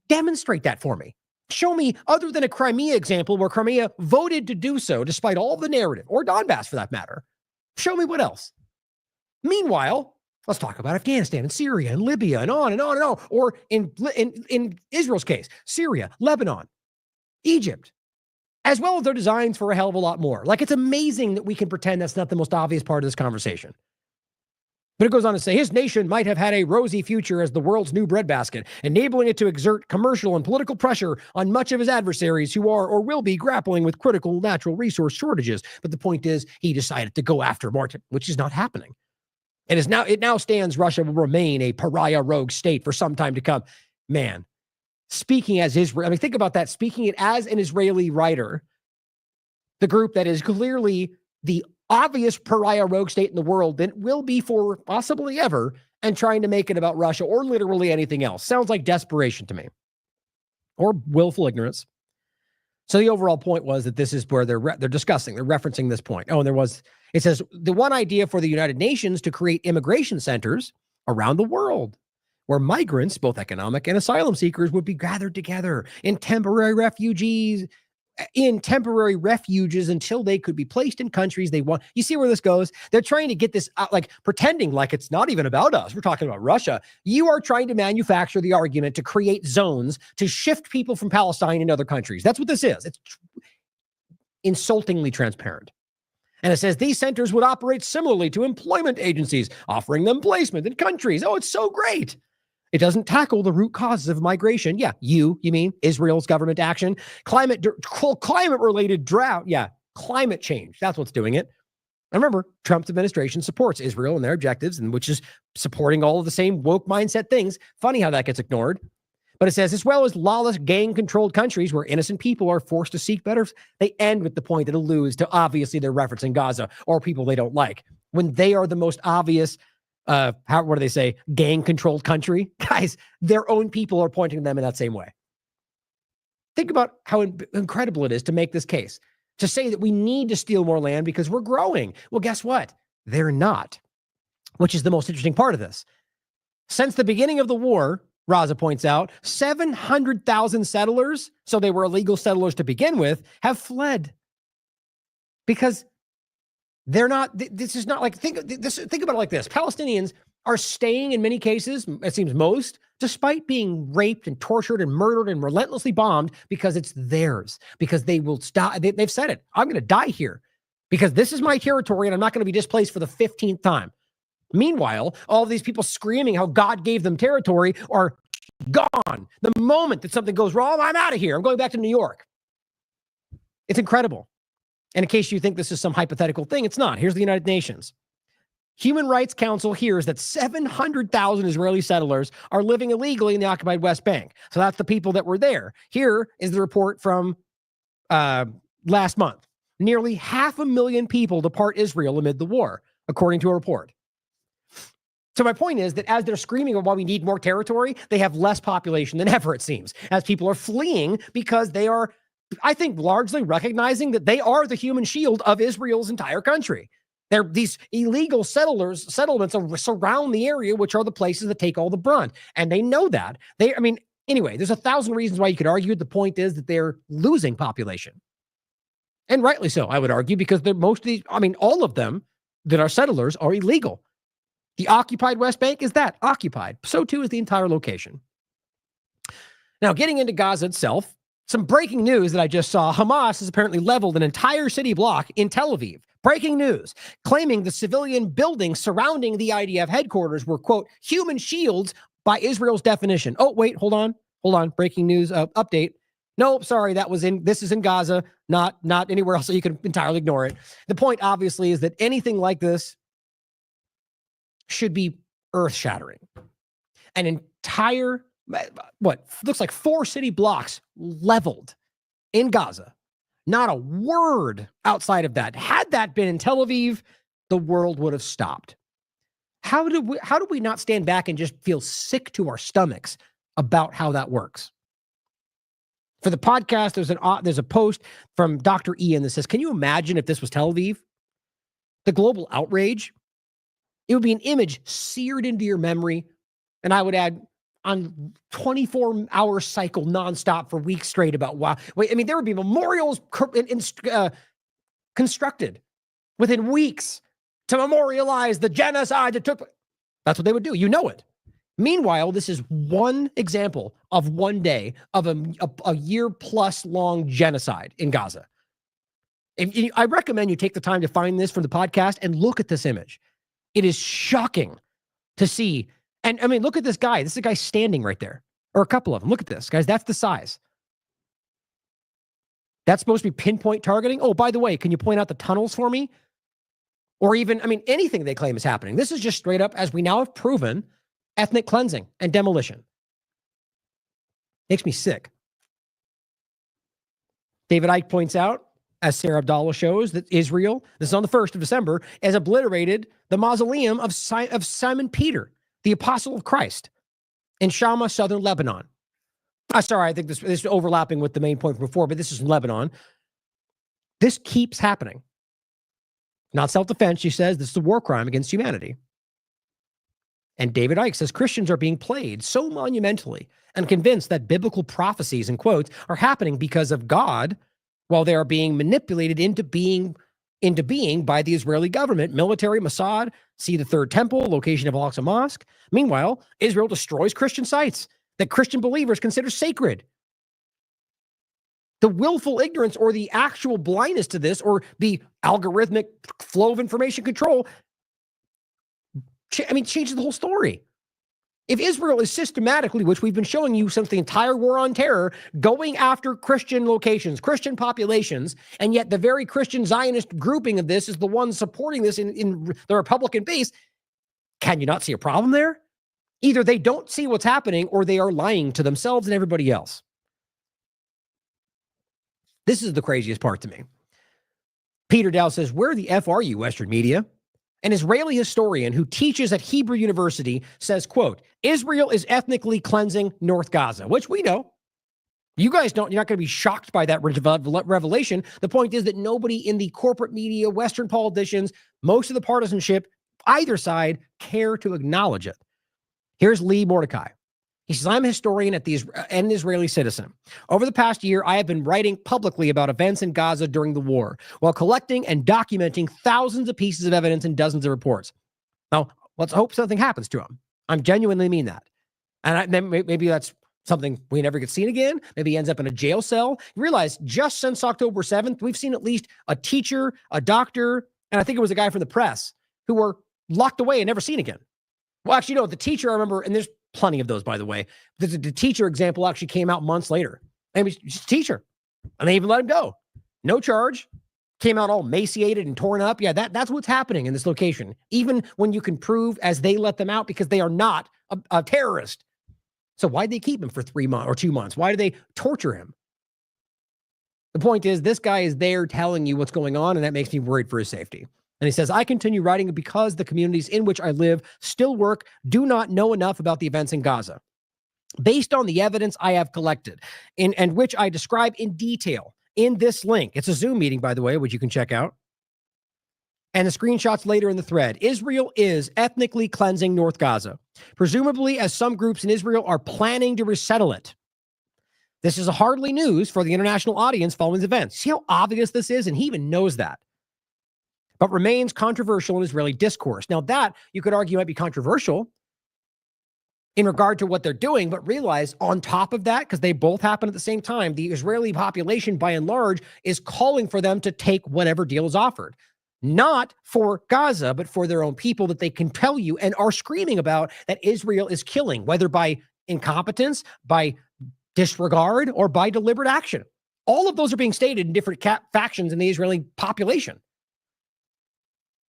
demonstrate that for me. Show me, other than a Crimea example where Crimea voted to do so despite all the narrative, or Donbass for that matter. Show me what else. Meanwhile, let's talk about Afghanistan and Syria and Libya and on and on and on. Or in Israel's case, Syria, Lebanon, Egypt, as well as their designs for a hell of a lot more. Like, it's amazing that we can pretend that's not the most obvious part of this conversation. But it goes on to say his nation might have had a rosy future as the world's new breadbasket, enabling it to exert commercial and political pressure on much of his adversaries who are or will be grappling with critical natural resource shortages. But the point is, he decided to go after more, which is not happening. And it now stands Russia will remain a pariah rogue state for some time to come. Man, speaking as Israel, I mean, think about that. Speaking it as an Israeli writer, the group that is clearly the obvious pariah rogue state in the world than it will be for possibly ever, and trying to make it about Russia or literally anything else. Sounds like desperation to me, or willful ignorance. So the overall point was that this is where they're referencing this point. Oh, and it says the one idea for the United Nations to create immigration centers around the world where migrants, both economic and asylum seekers, would be gathered together in temporary refuges until they could be placed in countries they want. You see where this goes? They're trying to get this out, like pretending like it's not even about us. We're talking about Russia. You are trying to manufacture the argument to create zones to shift people from Palestine into other countries. That's what this is. It's insultingly transparent. And it says these centers would operate similarly to employment agencies, offering them placement in countries. Oh, it's so great. It doesn't tackle the root causes of migration. Yeah, you mean Israel's government action, climate-related drought. Yeah, climate change. That's what's doing it. And remember, Trump's administration supports Israel and their objectives, and which is supporting all of the same woke mindset things. Funny how that gets ignored. But it says, as well as lawless, gang-controlled countries where innocent people are forced to seek better. They end with the point that alludes to, obviously, they're referencing Gaza or people they don't like, when they are the most obvious. What do they say? Gang-controlled country? Guys, their own people are pointing to them in that same way. Think about how incredible it is to make this case, to say that we need to steal more land because we're growing. Well, guess what? They're not, which is the most interesting part of this. Since the beginning of the war, Raza points out, 700,000 settlers, so they were illegal settlers to begin with, have fled because they're not, this is not like, think about it like this. Palestinians are staying in many cases, it seems most, despite being raped and tortured and murdered and relentlessly bombed because it's theirs, because they will stop. They've said it. I'm going to die here because this is my territory and I'm not going to be displaced for the 15th time. Meanwhile, all of these people screaming how God gave them territory are gone. The moment that something goes wrong, I'm out of here. I'm going back to New York. It's incredible. And in case you think this is some hypothetical thing, it's not. Here's the United Nations. Human Rights Council hears that 700,000 Israeli settlers are living illegally in the occupied West Bank. So that's the people that were there. Here is the report from last month. Nearly 500,000 people depart Israel amid the war, according to a report. So my point is that as they're screaming about why we need more territory, they have less population than ever, it seems, as people are fleeing because they are, I think, largely recognizing that they are the human shield of Israel's entire country. They're these illegal settlements surround the area, which are the places that take all the brunt. And they know that. Anyway, there's 1,000 reasons why you could argue. The point is that they're losing population. And rightly so, I would argue, because all of them that are settlers are illegal. The occupied West Bank is that, occupied. So too is the entire location. Now, getting into Gaza itself, some breaking news that I just saw. Hamas has apparently leveled an entire city block in Tel Aviv. Breaking news, claiming the civilian buildings surrounding the IDF headquarters were, quote, human shields by Israel's definition. Oh, wait, hold on. Breaking news update. Nope, sorry, this is in Gaza, not anywhere else, so you can entirely ignore it. The point, obviously, is that anything like this should be earth-shattering. An entire, what looks like 4 city blocks leveled in Gaza. Not a word outside of that. Had that been in Tel Aviv, the world would have stopped. How do we not stand back and just feel sick to our stomachs about how that works? For the podcast, there's a post from Dr. Ian that says, can you imagine if this was Tel Aviv? The global outrage. It would be an image seared into your memory. And I would add on 24-hour cycle nonstop for weeks straight about wow. There would be memorials constructed within weeks to memorialize the genocide that took place. That's what they would do. You know it. Meanwhile, this is one example of one day of a year-plus long genocide in Gaza. I recommend you take the time to find this from the podcast and look at this image. It is shocking to see. And look at this guy. This is a guy standing right there, or a couple of them. Look at this, guys. That's the size. That's supposed to be pinpoint targeting. Oh, by the way, can you point out the tunnels for me? Or even, anything they claim is happening. This is just straight up, as we now have proven, ethnic cleansing and demolition. Makes me sick. David Icke points out, as Sarah Abdallah shows, that Israel, this is on the 1st of December, has obliterated the mausoleum of Simon Peter, the apostle of Christ, in Shama, southern Lebanon. Sorry, I think this is overlapping with the main point from before, but this is in Lebanon. This keeps happening. Not self-defense, she says. This is a war crime against humanity. And David Icke says Christians are being played so monumentally and convinced that biblical prophecies, in quotes, are happening because of God, while they are being manipulated into being by the Israeli government, military, Mossad, see the Third Temple, location of Al-Aqsa Mosque. Meanwhile, Israel destroys Christian sites that Christian believers consider sacred. The willful ignorance or the actual blindness to this, or the algorithmic flow of information control, changes the whole story. If Israel is systematically, which we've been showing you since the entire war on terror, going after Christian locations, Christian populations, and yet the very Christian Zionist grouping of this is the one supporting this in the Republican base, can you not see a problem there? Either they don't see what's happening or they are lying to themselves and everybody else. This is the craziest part to me. Peter Dow says, where the F are you, Western media? An Israeli historian who teaches at Hebrew University says, quote, Israel is ethnically cleansing North Gaza, which we know. You guys don't, you're not going to be shocked by that revelation. The point is that nobody in the corporate media, Western politicians, most of the partisanship, either side, care to acknowledge it. Here's Lee Mordecai. He says, I'm a historian and an Israeli citizen. Over the past year, I have been writing publicly about events in Gaza during the war, while collecting and documenting thousands of pieces of evidence and dozens of reports. Now, let's hope something happens to him. I genuinely mean that. And then maybe that's something we never get seen again. Maybe he ends up in a jail cell. You realize just since October 7th, we've seen at least a teacher, a doctor, and I think it was a guy from the press who were locked away and never seen again. Well, actually, no, the teacher, I remember, and there's plenty of those, by the way. The teacher example actually came out months later. And he was just a teacher. And they even let him go. No charge. Came out all emaciated and torn up. Yeah, that's what's happening in this location. Even when you can prove, as they let them out, because they are not a terrorist. So why'd they keep him for 3 months or 2 months? Why did they torture him? The point is, this guy is there telling you what's going on, and that makes me worried for his safety. And he says, I continue writing because the communities in which I live still work, do not know enough about the events in Gaza. Based on the evidence I have collected, and which I describe in detail in this link. It's a Zoom meeting, by the way, which you can check out. And the screenshots later in the thread. Israel is ethnically cleansing North Gaza, presumably as some groups in Israel are planning to resettle it. This is hardly news for the international audience following the events. See how obvious this is? And he even knows that. But remains controversial in Israeli discourse. Now that, you could argue, might be controversial in regard to what they're doing, but realize on top of that, because they both happen at the same time, the Israeli population by and large is calling for them to take whatever deal is offered. Not for Gaza, but for their own people that they can tell you and are screaming about that Israel is killing, whether by incompetence, by disregard, or by deliberate action. All of those are being stated in different factions in the Israeli population.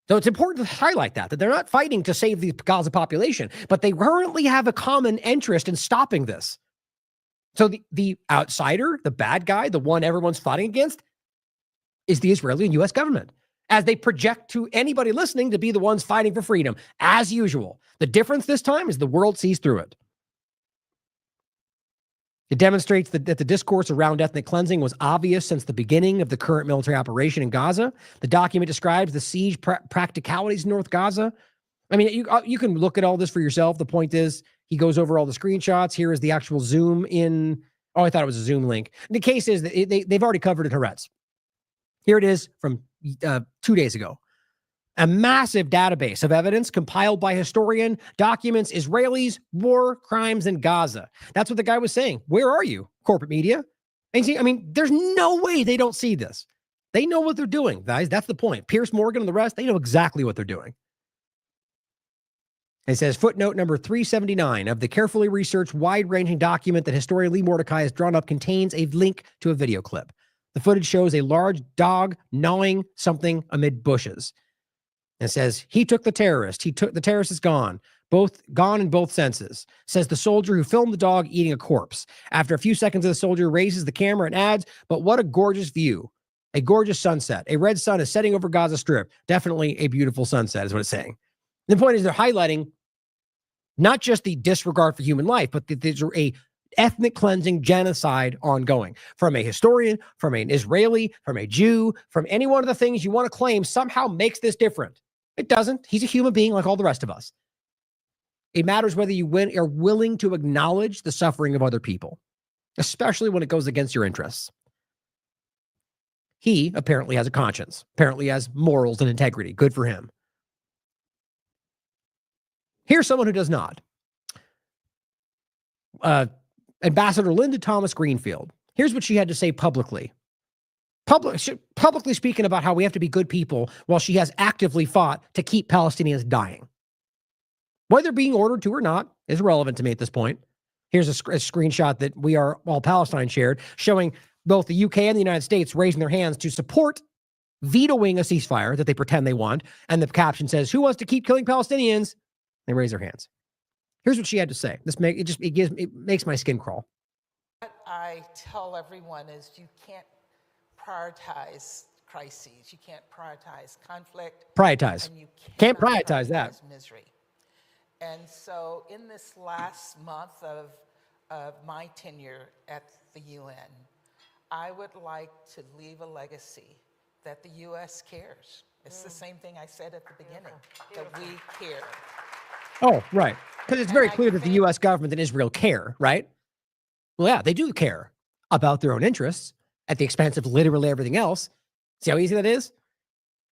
So it's important to highlight that they're not fighting to save the Gaza population, but they currently have a common interest in stopping this. So the outsider, the bad guy, the one everyone's fighting against is the Israeli and U.S. government, as they project to anybody listening to be the ones fighting for freedom, as usual. The difference this time is the world sees through it. It demonstrates that the discourse around ethnic cleansing was obvious since the beginning of the current military operation in Gaza. The document describes the siege practicalities in North Gaza. I mean, you can look at all this for yourself. The point is, he goes over all the screenshots. Here is the actual Zoom in. Oh, I thought it was a Zoom link. The case is that they've already covered it. Haaretz. Here it is from 2 days ago. A massive database of evidence compiled by historian documents Israelis' war crimes in Gaza. That's what the guy was saying. Where are you, corporate media? And see, I mean, there's no way they don't see this. They know what they're doing, guys. That's the point. Pierce Morgan and the rest, they know exactly what they're doing. It says, footnote number 379 of the carefully researched, wide-ranging document that historian Lee Mordecai has drawn up contains a link to a video clip. The footage shows a large dog gnawing something amid bushes. And says, he took the terrorist. The terrorist is gone. Gone in both senses. Says the soldier who filmed the dog eating a corpse. After a few seconds, the soldier raises the camera and adds, but what a gorgeous view. A gorgeous sunset. A red sun is setting over Gaza Strip. Definitely a beautiful sunset is what it's saying. The point is they're highlighting not just the disregard for human life, but that there's a ethnic cleansing genocide ongoing from a historian, from an Israeli, from a Jew, from any one of the things you want to claim somehow makes this different. It doesn't. He's a human being like all the rest of us. It matters whether you are willing to acknowledge the suffering of other people, especially when it goes against your interests. He apparently has a conscience, apparently has morals and integrity. Good for him. Here's someone who does not. Ambassador Linda Thomas Greenfield. Here's what she had to say publicly. Publicly speaking about how we have to be good people while she has actively fought to keep Palestinians dying. Whether being ordered to or not is irrelevant to me at this point. Here's a screenshot that We Are All Palestine shared, showing both the UK and the United States raising their hands to support vetoing a ceasefire that they pretend they want. And the caption says, who wants to keep killing Palestinians? They raise their hands. Here's what she had to say. It makes my skin crawl. What I tell everyone is you can't prioritize crises. You can't prioritize conflict. Prioritize. And you can't prioritize that. Misery. And so in this last month of my tenure at the UN, I would like to leave a legacy that the U.S. cares. It's the same thing I said at the beginning, that we care. Oh, right. Because it's very clear that the U.S. government and Israel care, right? Well, yeah, they do care about their own interests at the expense of literally everything else. See how easy that is?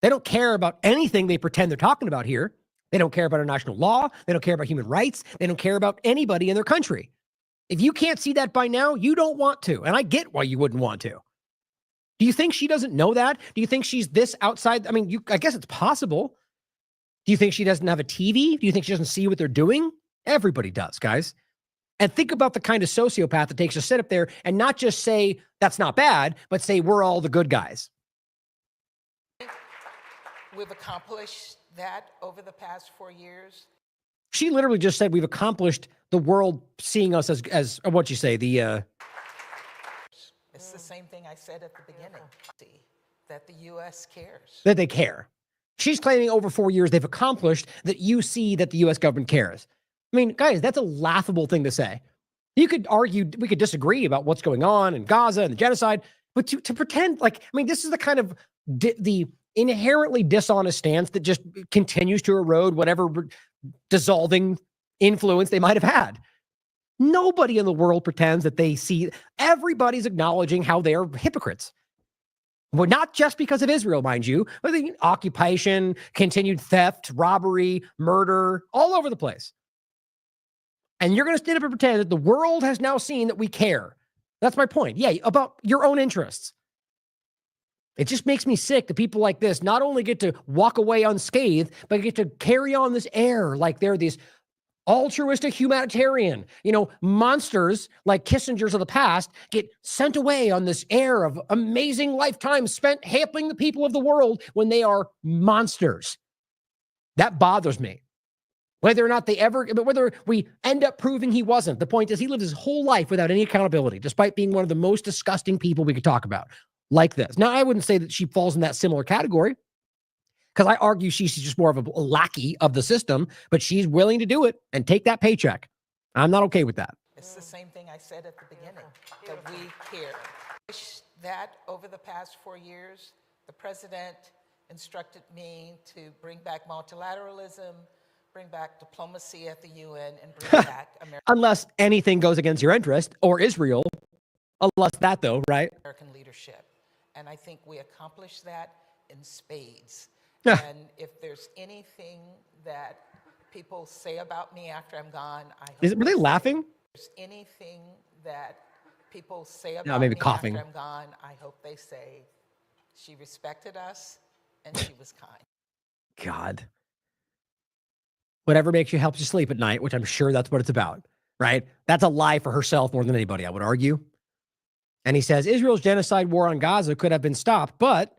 They don't care about anything they pretend they're talking about here. They don't care about international law. They don't care about human rights. They don't care about anybody in their country. If you can't see that by now, you don't want to. And I get why you wouldn't want to. Do you think she doesn't know that? Do you think she's this outside? I mean, I guess it's possible. Do you think she doesn't have a TV? Do you think she doesn't see what they're doing? Everybody does, guys. And think about the kind of sociopath that takes to sit up there and not just say, that's not bad, but say, we're all the good guys. We've accomplished that over the past 4 years. She literally just said we've accomplished the world seeing us as what'd you say? It's the same thing I said at the beginning, that the U.S. cares. That they care. She's claiming over 4 years they've accomplished that you see that the U.S. government cares. I mean, guys, that's a laughable thing to say. You could argue, we could disagree about what's going on in Gaza and the genocide, but to pretend like, I mean, this is the kind of the inherently dishonest stance that just continues to erode whatever dissolving influence they might have had. Nobody in the world pretends that they see, everybody's acknowledging how they are hypocrites. Well, not just because of Israel, mind you, but the occupation, continued theft, robbery, murder, all over the place. And you're going to stand up and pretend that the world has now seen that we care. That's my point. Yeah, about your own interests. It just makes me sick that people like this not only get to walk away unscathed, but get to carry on this air like they're these altruistic humanitarian, monsters like Kissinger's of the past get sent away on this air of amazing lifetimes spent helping the people of the world when they are monsters. That bothers me. Whether or not whether we end up proving he wasn't. The point is he lived his whole life without any accountability, despite being one of the most disgusting people we could talk about like this. Now, I wouldn't say that she falls in that similar category, because I argue she's just more of a lackey of the system, but she's willing to do it and take that paycheck. I'm not okay with that. It's the same thing I said at the beginning, that we care. That over the past 4 years, the president instructed me to bring back multilateralism, bring back diplomacy at the UN, and bring back American unless anything goes against your interest or Israel. Unless that, though, right? American leadership. And I think we accomplished that in spades. And if there's anything that people say about me after I'm gone, were they laughing? If there's anything that people say about maybe me coughing. after I'm gone, I hope they say she respected us and she was kind. God. Whatever makes you help you sleep at night, which I'm sure that's what it's about, right? That's a lie for herself more than anybody, I would argue. And he says Israel's genocide war on Gaza could have been stopped, but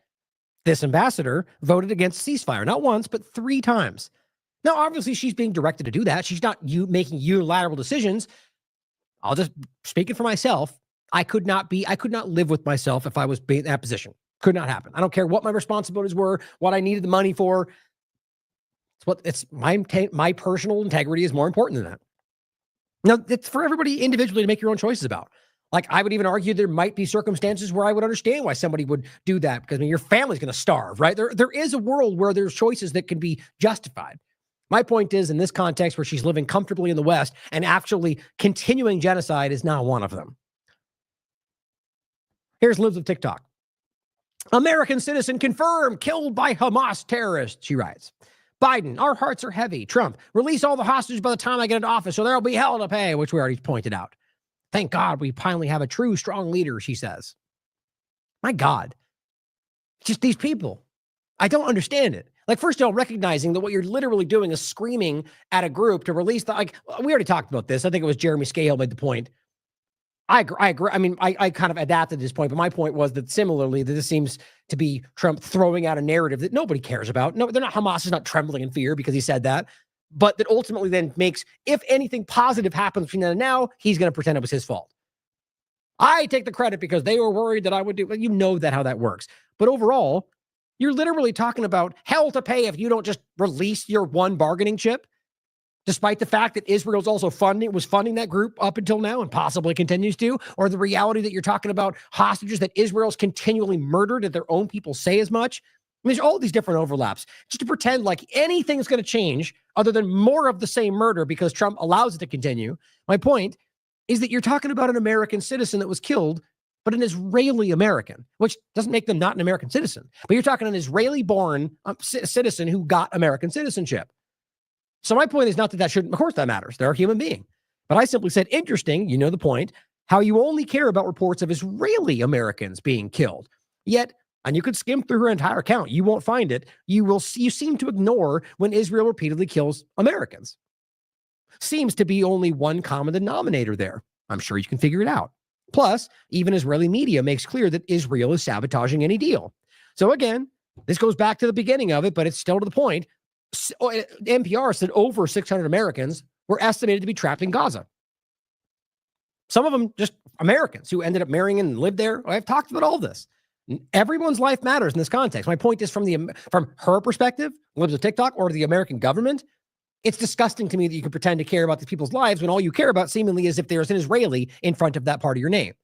this ambassador voted against ceasefire, not once, but 3 times. Now, obviously, she's being directed to do that. She's not making unilateral decisions. I'll just speak it for myself. I could not live with myself if I was in that position. Could not happen. I don't care what my responsibilities were, what I needed the money for. It's my personal integrity is more important than that. Now, it's for everybody individually to make your own choices about. Like, I would even argue there might be circumstances where I would understand why somebody would do that, because your family's going to starve, right? There is a world where there's choices that can be justified. My point is, in this context where she's living comfortably in the West and actually continuing genocide is not one of them. Here's Libs of TikTok. American citizen confirmed, killed by Hamas terrorists, she writes. Biden, our hearts are heavy. Trump, release all the hostages by the time I get into office, so there'll be hell to pay, which we already pointed out. Thank God we finally have a true, strong leader, she says. My God. Just these people. I don't understand it. Like, first of all, recognizing that what you're literally doing is screaming at a group to release we already talked about this. I think it was Jeremy Scahill made the point. I agree. I mean, I kind of adapted this point, but my point was that similarly, that this seems to be Trump throwing out a narrative that nobody cares about. No, Hamas is not trembling in fear because he said that. But that ultimately then makes, if anything positive happens between then and now, he's going to pretend it was his fault. I take the credit because they were worried that I would do. You know how that works. But overall, you're literally talking about hell to pay if you don't just release your one bargaining chip, despite the fact that Israel's also was funding that group up until now and possibly continues to, or the reality that you're talking about hostages that Israel's continually murdered and their own people say as much. I mean, there's all these different overlaps. Just to pretend like anything's going to change other than more of the same murder because Trump allows it to continue. My point is that you're talking about an American citizen that was killed, but an Israeli American, which doesn't make them not an American citizen. But you're talking an Israeli-born citizen who got American citizenship. So my point is not that shouldn't, of course that matters. They're a human being. But I simply said, interesting, you know the point, how you only care about reports of Israeli Americans being killed. Yet, and you could skim through her entire account, you won't find it. You seem to ignore when Israel repeatedly kills Americans. Seems to be only one common denominator there. I'm sure you can figure it out. Plus, even Israeli media makes clear that Israel is sabotaging any deal. So again, this goes back to the beginning of it, but it's still to the point. NPR said over 600 Americans were estimated to be trapped in Gaza. Some of them just Americans who ended up marrying and lived there. I've talked about all this. Everyone's life matters in this context. My point is from her perspective, libs of TikTok or the American government, it's disgusting to me that you can pretend to care about these people's lives when all you care about seemingly is if there's an Israeli in front of that part of your name.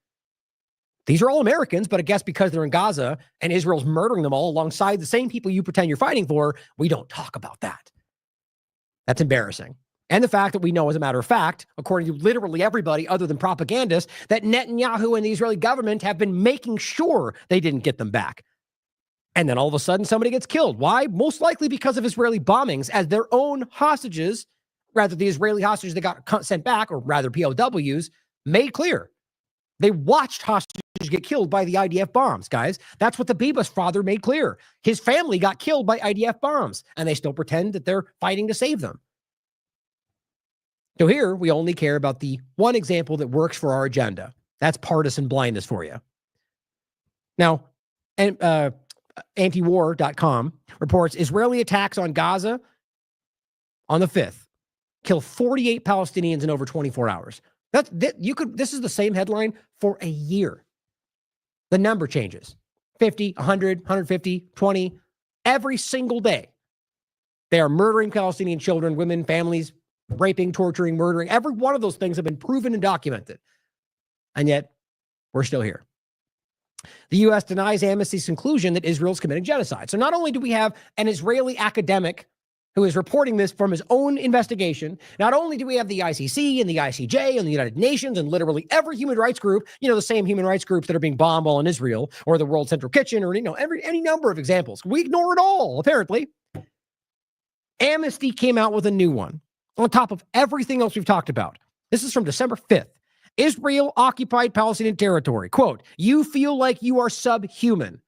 These are all Americans, but I guess because they're in Gaza and Israel's murdering them all alongside the same people you pretend you're fighting for, we don't talk about that. That's embarrassing. And the fact that we know, as a matter of fact, according to literally everybody other than propagandists, that Netanyahu and the Israeli government have been making sure they didn't get them back. And then all of a sudden somebody gets killed. Why? Most likely because of Israeli bombings, as their own hostages, rather the Israeli hostages that got sent back, or rather POWs, made clear. They watched hostages get killed by the IDF bombs, guys. That's what the Bibas father made clear. His family got killed by IDF bombs, and they still pretend that they're fighting to save them. So here, we only care about the one example that works for our agenda. That's partisan blindness for you. Now, antiwar.com reports Israeli attacks on Gaza on the 5th kill 48 Palestinians in over 24 hours. This is the same headline for a year. The number changes. 50, 100, 150, 20, every single day. They are murdering Palestinian children, women, families, raping, torturing, murdering. Every one of those things have been proven and documented. And yet, we're still here. The U.S. denies Amnesty's conclusion that Israel's committing genocide. So not only do we have an Israeli academic who is reporting this from his own investigation, not only do we have the ICC and the ICJ and the United Nations and literally every human rights group, the same human rights groups that are being bombed while in Israel, or the World Central Kitchen, or any number of examples. We ignore it all, apparently. Amnesty came out with a new one on top of everything else we've talked about. This is from December 5th. Israel occupied Palestinian territory. Quote, you feel like you are subhuman.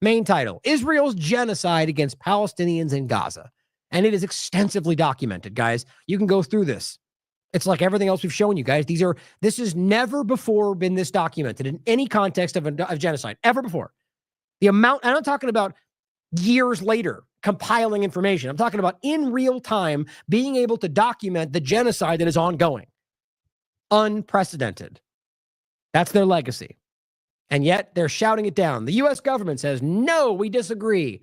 Main title, Israel's genocide against Palestinians in Gaza. And it is extensively documented, guys. You can go through this. It's like everything else we've shown you, guys. This has never before been this documented in any context of genocide, ever before. The amount, I'm not talking about years later compiling information. I'm talking about in real time being able to document the genocide that is ongoing. Unprecedented. That's their legacy. And yet they're shouting it down. The U.S. government says, no, we disagree.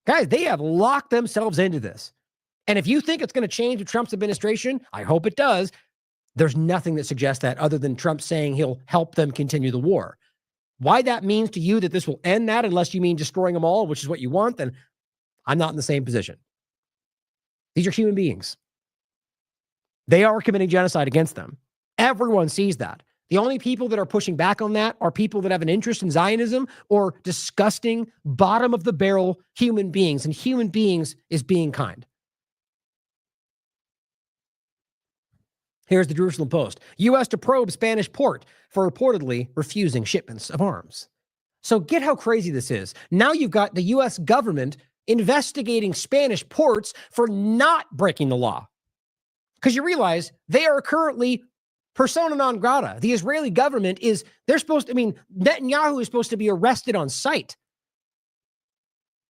Guys, they have locked themselves into this. And if you think it's going to change with Trump's administration, I hope it does. There's nothing that suggests that other than Trump saying he'll help them continue the war. Why that means to you that this will end that, unless you mean destroying them all, which is what you want, then I'm not in the same position. These are human beings. They are committing genocide against them. Everyone sees that. The only people that are pushing back on that are people that have an interest in Zionism or disgusting, bottom-of-the-barrel human beings. And human beings is being kind. Here's the Jerusalem Post. U.S. to probe Spanish port for reportedly refusing shipments of arms. So get how crazy this is. Now you've got the U.S. government investigating Spanish ports for not breaking the law. Because you realize they are currently persona non grata. The Israeli government Netanyahu is supposed to be arrested on sight.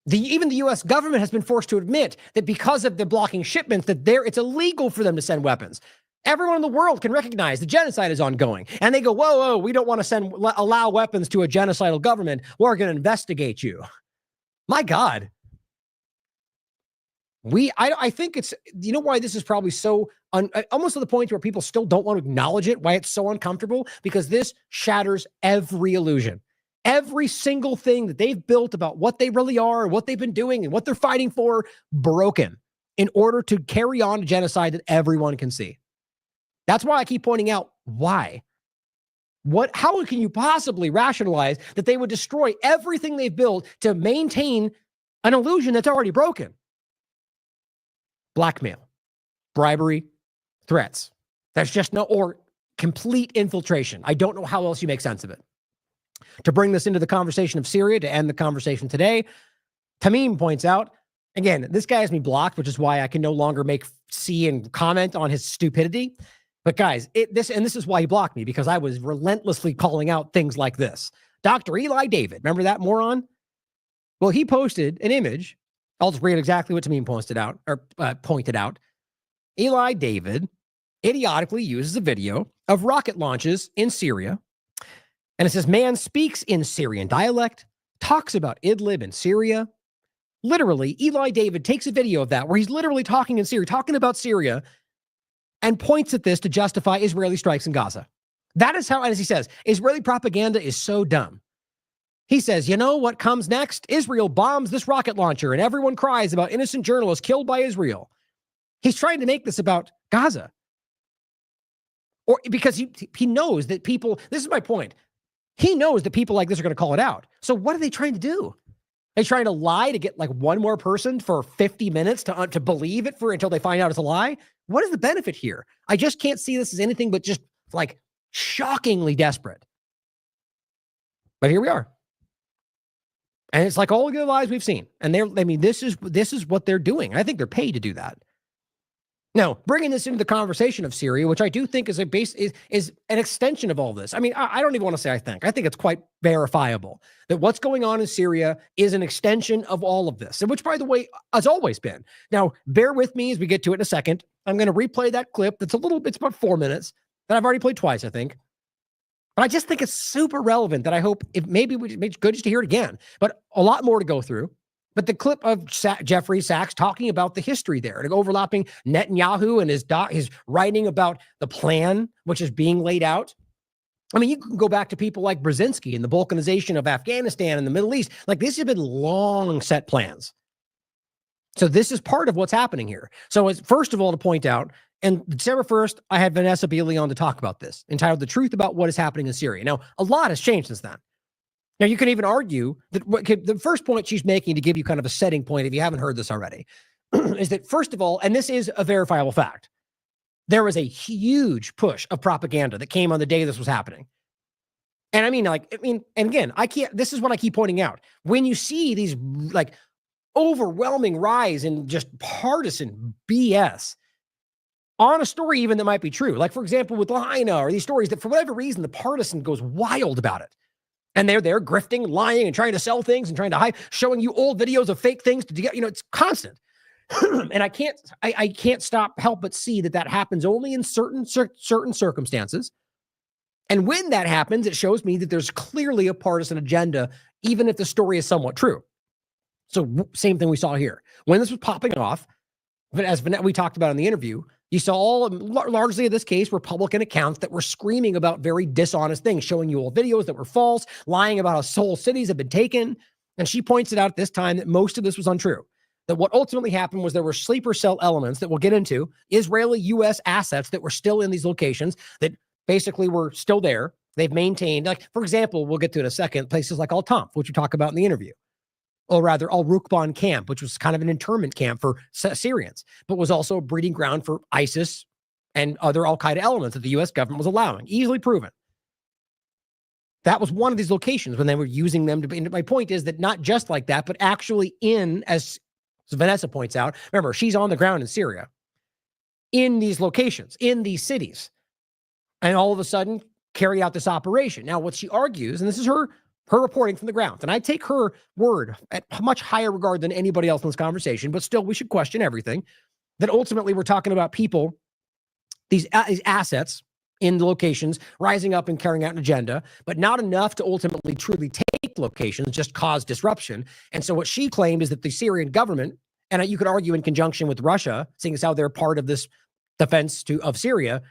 Even the U.S. government has been forced to admit that because of the blocking shipments, that it's illegal for them to send weapons. Everyone in the world can recognize the genocide is ongoing. And they go, whoa, we don't want to allow weapons to a genocidal government. We're going to investigate you. My God. I think it's, why this is probably so, almost to the point where people still don't want to acknowledge it, why it's so uncomfortable, because this shatters every illusion. Every single thing that they've built about what they really are, what they've been doing, and what they're fighting for, broken in order to carry on a genocide that everyone can see. That's why I keep pointing out why. How can you possibly rationalize that they would destroy everything they've built to maintain an illusion that's already broken? Blackmail, bribery, threats. That's just or complete infiltration. I don't know how else you make sense of it. To bring this into the conversation of Syria, to end the conversation today, Tamim points out, again, this guy has me blocked, which is why I can no longer see and comment on his stupidity. But guys, this is why he blocked me, because I was relentlessly calling out things like this. Dr. Eli David, remember that moron? Well, he posted an image. I'll just read exactly what Tamim pointed out. Eli David idiotically uses a video of rocket launches in Syria. And it says, man speaks in Syrian dialect, talks about Idlib in Syria. Literally, Eli David takes a video of that where he's literally talking in Syria, talking about Syria, and points at this to justify Israeli strikes in Gaza. That is how, as he says, Israeli propaganda is so dumb. He says, you know what comes next? Israel bombs this rocket launcher and everyone cries about innocent journalists killed by Israel. He's trying to make this about Gaza. Or because he knows that people, this is my point. He knows that people like this are going to call it out. So what are they trying to do? Are they trying to lie to get like one more person for 50 minutes to believe it until they find out it's a lie? What is the benefit here? I just can't see this as anything but just like shockingly desperate. But here we are. And it's like all the lies we've seen. And this is what they're doing. I think they're paid to do that. Now, bringing this into the conversation of Syria, which I do think is is an extension of all this. I mean, I don't even want to say I think it's quite verifiable that what's going on in Syria is an extension of all of this, and which, by the way, has always been. Now, bear with me as we get to it in a second. I'm going to replay that clip. It's about 4 minutes that I've already played twice, I think. But I just think it's super relevant that I hope it's good just to hear it again, but a lot more to go through. But the clip of Jeffrey Sachs talking about the history there and overlapping Netanyahu and his writing about the plan, which is being laid out. I mean, you can go back to people like Brzezinski and the Balkanization of Afghanistan and the Middle East. Like, these have been long set plans. So this is part of what's happening here. So first of all, to point out, and December 1st, I had Vanessa Beeley on to talk about this, entitled The Truth About What Is Happening in Syria. Now, a lot has changed since then. Now, you can even argue that the first point she's making, to give you kind of a setting point, if you haven't heard this already, is that, first of all, and this is a verifiable fact, there was a huge push of propaganda that came on the day this was happening. And and again, this is what I keep pointing out. When you see these like overwhelming rise in just partisan BS on a story even that might be true, like, for example, with Lahaina, or these stories that for whatever reason, the partisan goes wild about it. And they're there grifting, lying, and trying to sell things and trying to hide, showing you old videos of fake things to get, it's constant. And I can't help but see that happens only in certain circumstances. And when that happens, it shows me that there's clearly a partisan agenda, even if the story is somewhat true. So same thing we saw here. When this was popping off, but as we talked about in the interview, you saw largely in this case, Republican accounts that were screaming about very dishonest things, showing you old videos that were false, lying about how whole cities have been taken. And she points it out at this time that most of this was untrue. That what ultimately happened was there were sleeper cell elements that we'll get into, Israeli U.S. assets that were still in these locations that basically were still there. They've maintained, like, for example, we'll get to in a second, places like Al-Tanf, which we talk about in the interview. Or rather, Al-Rukban camp, which was kind of an internment camp for Syrians, but was also a breeding ground for ISIS and other Al-Qaeda elements that the U.S. government was allowing, easily proven. That was one of these locations when they were using them to. My point is that not just like that, but actually as Vanessa points out, remember, she's on the ground in Syria, in these locations, in these cities, and all of a sudden carry out this operation. Now, what she argues, and this is her reporting from the ground, and I take her word at much higher regard than anybody else in this conversation, but still we should question everything, that ultimately we're talking about people, these assets in the locations rising up and carrying out an agenda, but not enough to ultimately truly take locations, just cause disruption. And so what she claimed is that the Syrian government, and you could argue in conjunction with Russia, seeing as how they're part of this defense of Syria,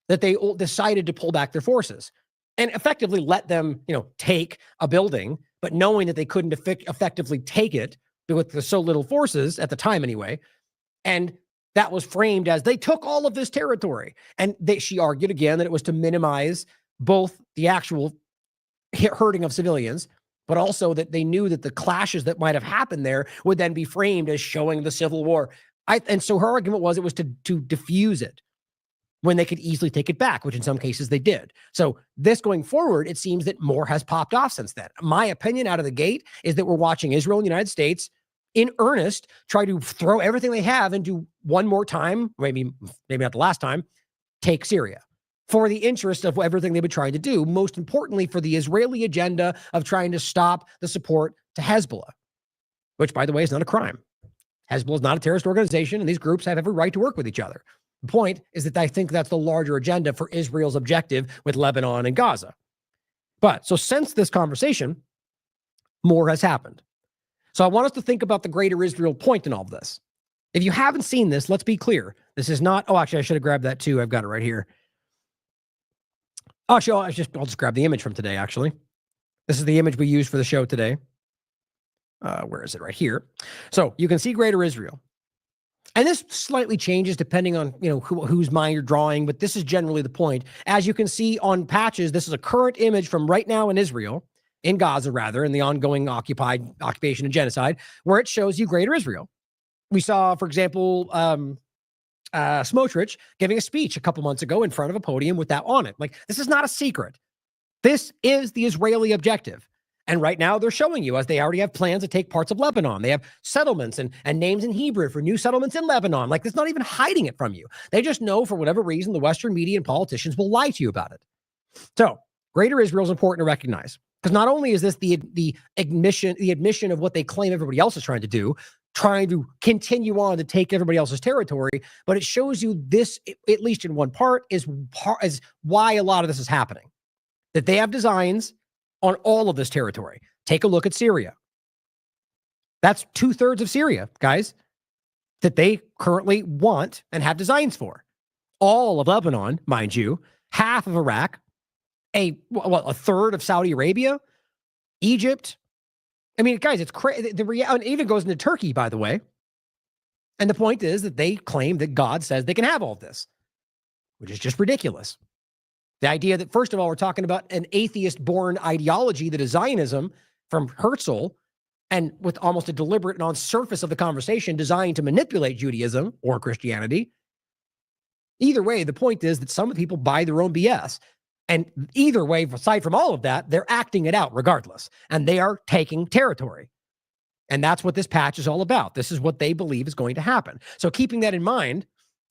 that they decided to pull back their forces and effectively let them, take a building, but knowing that they couldn't effectively take it with the so little forces at the time anyway. And that was framed as they took all of this territory. And she argued again that it was to minimize both the actual hurting of civilians, but also that they knew that the clashes that might have happened there would then be framed as showing the civil war. And so her argument was it was to diffuse it when they could easily take it back, which in some cases they did. So this going forward, it seems that more has popped off since then. My opinion out of the gate is that we're watching Israel and the United States in earnest try to throw everything they have into one more time, maybe not the last time, take Syria for the interest of everything they've been trying to do, most importantly for the Israeli agenda of trying to stop the support to Hezbollah, which, by the way, is not a crime. Hezbollah is not a terrorist organization, and these groups have every right to work with each other. The point is that I think that's the larger agenda for Israel's objective with Lebanon and Gaza. But so since this conversation, more has happened. So I want us to think about the greater Israel point in all of this. If you haven't seen this, let's be clear. This is not, oh, actually, I should have grabbed that too. I've got it right here. Oh, actually, I'll just grab the image from today, actually. This is the image we used for the show today. Where is it? Right here. So you can see greater Israel. And this slightly changes depending on, whose mind you're drawing, but this is generally the point. As you can see on patches, this is a current image from right now in Israel, in Gaza rather, in the ongoing occupation and genocide, where it shows you greater Israel. We saw, for example, Smotrich giving a speech a couple months ago in front of a podium with that on it. Like, this is not a secret. This is the Israeli objective. And right now they're showing you, as they already have plans to take parts of Lebanon. They have settlements and names in Hebrew for new settlements in Lebanon. Like, it's not even hiding it from you. They just know, for whatever reason, the Western media and politicians will lie to you about it. So greater Israel is important to recognize, because not only is this the admission of what they claim everybody else is trying to do, trying to continue on to take everybody else's territory, but it shows you this, at least in one part, is why a lot of this is happening. That they have designs on all of this territory. Take a look at Syria. That's 2/3 of Syria, guys, that they currently want and have designs for. All of Lebanon, mind you, half of Iraq, a third of Saudi Arabia, Egypt. I mean, guys, it's crazy. It even goes into Turkey, by the way. And the point is that they claim that God says they can have all of this, which is just ridiculous. The idea that, first of all, we're talking about an atheist-born ideology that is Zionism from Herzl, and with almost a deliberate and on surface of the conversation designed to manipulate Judaism or Christianity. Either way, the point is that some people buy their own BS. And either way, aside from all of that, they're acting it out regardless. And they are taking territory. And that's what this patch is all about. This is what they believe is going to happen. So keeping that in mind,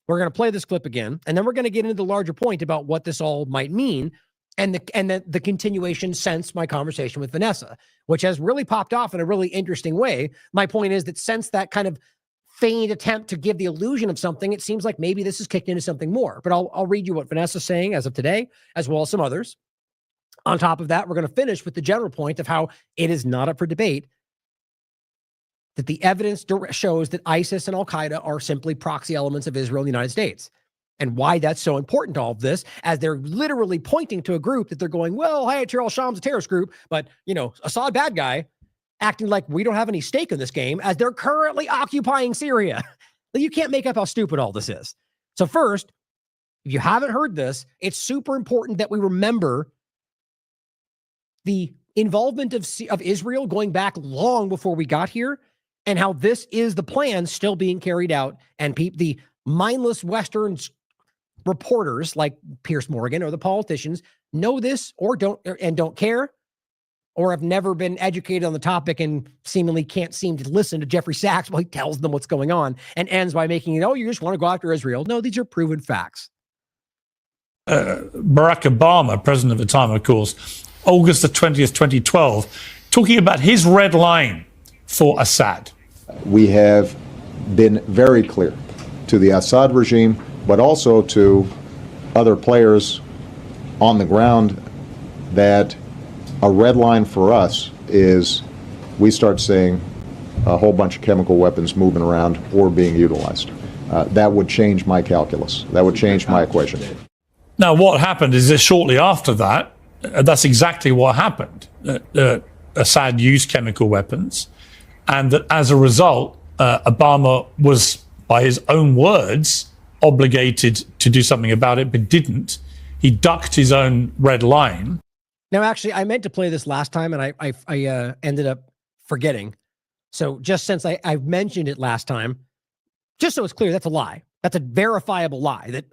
we're going to play this clip again, and then we're going to get into the larger point about what this all might mean, and the continuation since my conversation with Vanessa, which has really popped off in a really interesting way. My point is that since that kind of feigned attempt to give the illusion of something, it seems like maybe this is kicked into something more. But I'll read you what Vanessa's saying as of today, as well as some others. On top of that, we're going to finish with the general point of how it is not up for debate that the evidence shows that ISIS and Al-Qaeda are simply proxy elements of Israel and the United States. And why that's so important to all of this, as they're literally pointing to a group that they're going, well, Hayat al-Sham's a terrorist group, but, Assad bad guy, acting like we don't have any stake in this game as they're currently occupying Syria. You can't make up how stupid all this is. So first, if you haven't heard this, it's super important that we remember the involvement of Israel going back long before we got here, and how this is the plan still being carried out. And the mindless Western reporters like Piers Morgan or the politicians know this or don't care, or have never been educated on the topic and seemingly can't seem to listen to Jeffrey Sachs while he tells them what's going on, and ends by making it, oh, you just want to go after Israel. No, these are proven facts. Barack Obama, president at the time, of course, August the 20th, 2012, talking about his red line for Assad. We have been very clear to the Assad regime, but also to other players on the ground, that a red line for us is we start seeing a whole bunch of chemical weapons moving around or being utilized. That would change my calculus. That would change my equation. Now, what happened is that shortly after that, that's exactly what happened. Assad used chemical weapons, and that as a result, Obama was, by his own words, obligated to do something about it, but didn't. He ducked his own red line. Now, actually, I meant to play this last time, and I ended up forgetting. So just since I mentioned it last time, just so it's clear, that's a lie. That's a verifiable lie that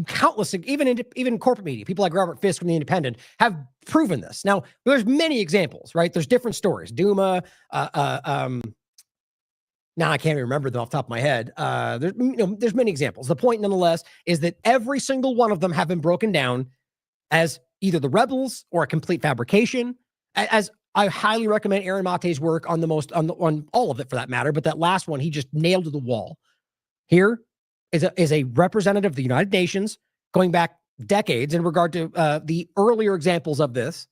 countless, even corporate media, people like Robert Fisk from The Independent, have proven this. Now, there's many examples, right? There's different stories. Duma, now I can't even remember them off the top of my head. There's many examples. The point, nonetheless, is that every single one of them have been broken down as either the rebels or a complete fabrication. As I highly recommend Aaron Mate's work on on all of it for that matter, but that last one he just nailed to the wall. Here is a representative of the United Nations going back decades in regard to the earlier examples of this,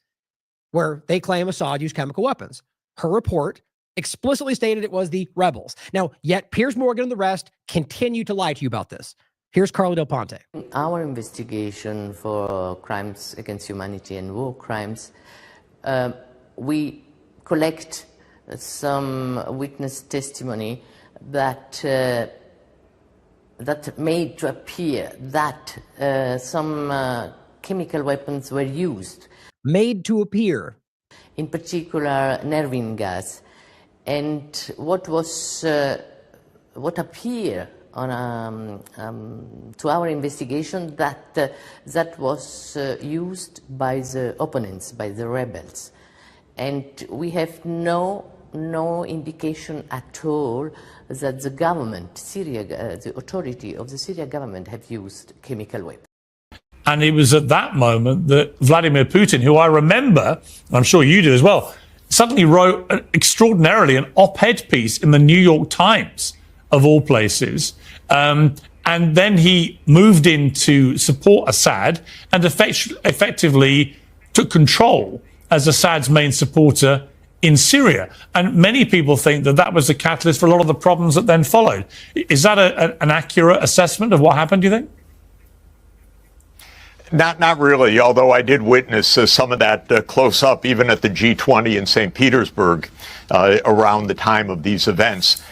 where they claim Assad used chemical weapons. her report explicitly stated it was the rebels. Now, yet Piers Morgan and the rest continue to lie to you about this. Here's Carla Del Ponte. Our investigation for crimes against humanity and war crimes, we collect some witness testimony that that made to appear that some chemical weapons were used. Made to appear. In particular, nervine gas. And what appeared on to our investigation that that was used by the opponents, by the rebels, and we have no indication at all that the government, Syria, the authority of the Syria government, have used chemical weapons. And it was at that moment that Vladimir Putin, who I remember, and I'm sure you do as well, suddenly wrote extraordinarily an op-ed piece in the New York Times, of all places. And then he moved in to support Assad and effectively took control as Assad's main supporter in Syria. And many people think that that was the catalyst for a lot of the problems that then followed. Is that an accurate assessment of what happened, do you think? Not really, although I did witness some of that close up, even at the G20 in St. Petersburg around the time of these events.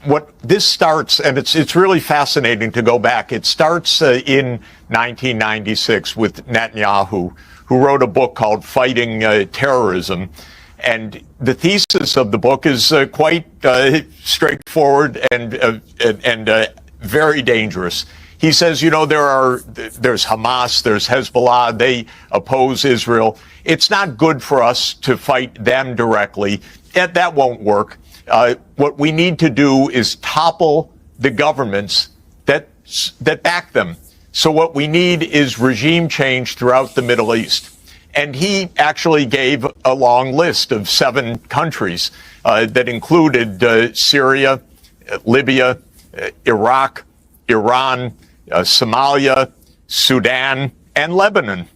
What this starts, and it's really fascinating to go back, it starts in 1996 with Netanyahu, who wrote a book called Fighting Terrorism. And the thesis of the book is quite straightforward and very dangerous. He says, you know, there's Hamas, there's Hezbollah, they oppose Israel. It's not good for us to fight them directly. That won't work. What we need to do is topple the governments that back them. So what we need is regime change throughout the Middle East. And he actually gave a long list of 7 countries that included Syria, Libya, Iraq, Iran, Somalia, Sudan, and Lebanon.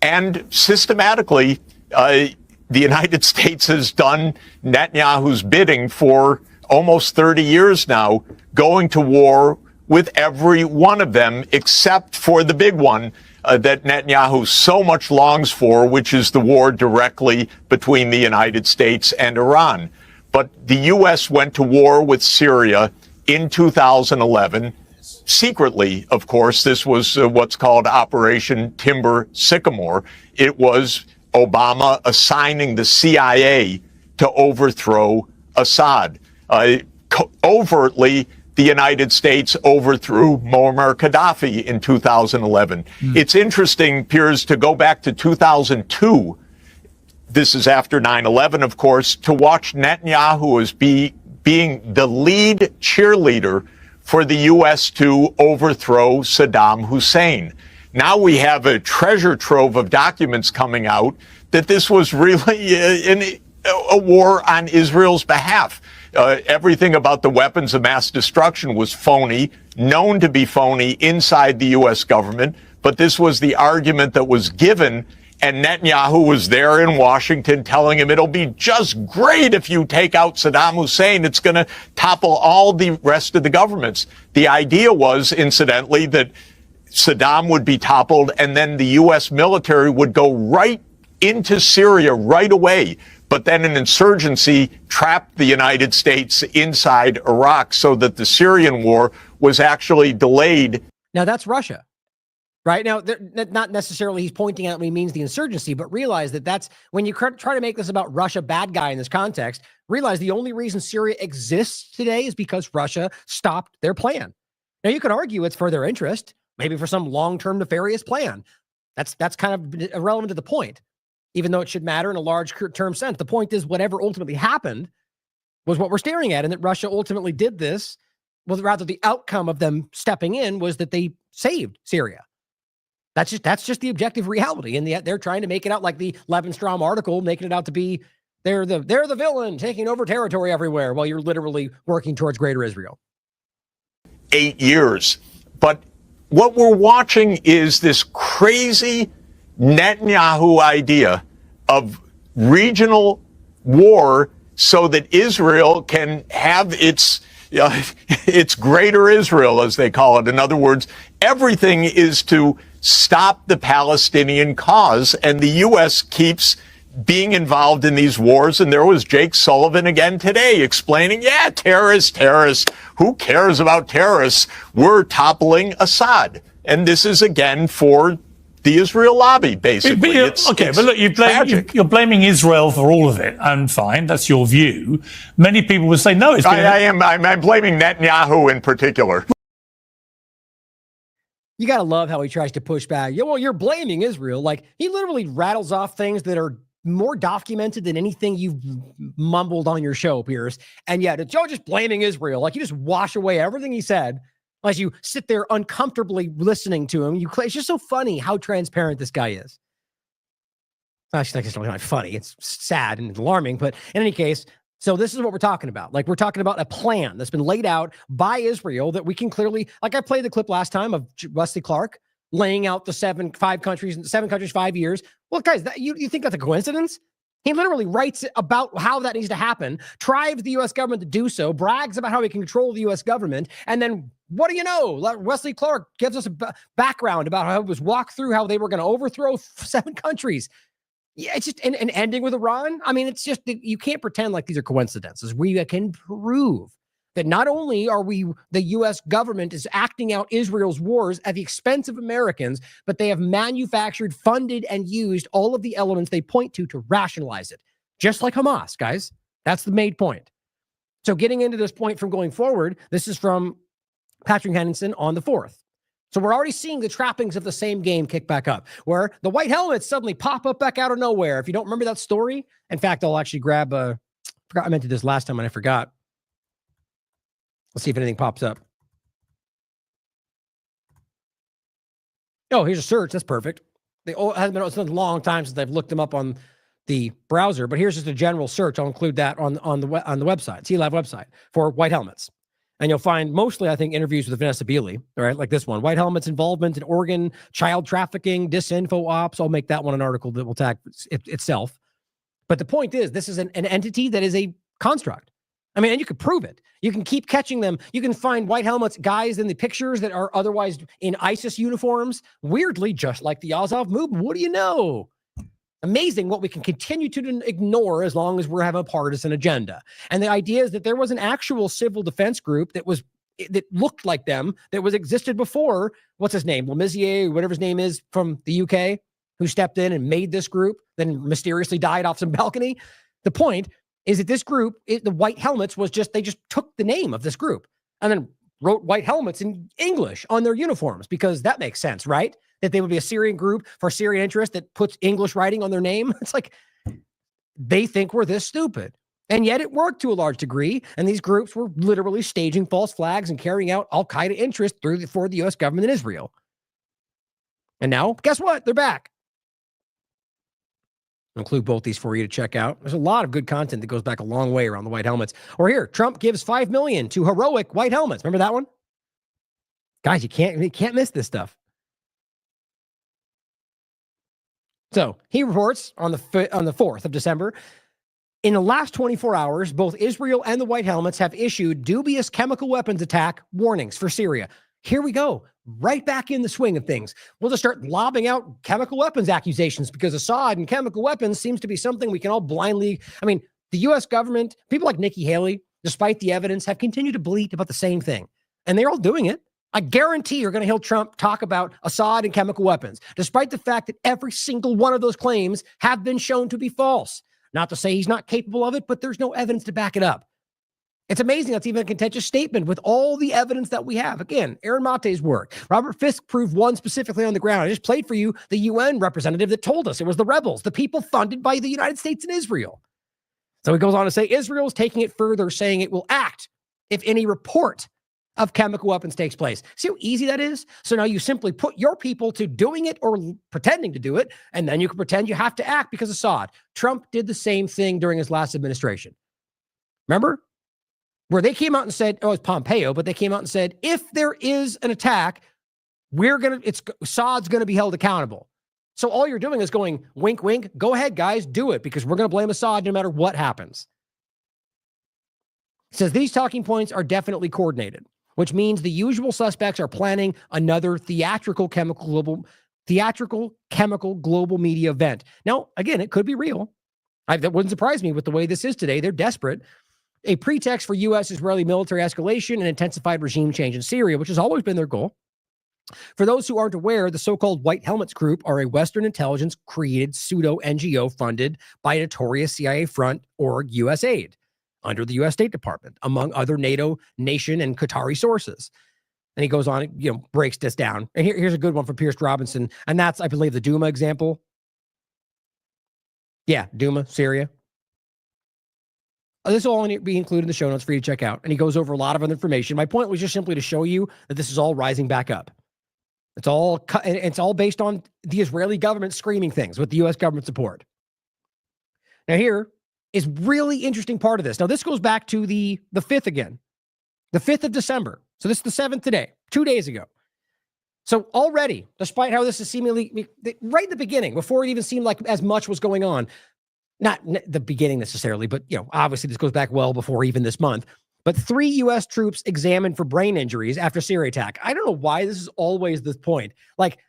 And systematically, the United States has done Netanyahu's bidding for almost 30 years now, going to war with every one of them, except for the big one that Netanyahu so much longs for, which is the war directly between the United States and Iran. But the U.S. went to war with Syria in 2011. Secretly, of course. This was what's called Operation Timber Sycamore. It was Obama assigning the CIA to overthrow Assad. Overtly, the United States overthrew Muammar Gaddafi in 2011. It's interesting, Piers, to go back to 2002. This is after 9/11, of course, to watch Netanyahu as being the lead cheerleader for the U.S. to overthrow Saddam Hussein. Now we have a treasure trove of documents coming out that this was really a war on Israel's behalf. Everything about the weapons of mass destruction was phony, known to be phony inside the U.S. government, but this was the argument that was given, and Netanyahu was there in Washington telling him it'll be just great if you take out Saddam Hussein. It's going to topple all the rest of the governments. The idea was, incidentally, that Saddam would be toppled and then the U.S. military would go right into Syria right away. But then an insurgency trapped the United States inside Iraq so that the Syrian war was actually delayed. Now that's Russia. Right now, not necessarily he's pointing out when he means the insurgency, but realize that that's when you try to make this about Russia bad guy in this context, realize the only reason Syria exists today is because Russia stopped their plan. Now, you could argue it's for their interest, maybe for some long-term nefarious plan. That's kind of irrelevant to the point, even though it should matter in a large-term sense. The point is whatever ultimately happened was what we're staring at, and that Russia ultimately did this. Well, rather the outcome of them stepping in was that they saved Syria. That's just the objective reality, and yet they're trying to make it out like the Levenstrom article, making it out to be they're the villain taking over territory everywhere, while you're literally working towards greater Israel. 8 years, but what we're watching is this crazy Netanyahu idea of regional war so that Israel can have its greater Israel, as they call it. In other words, everything is to stop the Palestinian cause, and the U.S. keeps being involved in these wars. And there was Jake Sullivan again today explaining, yeah, terrorists. Who cares about terrorists? We're toppling Assad. And this is again for the Israel lobby, basically. But look, you're blaming Israel for all of it, and fine, that's your view. Many people would say, no, it's I'm blaming Netanyahu in particular. You got to love how he tries to push back. Yeah, well, you're blaming Israel. Like, he literally rattles off things that are more documented than anything you've mumbled on your show, Pierce. And yet, it's all just blaming Israel. Like, you just wash away everything he said as you sit there uncomfortably listening to him. It's just so funny how transparent this guy is. Actually, it's not funny. It's sad and alarming. But in any case, so this is what we're talking about. Like, we're talking about a plan that's been laid out by Israel that we can clearly, like I played the clip last time of Wesley Clark laying out the 7 countries, 5 years. Well, guys, you think that's a coincidence? He literally writes about how that needs to happen, tribes the U.S. government to do so, brags about how he can control the U.S. government, and then what do you know? Wesley Clark gives us a background about how it was walked through how they were going to overthrow 7 countries. Yeah, it's just, and ending with Iran. I mean, it's just, you can't pretend like these are coincidences. We can prove that not only are the U.S. government is acting out Israel's wars at the expense of Americans, but they have manufactured, funded, and used all of the elements they point to rationalize it. Just like Hamas, guys. That's the main point. So getting into this point from going forward, this is from Patrick Henningsen on the 4th. So we're already seeing the trappings of the same game kick back up, where the white helmets suddenly pop up back out of nowhere. If you don't remember that story, in fact, I'll actually grab I meant to do this last time and I forgot. Let's see if anything pops up. Oh, here's a search. That's perfect. It's been a long time since I've looked them up on the browser, but here's just a general search. I'll include that on the website, TLAV website, for white helmets. And you'll find mostly, I think, interviews with Vanessa Beeley, all right, like this one. White helmets involvement in Oregon, child trafficking, disinfo ops. I'll make that one an article that will tag itself. But the point is, this is an entity that is a construct. I mean, and you could prove it. You can keep catching them. You can find white helmets, guys in the pictures that are otherwise in ISIS uniforms, weirdly, just like the Azov movement. What do you know? Amazing what we can continue to ignore as long as we're having a partisan agenda. And the idea is that there was an actual civil defense group that looked like them, that existed before, what's his name? Lemisier, whatever his name is, from the UK, who stepped in and made this group, then mysteriously died off some balcony. The point is that this group, the white helmets they just took the name of this group and then wrote white helmets in English on their uniforms, because that makes sense, right? That they would be a Syrian group for Syrian interest that puts English writing on their name. It's like, they think we're this stupid. And yet it worked to a large degree. And these groups were literally staging false flags and carrying out Al-Qaeda interest for the U.S. government in Israel. And now, guess what? They're back. I'll include both these for you to check out. There's a lot of good content that goes back a long way around the white helmets. Or here, Trump gives $5 million to heroic white helmets. Remember that one? Guys, you can't miss this stuff. So he reports on the 4th of December, in the last 24 hours, both Israel and the white helmets have issued dubious chemical weapons attack warnings for Syria. Here we go, right back in the swing of things. We'll just start lobbing out chemical weapons accusations, because Assad and chemical weapons seems to be something we can all blindly. I mean, the U.S. government, people like Nikki Haley, despite the evidence, have continued to bleat about the same thing. And they're all doing it. I guarantee you're going to hear Trump talk about Assad and chemical weapons, despite the fact that every single one of those claims have been shown to be false. Not to say he's not capable of it, but there's no evidence to back it up. It's amazing that's even a contentious statement with all the evidence that we have. Again, Aaron Mate's work. Robert Fisk proved one specifically on the ground. I just played for you the UN representative that told us it was the rebels, the people funded by the United States and Israel. So he goes on to say Israel's taking it further, saying it will act if any report of chemical weapons takes place. See how easy that is? So now you simply put your people to doing it or pretending to do it, and then you can pretend you have to act because Assad. Trump did the same thing during his last administration. Remember? Where they came out and said, oh, it's Pompeo, but they came out and said, if there is an attack, Assad's going to be held accountable. So all you're doing is going, wink, wink, go ahead, guys, do it, because we're going to blame Assad no matter what happens. It says these talking points are definitely coordinated, which means the usual suspects are planning another theatrical chemical global media event. Now, again, it could be real. That wouldn't surprise me with the way this is today. They're desperate. A pretext for U.S.-Israeli military escalation and intensified regime change in Syria, which has always been their goal. For those who aren't aware, the so-called White Helmets Group are a Western intelligence-created pseudo-NGO funded by a notorious CIA front org USAID under the U.S. State Department, among other NATO nation and Qatari sources. And he goes on, breaks this down. And here's a good one from Pierce Robinson, and that's, I believe, the Duma example. Yeah, Duma, Syria. This will all be included in the show notes for you to check out. And he goes over a lot of other information. My point was just simply to show you that this is all rising back up. It's all based on the Israeli government screaming things with the U.S. government support. Now here is really interesting part of this. Now this goes back to the 5th again, the 5th of December. So this is the 7th today, 2 days ago. So already, despite how this is seemingly right in the beginning, before it even seemed like as much was going on, not the beginning necessarily, but obviously this goes back well before even this month. But 3 U.S. troops examined for brain injuries after Syria attack. I don't know why this is always this point. Like,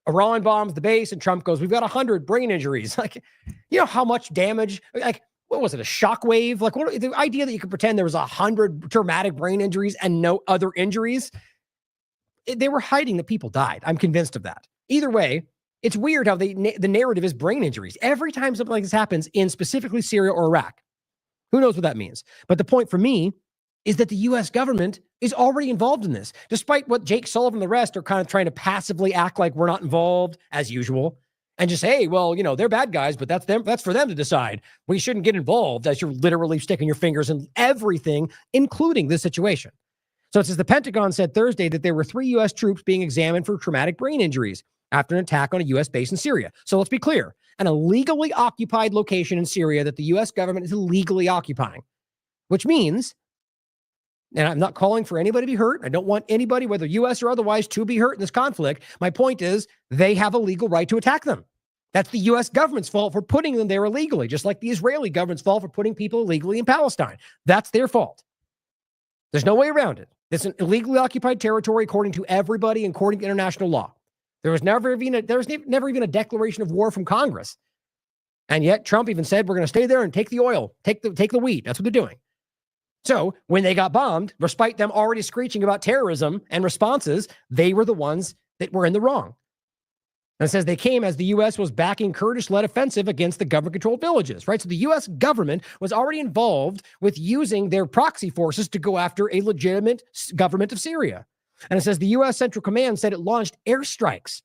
Iran bombs the base and Trump goes, we've got 100 brain injuries. Like, how much damage? Like, what was it, a shockwave? Like, what the idea that you could pretend there was 100 traumatic brain injuries and no other injuries? They were hiding that people died. I'm convinced of that. Either way, it's weird how the narrative is brain injuries. Every time something like this happens in specifically Syria or Iraq, who knows what that means? But the point for me is that the U.S. government is already involved in this, despite what Jake Sullivan and the rest are kind of trying to passively act like we're not involved, as usual, and just, hey, well, they're bad guys, but that's them. That's for them to decide. We shouldn't get involved, as you're literally sticking your fingers in everything, including this situation. So it says the Pentagon said Thursday that there were 3 U.S. troops being examined for traumatic brain injuries after an attack on a U.S. base in Syria. So let's be clear, an illegally occupied location in Syria that the U.S. government is illegally occupying, which means, and I'm not calling for anybody to be hurt. I don't want anybody, whether U.S. or otherwise, to be hurt in this conflict. My point is they have a legal right to attack them. That's the U.S. government's fault for putting them there illegally, just like the Israeli government's fault for putting people illegally in Palestine. That's their fault. There's no way around it. It's an illegally occupied territory according to everybody and according to international law. There was never even a declaration of war from Congress. And yet Trump even said, we're going to stay there and take the oil, take the wheat. That's what they're doing. So when they got bombed, despite them already screeching about terrorism and responses, they were the ones that were in the wrong. And it says they came as the U.S. was backing Kurdish-led offensive against the government-controlled villages, right? So the U.S. government was already involved with using their proxy forces to go after a legitimate government of Syria. And it says the U.S. Central Command said it launched airstrikes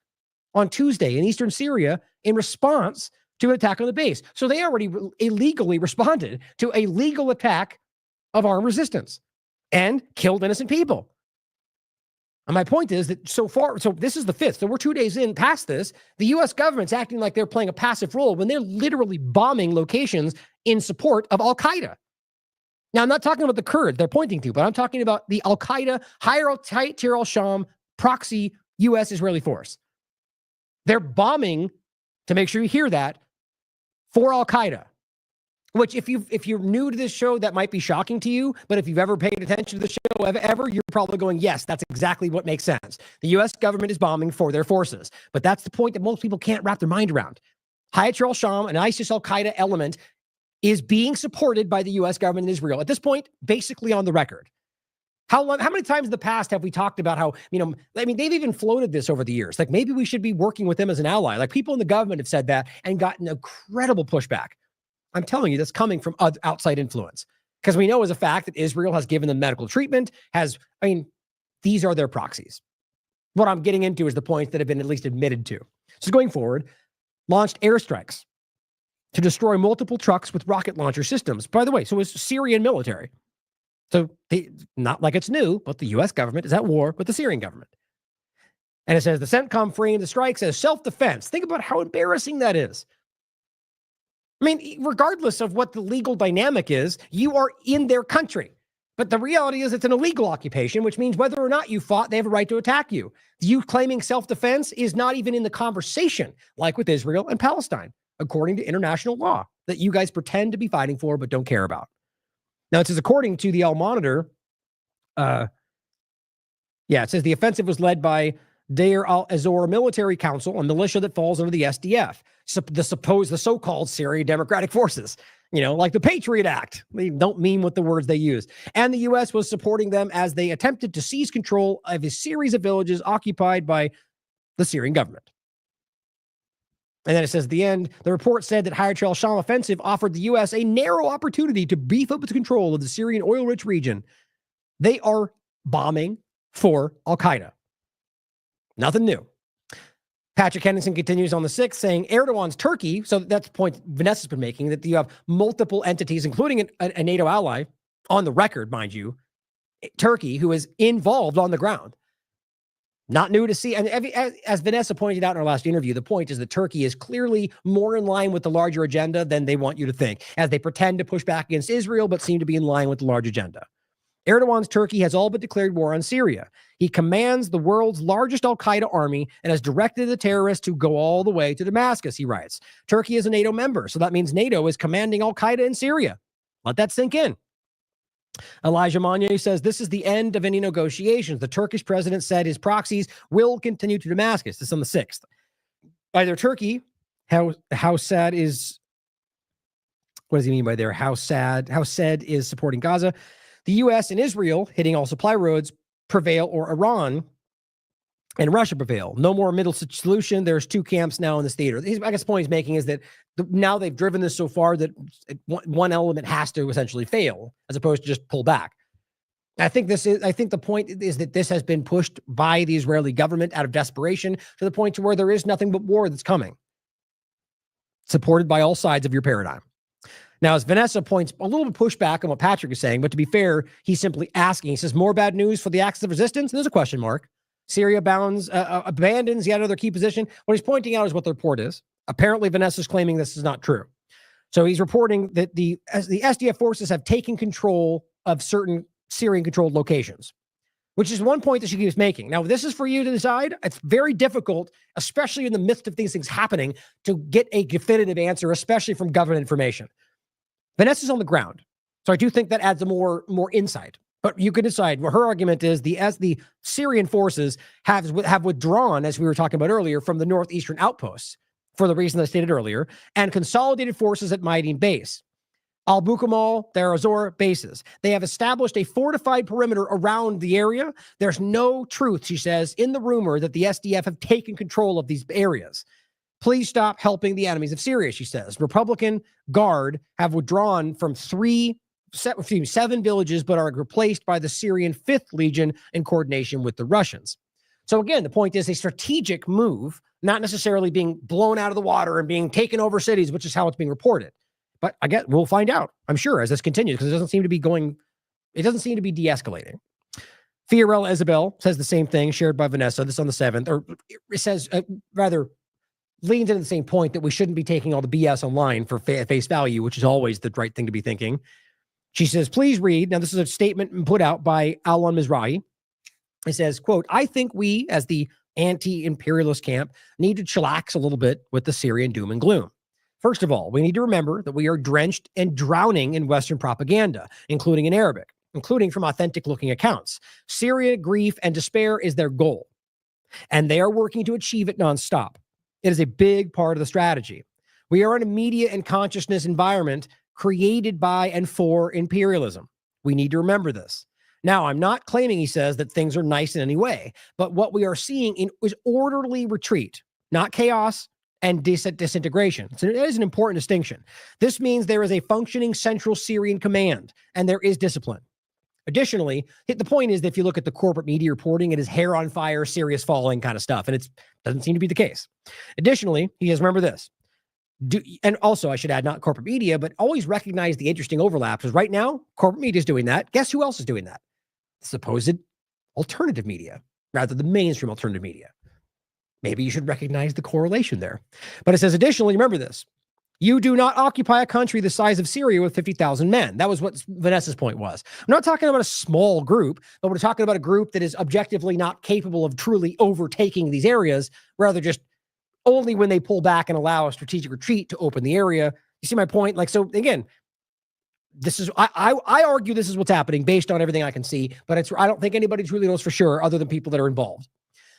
on Tuesday in eastern Syria in response to an attack on the base. So they already illegally responded to a legal attack of armed resistance and killed innocent people. And my point is that so this is the 5th. So we're 2 days in past this. The U.S. government's acting like they're playing a passive role when they're literally bombing locations in support of Al-Qaeda. Now, I'm not talking about the Kurds they're pointing to, but I'm talking about the Al-Qaeda, Hayat al-Sham proxy U.S.-Israeli force. They're bombing, to make sure you hear that, for Al-Qaeda. Which, if you're new to this show, that might be shocking to you. But if you've ever paid attention to the show ever, you're probably going, yes, that's exactly what makes sense. The U.S. government is bombing for their forces. But that's the point that most people can't wrap their mind around. Hayat al-Sham, an ISIS Al-Qaeda element, is being supported by the U.S. government in Israel. At this point, basically on the record. How many times in the past have we talked about how, they've even floated this over the years. Like, maybe we should be working with them as an ally. Like, people in the government have said that and gotten incredible pushback. I'm telling you, that's coming from outside influence, because we know as a fact that Israel has given them medical treatment, these are their proxies. What I'm getting into is the points that have been at least admitted to. So going forward, launched airstrikes to destroy multiple trucks with rocket launcher systems. By the way, so it's Syrian military. So not like it's new, but the U.S. government is at war with the Syrian government. And it says the CENTCOM framed the strikes as self-defense. Think about how embarrassing that is. Regardless of what the legal dynamic is, you are in their country. But the reality is it's an illegal occupation, which means whether or not you fought, they have a right to attack you. You claiming self-defense is not even in the conversation, like with Israel and Palestine, according to international law, that you guys pretend to be fighting for but don't care about. Now, it says, according to the Al Monitor, it says the offensive was led by Deir al-Azor Military Council, a militia that falls under the SDF, the so-called Syrian Democratic Forces, like the Patriot Act. They don't mean what the words they use. And the U.S. was supporting them as they attempted to seize control of a series of villages occupied by the Syrian government. And then it says at the end, the report said that Hayat al-Sham offensive offered the U.S. a narrow opportunity to beef up its control of the Syrian oil-rich region. They are bombing for al-Qaeda. Nothing new. Patrick Henderson continues on the 6th, saying Erdogan's Turkey, so that's the point Vanessa's been making, that you have multiple entities, including a NATO ally, on the record, mind you, Turkey, who is involved on the ground. Not new to see. And as Vanessa pointed out in our last interview, the point is that Turkey is clearly more in line with the larger agenda than they want you to think, as they pretend to push back against Israel, but seem to be in line with the large agenda. Erdogan's Turkey has all but declared war on Syria. He commands the world's largest al-Qaeda army and has directed the terrorists to go all the way to Damascus, he writes. Turkey is a NATO member, so that means NATO is commanding al-Qaeda in Syria. Let that sink in. Elijah Manye says this is the end of any negotiations. The Turkish president said his proxies will continue to Damascus. This is on the 6th. Either Turkey, how sad is, what does he mean by there? How said is supporting Gaza. The U.S. and Israel, hitting all supply roads, prevail, or Iran and Russia prevail. No more middle solution. There's two camps now in this theater. I guess the point he's making is that now they've driven this so far that one element has to essentially fail as opposed to just pull back. I think the point is that this has been pushed by the Israeli government out of desperation to the point to where there is nothing but war that's coming, supported by all sides of your paradigm. Now, as Vanessa points a little bit pushback on what Patrick is saying, but to be fair, he's simply asking. He says, more bad news for the axis of resistance? And there's a question mark. Syria abandons yet another key position. What he's pointing out is what the report is. Apparently, Vanessa's claiming this is not true. So he's reporting that the SDF forces have taken control of certain Syrian-controlled locations, which is one point that she keeps making. Now, this is for you to decide. It's very difficult, especially in the midst of these things happening, to get a definitive answer, especially from government information. Vanessa's on the ground, so I do think that adds a more insight. But you could decide. Well, her argument is as the Syrian forces have withdrawn, as we were talking about earlier, from the northeastern outposts for the reason I stated earlier, and consolidated forces at Maidin base, Al-Bukamal, their Azor bases. They have established a fortified perimeter around the area. There's no truth, she says, in the rumor that the SDF have taken control of these areas. Please stop helping the enemies of Syria, she says. Republican Guard have withdrawn from 7 villages, but are replaced by the Syrian 5th Legion in coordination with the Russians. So again, the point is a strategic move, not necessarily being blown out of the water and being taken over cities, which is how it's being reported. But I guess we'll find out, I'm sure, as this continues, because it doesn't seem to be de-escalating. Fiorella Isabel says the same thing, shared by Vanessa, this on the 7th, or it says, leans into the same point that we shouldn't be taking all the BS online for face value, which is always the right thing to be thinking. She says, please read. Now, this is a statement put out by Alon Mizrahi. It says, quote, I think we, as the anti-imperialist camp, need to chillax a little bit with the Syrian doom and gloom. First of all, we need to remember that we are drenched and drowning in Western propaganda, including in Arabic, including from authentic-looking accounts. Syria, grief, and despair is their goal, and they are working to achieve it nonstop. It is a big part of the strategy. We are in a media and consciousness environment created by and for imperialism. We need to remember this. Now, I'm not claiming, he says, that things are nice in any way, but what we are seeing is orderly retreat, not chaos and disintegration. So it is an important distinction. This means there is a functioning central Syrian command, and there is discipline. Additionally, the point is that if you look at the corporate media reporting, it is hair on fire, Syria's falling kind of stuff, and it doesn't seem to be the case. Additionally, he says, remember this. And also, I should add, not corporate media, but always recognize the interesting overlap, because right now, corporate media is doing that. Guess who else is doing that? Supposed alternative media, rather than mainstream alternative media. Maybe you should recognize the correlation there. But it says, additionally, remember this. You do not occupy a country the size of Syria with 50,000 men. That was what Vanessa's point was. I'm not talking about a small group, but we're talking about a group that is objectively not capable of truly overtaking these areas, rather just only when they pull back and allow a strategic retreat to open the area. You see my point? So again, this is I argue this is what's happening based on everything I can see, but I don't think anybody truly knows for sure other than people that are involved.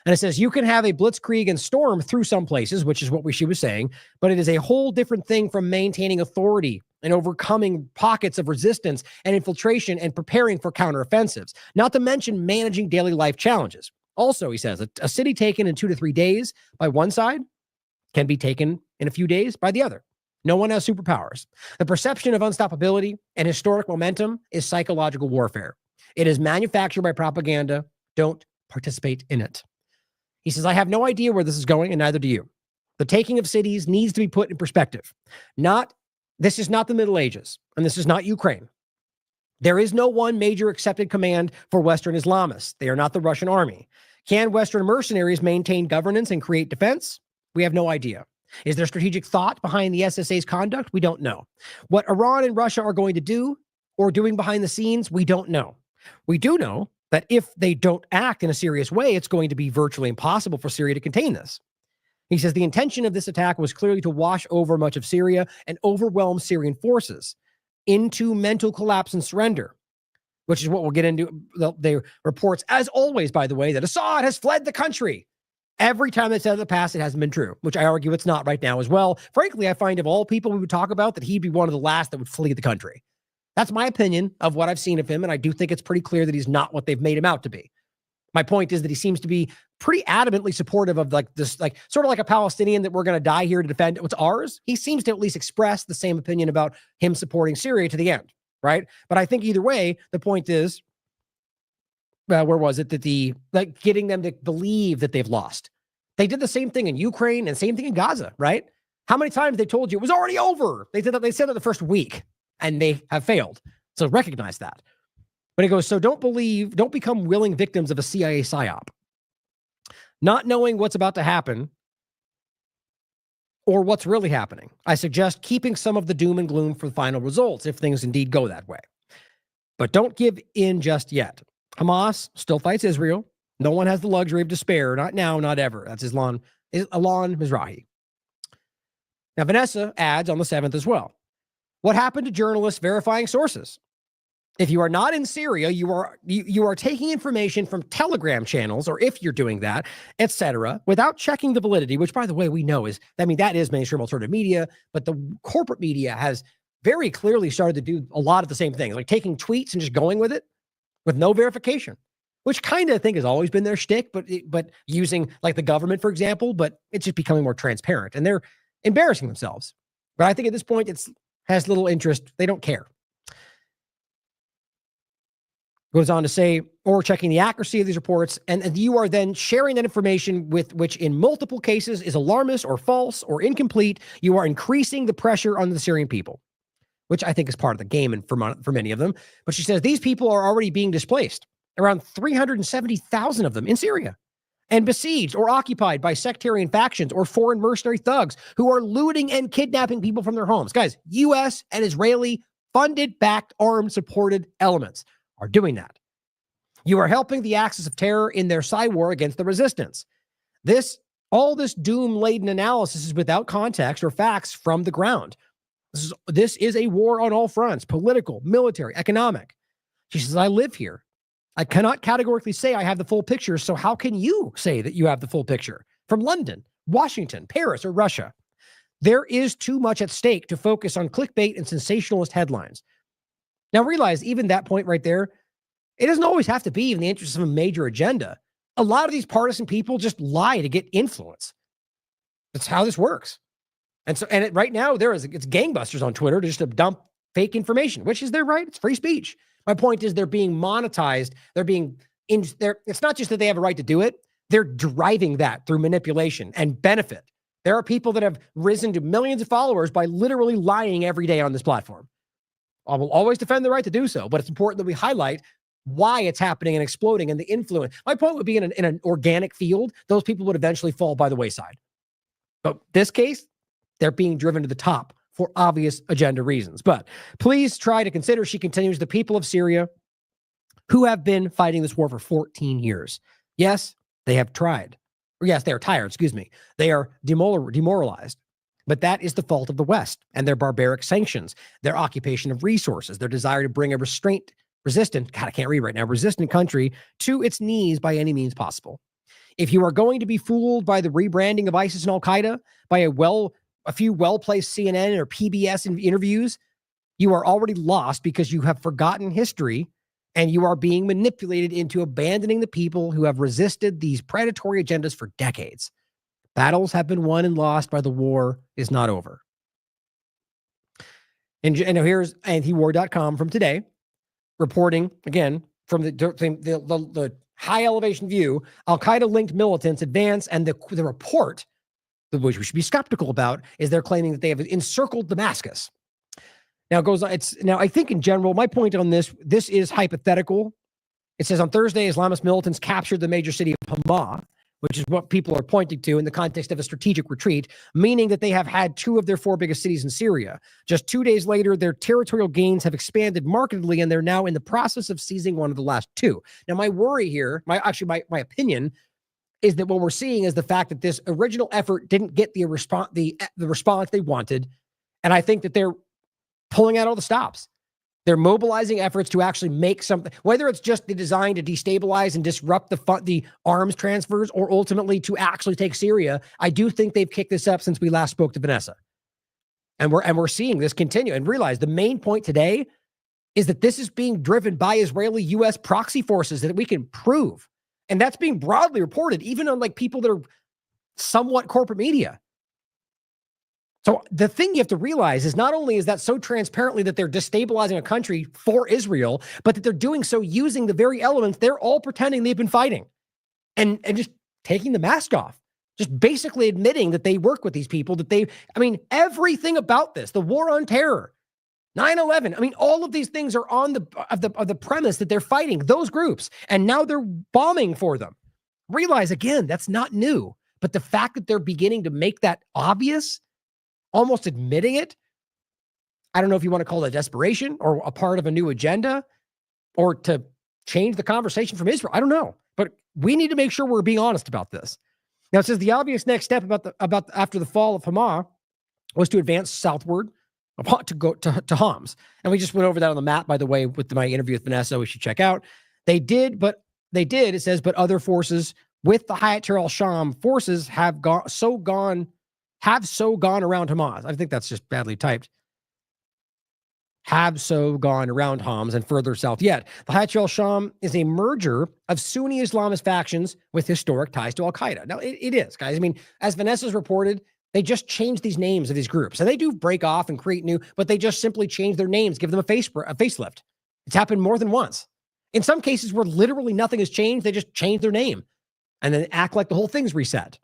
And it says you can have a blitzkrieg and storm through some places, which is what she was saying, but it is a whole different thing from maintaining authority and overcoming pockets of resistance and infiltration and preparing for counteroffensives, not to mention managing daily life challenges. Also, he says, a city taken in 2 to 3 days by one side can be taken in a few days by the other. No one has superpowers. The perception of unstoppability and historic momentum is psychological warfare. It is manufactured by propaganda. Don't participate in it. He says, I have no idea where this is going, and neither do you. The taking of cities needs to be put in perspective. This is not the Middle Ages, and this is not Ukraine. There is no one major accepted command for Western Islamists. They are not the Russian army. Can Western mercenaries maintain governance and create defense? We have no idea. Is there strategic thought behind the SSA's conduct? We don't know. What Iran and Russia are going to do or doing behind the scenes, we don't know. We do know that if they don't act in a serious way, it's going to be virtually impossible for Syria to contain this. He says the intention of this attack was clearly to wash over much of Syria and overwhelm Syrian forces into mental collapse and surrender, which is what we'll get into. The reports, as always, by the way, that Assad has fled the country. Every time they said in the past, it hasn't been true, which I argue it's not right now as well. Frankly, I find of all people we would talk about, that he'd be one of the last that would flee the country. That's my opinion of what I've seen of him, and I do think it's pretty clear that he's not what they've made him out to be. My point is that he seems to be pretty adamantly supportive of sort of like a Palestinian that we're going to die here to defend what's ours. He seems to at least express the same opinion about him supporting Syria to the end, right? But I think either way, the point is, where was it that getting them to believe that they've lost. They did the same thing in Ukraine and same thing in Gaza, right? How many times they told you it was already over? They said that the first week, and they have failed. So recognize that. But he goes, so don't become willing victims of a CIA psyop. Not knowing what's about to happen or what's really happening. I suggest keeping some of the doom and gloom for the final results if things indeed go that way. But don't give in just yet. Hamas still fights Israel. No one has the luxury of despair. Not now, not ever. That's Alon Mizrahi. Now, Vanessa adds on the 7th as well. What happened to journalists verifying sources? If you are not in Syria, you are taking information from Telegram channels, or if you're doing that, etc., without checking the validity, which, by the way, we know that is mainstream alternative media, but the corporate media has very clearly started to do a lot of the same things, like taking tweets and just going with it with no verification, which kind of I think has always been their shtick, but using like the government, for example, but it's just becoming more transparent, and they're embarrassing themselves. But I think at this point, has little interest. They don't care. Goes on to say, or checking the accuracy of these reports, and you are then sharing that information with which in multiple cases is alarmist or false or incomplete. You are increasing the pressure on the Syrian people, which I think is part of the game and for many of them. But she says these people are already being displaced, around 370,000 of them in Syria, and besieged or occupied by sectarian factions or foreign mercenary thugs who are looting and kidnapping people from their homes. Guys, U.S. and Israeli funded, backed, armed, supported elements are doing that. You are helping the axis of terror in their side war against the resistance. All this doom-laden analysis is without context or facts from the ground. This is a war on all fronts: political, military, economic. She says, I live here. I cannot categorically say I have the full picture, so how can you say that you have the full picture from London, Washington, Paris, or Russia? There is too much at stake to focus on clickbait and sensationalist headlines. Now realize, even that point right there, it doesn't always have to be in the interest of a major agenda. A lot of these partisan people just lie to get influence. That's how this works. Right now it's gangbusters on Twitter just to dump fake information, which is their right. It's free speech. My point is they're being monetized. It's not just that they have a right to do it. They're driving that through manipulation and benefit. There are people that have risen to millions of followers by literally lying every day on this platform. I will always defend the right to do so, but it's important that we highlight why it's happening and exploding and the influence. My point would be in an organic field, those people would eventually fall by the wayside. But this case, they're being driven to the top for obvious agenda reasons. But please try to consider, she continues, the people of Syria who have been fighting this war for 14 years. Yes, they have tried. Or yes, they are tired, excuse me. They are demoralized. But that is the fault of the West and their barbaric sanctions, their occupation of resources, their desire to bring a resistant country to its knees by any means possible. If you are going to be fooled by the rebranding of ISIS and Al-Qaeda, by a few well-placed CNN or PBS interviews, you are already lost because you have forgotten history and you are being manipulated into abandoning the people who have resisted these predatory agendas for decades. Battles have been won and lost, but the war is not over. And here's antiwar.com from today, reporting, again, from the high elevation view, Al-Qaeda-linked militants advance, and the report, which we should be skeptical about, is they're claiming that they have encircled Damascus. Now it goes on. I think in general, my point on this is hypothetical. It says on Thursday, Islamist militants captured the major city of Hama, which is what people are pointing to in the context of a strategic retreat, meaning that they have had 2 of their 4 biggest cities in Syria. Just 2 days later, their territorial gains have expanded markedly, and they're now in the process of seizing one of the last 2. Now, my worry here, my opinion, is that what we're seeing is the fact that this original effort didn't get the response they wanted, and I think that they're pulling out all the stops. They're mobilizing efforts to actually make something, whether it's just the design to destabilize and disrupt the arms transfers, or ultimately to actually take Syria. I do think they've kicked this up since we last spoke to Vanessa. And we're seeing this continue. And realize the main point today is that this is being driven by Israeli U.S. proxy forces that we can prove. And that's being broadly reported, even on people that are somewhat corporate media. So the thing you have to realize is not only is that so transparently that they're destabilizing a country for Israel, but that they're doing so using the very elements they're all pretending they've been fighting, and just taking the mask off, just basically admitting that they work with these people, everything about this, the war on terror, 9/11, all of these things are on the premise that they're fighting those groups, and now they're bombing for them. Realize, again, that's not new, but the fact that they're beginning to make that obvious, almost admitting it, I don't know if you want to call it desperation or a part of a new agenda or to change the conversation from Israel. I don't know, but we need to make sure we're being honest about this. Now, it says the obvious next step after the fall of Hamas was to advance southward to go to Homs. And we just went over that on the map, by the way, with my interview with Vanessa, we should check out. They did, it says, but other forces with the Hayat Tahrir al-Sham forces have gone around Hamas. I think that's just badly typed. Have so gone around Homs and further south yet. The Hayat Tahrir al-Sham is a merger of Sunni Islamist factions with historic ties to Al-Qaeda. Now, it is, guys. As Vanessa's reported, they just changed these names of these groups. And they do break off and create new, but they just simply change their names, give them a facelift. It's happened more than once. In some cases where literally nothing has changed, they just change their name and then act like the whole thing's reset.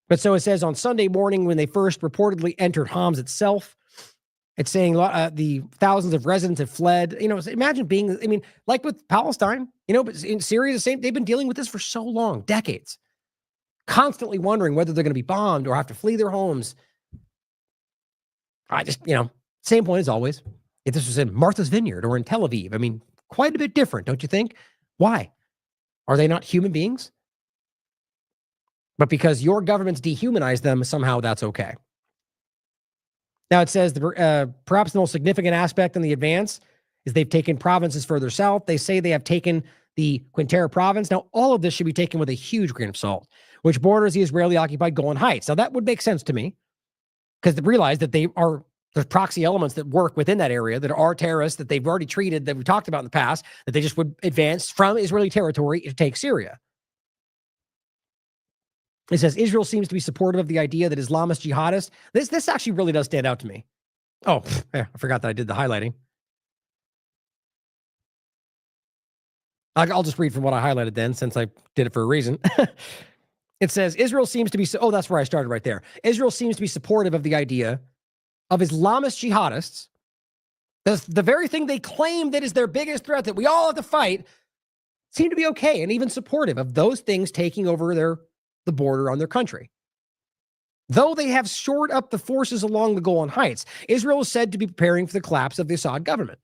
But so it says on Sunday morning when they first reportedly entered Homs itself, it's saying the thousands of residents have fled. Imagine being, like with Palestine, but in Syria, the same. They've been dealing with this for so long, decades, constantly wondering whether they're going to be bombed or have to flee their homes. I just, same point as always. If this was in Martha's Vineyard or in Tel Aviv, quite a bit different, don't you think? Why? Are they not human beings? But because your governments dehumanize them, somehow that's okay. Now it says perhaps the most significant aspect in the advance is they've taken provinces further south. They say they have taken the Quintero province. Now, all of this should be taken with a huge grain of salt, which borders the Israeli-occupied Golan Heights. Now, that would make sense to me because they realize that there's proxy elements that work within that area that are terrorists that they've already treated, that we talked about in the past, that they just would advance from Israeli territory to take Syria. It says Israel seems to be supportive of the idea that Islamist jihadists. This actually really does stand out to me. Oh, I forgot that I did the highlighting. I'll just read from what I highlighted then, since I did it for a reason. It says Israel seems to be. Oh, that's where I started right there. Israel seems to be supportive of the idea of Islamist jihadists. The very thing they claim that is their biggest threat that we all have to fight seem to be okay and even supportive of those things taking over the border on their country. Though they have shored up the forces along the Golan Heights, Israel is said to be preparing for the collapse of the Assad government.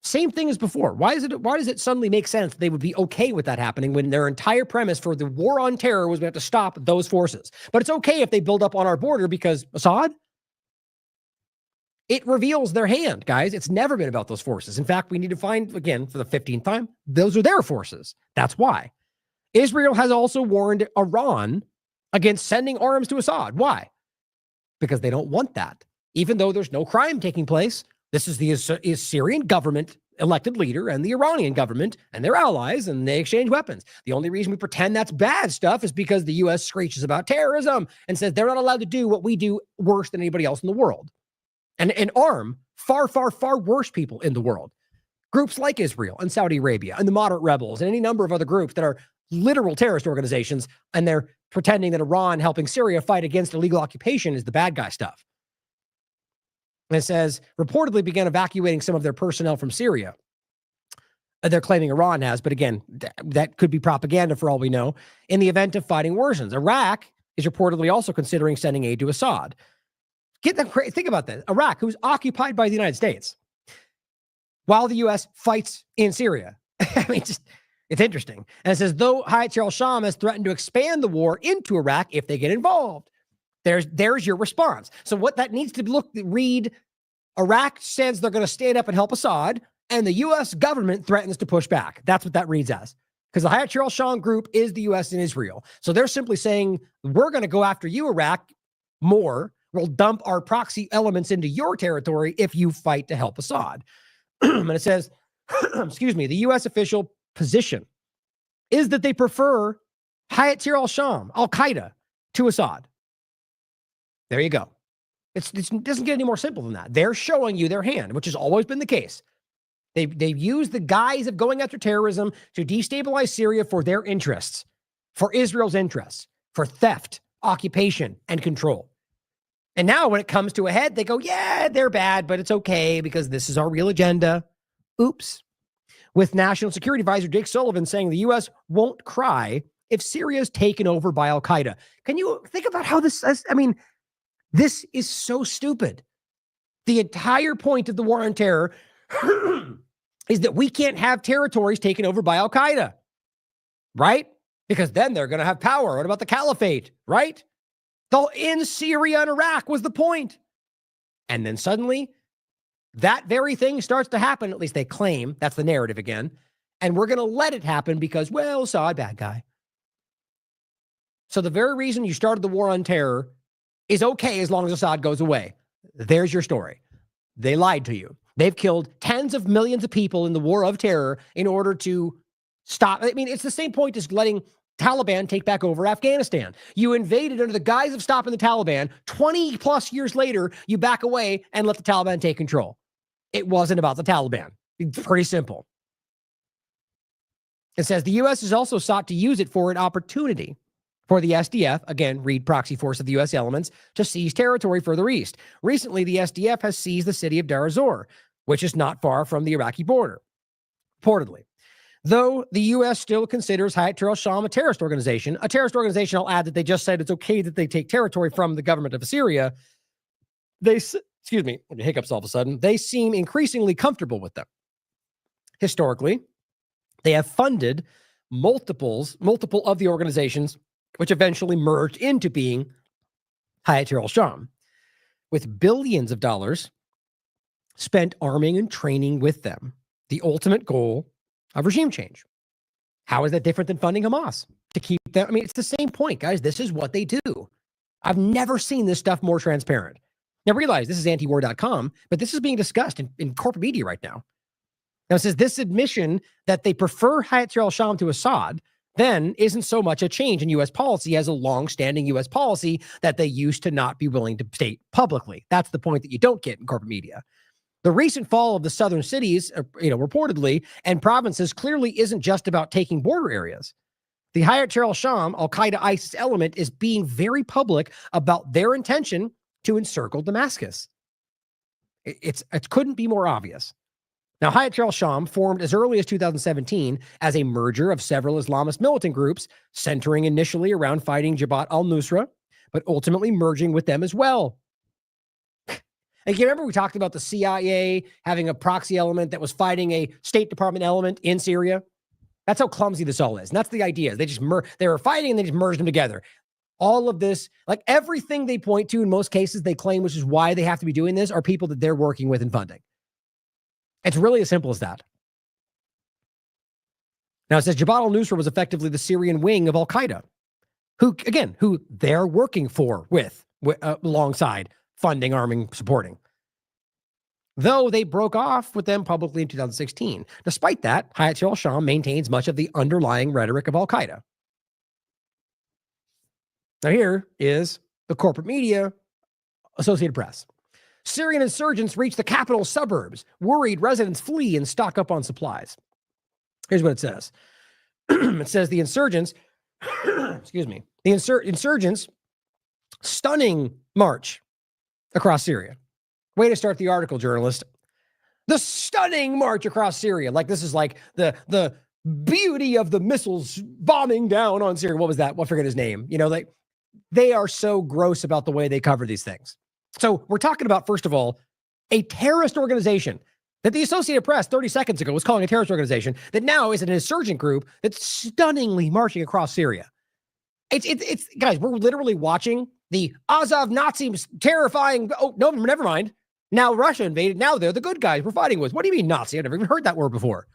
Same thing as before. Why does it suddenly make sense that they would be okay with that happening when their entire premise for the war on terror was we have to stop those forces? But it's okay if they build up on our border because Assad? It reveals their hand, guys. It's never been about those forces. In fact, we need to find, again, for the 15th time, those are their forces. That's why. Israel has also warned Iran against sending arms to Assad. Why? Because they don't want that. Even though there's no crime taking place, this is the Syrian government elected leader and the Iranian government and their allies, and they exchange weapons. The only reason we pretend that's bad stuff is because the U.S. screeches about terrorism and says they're not allowed to do what we do worse than anybody else in the world. And arm far, far, far worse people in the world. Groups like Israel and Saudi Arabia and the moderate rebels and any number of other groups that are literal terrorist organizations, and they're pretending that Iran helping Syria fight against illegal occupation is the bad guy stuff. And it says, reportedly began evacuating some of their personnel from Syria. They're claiming Iran has, but again, that could be propaganda for all we know, in the event of fighting worsens. Iraq is reportedly also considering sending aid to Assad. Think about that. Iraq, who's occupied by the United States, while the U.S. fights in Syria. I mean, it's interesting. And it says, though Hayat al-Sham has threatened to expand the war into Iraq if they get involved. There's your response. So what that needs to read, Iraq says they're going to stand up and help Assad, and the U.S. government threatens to push back. That's what that reads as. Because the Hayat al-Sham group is the U.S. and Israel. So they're simply saying, we're going to go after you, Iraq, more. We'll dump our proxy elements into your territory if you fight to help Assad. And it says, excuse me, the U.S. official position is that they prefer Hayat al-Sham, Al-Qaeda, to Assad. There you go. It doesn't get any more simple than that. They're showing you their hand, which has always been the case. They've used the guise of going after terrorism to destabilize Syria for their interests, for Israel's interests, for theft, occupation, and control. And now when it comes to a head, they go, yeah, they're bad, but it's okay because this is our real agenda. Oops. With National Security Advisor Jake Sullivan saying the U.S. won't cry if Syria is taken over by Al-Qaeda. Can you think about how this is so stupid. The entire point of the war on terror is that we can't have territories taken over by Al-Qaeda, right? Because then they're going to have power. What about the caliphate, right? In Syria and Iraq was the point. And then suddenly, that very thing starts to happen. At least they claim. That's the narrative again. And we're going to let it happen because, well, Assad, bad guy. So the very reason you started the war on terror is okay as long as Assad goes away. There's your story. They lied to you. They've killed tens of millions of people in the war of terror in order to stop. I mean, it's the same point as letting Taliban take back over Afghanistan. You invaded under the guise of stopping the Taliban. 20 plus years later, you back away and let the Taliban take control. It wasn't about the Taliban. It's pretty simple. It says the U.S. has also sought to use it for an opportunity for the SDF, again, read proxy force of the U.S. elements, to seize territory further east. Recently, the SDF has seized the city of Dar ez-Zor, which is not far from the Iraqi border, reportedly. Though the U.S. still considers Hayat al-Sham a terrorist organization, I'll add that they just said it's okay that they take territory from the government of Syria. Excuse me, hiccups all of a sudden. They seem increasingly comfortable with them. Historically, they have funded multiple of the organizations which eventually merged into being Hayat al-Sham, with billions of dollars spent arming and training with them. The ultimate goal of regime change. How is that different than funding Hamas? To keep them, I mean, it's the same point, guys. This is what they do. I've never seen this stuff more transparent. Now realize this is antiwar.com, but this is being discussed in corporate media right now. Now it says this admission that they prefer Hayat al-Sham to Assad then isn't so much a change in U.S. policy as a long-standing U.S. policy that they used to not be willing to state publicly. That's the point that you don't get in corporate media. The recent fall of the southern cities, reportedly, and provinces clearly isn't just about taking border areas. The Hayat al-Sham, Al-Qaeda ISIS element is being very public about their intention to encircle Damascus. It couldn't be more obvious. Now, Hayat al-Sham formed as early as 2017 as a merger of several Islamist militant groups, centering initially around fighting Jabhat al-Nusra, but ultimately merging with them as well. And you remember we talked about the CIA having a proxy element that was fighting a State Department element in Syria? That's how clumsy this all is. And that's the idea. They were fighting and they just merged them together. All of this, like everything they point to in most cases they claim, which is why they have to be doing this, are people that they're working with and funding. It's really as simple as that. Now it says Jabhat al-Nusra was effectively the Syrian wing of al-Qaeda, who they're working with alongside, funding, arming, supporting. Though they broke off with them publicly in 2016. Despite that, Hayat al-Sham maintains much of the underlying rhetoric of al-Qaeda. Now here is the corporate media, Associated Press. Syrian insurgents reach the capital suburbs. Worried residents flee and stock up on supplies. Here's what it says. It says the insurgents, the insurgents stunning march across Syria. Way to start the article, journalist. The stunning march across Syria. Like this is like the beauty of the missiles bombing down on Syria. What was that? I forget his name. They are so gross about the way they cover these things. So we're talking about, first of all, a terrorist organization that the Associated Press 30 seconds ago was calling a terrorist organization that now is an insurgent group that's stunningly marching across Syria. It's guys, we're literally watching the Azov Nazis terrifying. Oh, no, never mind. Now Russia invaded. Now they're the good guys we're fighting with. What do you mean Nazi? I've never even heard that word before.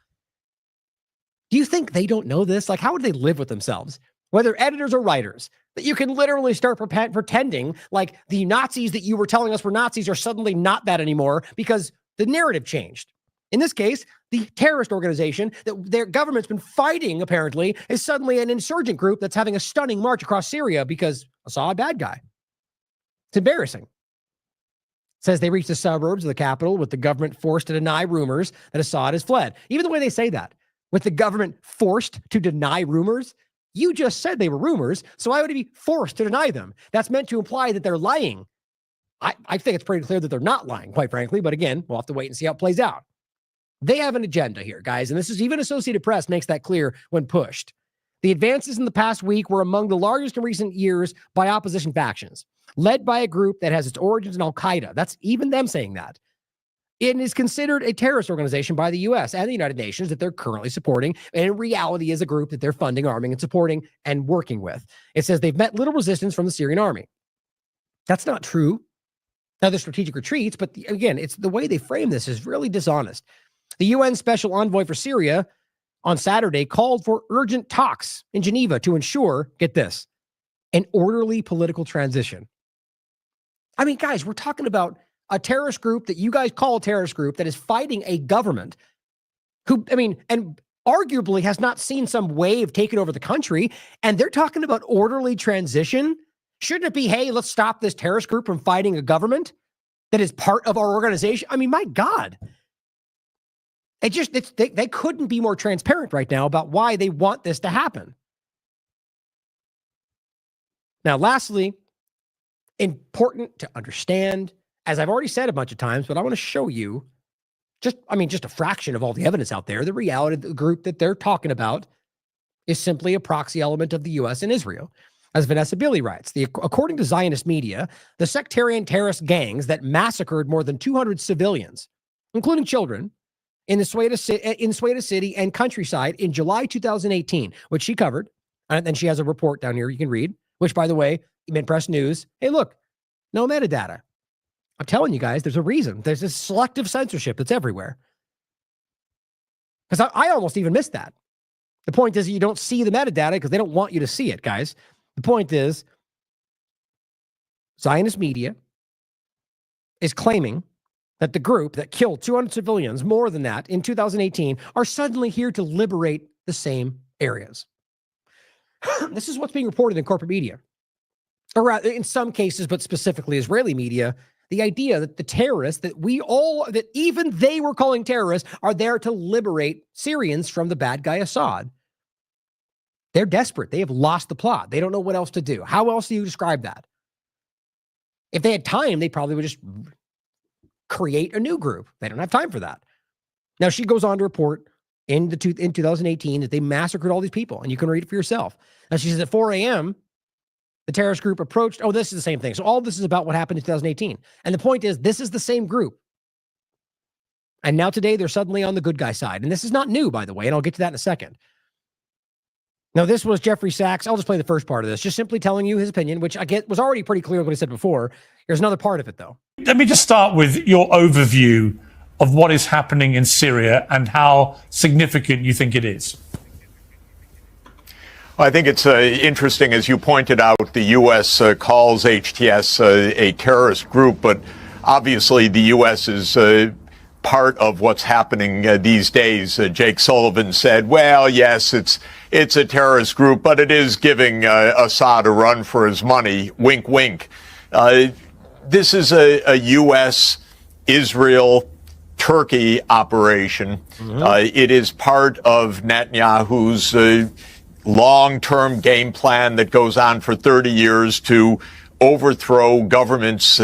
Do you think they don't know this? Like, how would they live with themselves? Whether editors or writers, that you can literally start pretending like the Nazis that you were telling us were Nazis are suddenly not that anymore because the narrative changed. In this case, the terrorist organization that their government's been fighting, apparently, is suddenly an insurgent group that's having a stunning march across Syria because Assad, bad guy. It's embarrassing. It says they reached the suburbs of the capital with the government forced to deny rumors that Assad has fled. Even the way they say that, with the government forced to deny rumors, you just said they were rumors, so why would it be forced to deny them? That's meant to imply that they're lying. I think it's pretty clear that they're not lying, quite frankly, but again, we'll have to wait and see how it plays out. They have an agenda here, guys, and this is even Associated Press makes that clear when pushed. The advances in the past week were among the largest in recent years by opposition factions, led by a group that has its origins in al-Qaeda. That's even them saying that. It is considered a terrorist organization by the U.S. and the United Nations that they're currently supporting, and in reality is a group that they're funding, arming, and supporting and working with. It says they've met little resistance from the Syrian army. That's not true. Now, there's strategic retreats, but again, it's the way they frame this is really dishonest. The UN Special Envoy for Syria on Saturday called for urgent talks in Geneva to ensure, get this, an orderly political transition. I mean, guys, we're talking about a terrorist group that you guys call a terrorist group that is fighting a government who, and arguably has not seen some wave taking over the country, and they're talking about orderly transition. Shouldn't it be, hey, let's stop this terrorist group from fighting a government that is part of our organization? I mean, my God. They couldn't be more transparent right now about why they want this to happen. Now, lastly, important to understand, as I've already said a bunch of times, but I want to show you just a fraction of all the evidence out there. The reality of the group that they're talking about is simply a proxy element of the U.S. and Israel. As Vanessa Billy writes, according to Zionist media, the sectarian terrorist gangs that massacred more than 200 civilians, including children, in Sweda City and countryside in July 2018, which she covered. And then she has a report down here you can read, which, by the way, Minpress News. Hey, look, no metadata. I'm telling you guys, there's a reason. There's this selective censorship that's everywhere. Because I almost even missed that. The point is you don't see the metadata because they don't want you to see it, guys. The point is Zionist media is claiming that the group that killed 200 civilians, more than that, in 2018, are suddenly here to liberate the same areas. This is what's being reported in corporate media. Or in some cases, but specifically Israeli media, the idea that the terrorists that even they were calling terrorists are there to liberate Syrians from the bad guy Assad. They're desperate. They have lost the plot. They don't know what else to do. How else do you describe that? If they had time, they probably would just create a new group. They don't have time for that. Now, she goes on to report in 2018 that they massacred all these people, and you can read it for yourself. Now, she says at 4 a.m., the terrorist group approached. Oh, this is the same thing. So all this is about what happened in 2018. And the point is, this is the same group. And now today, they're suddenly on the good guy side. And this is not new, by the way, and I'll get to that in a second. Now, this was Jeffrey Sachs. I'll just play the first part of this, just simply telling you his opinion, which I get was already pretty clear what he said before. Here's another part of it, though. Let me just start with your overview of what is happening in Syria and how significant you think it is. I think it's interesting, as you pointed out, the U.S. Calls HTS a terrorist group, but obviously the U.S. is part of what's happening these days. Jake Sullivan said, well, yes, it's a terrorist group, but it is giving Assad a run for his money. Wink, wink. This is a U.S., Israel, Turkey operation. It is part of Netanyahu's long-term game plan that goes on for 30 years to overthrow governments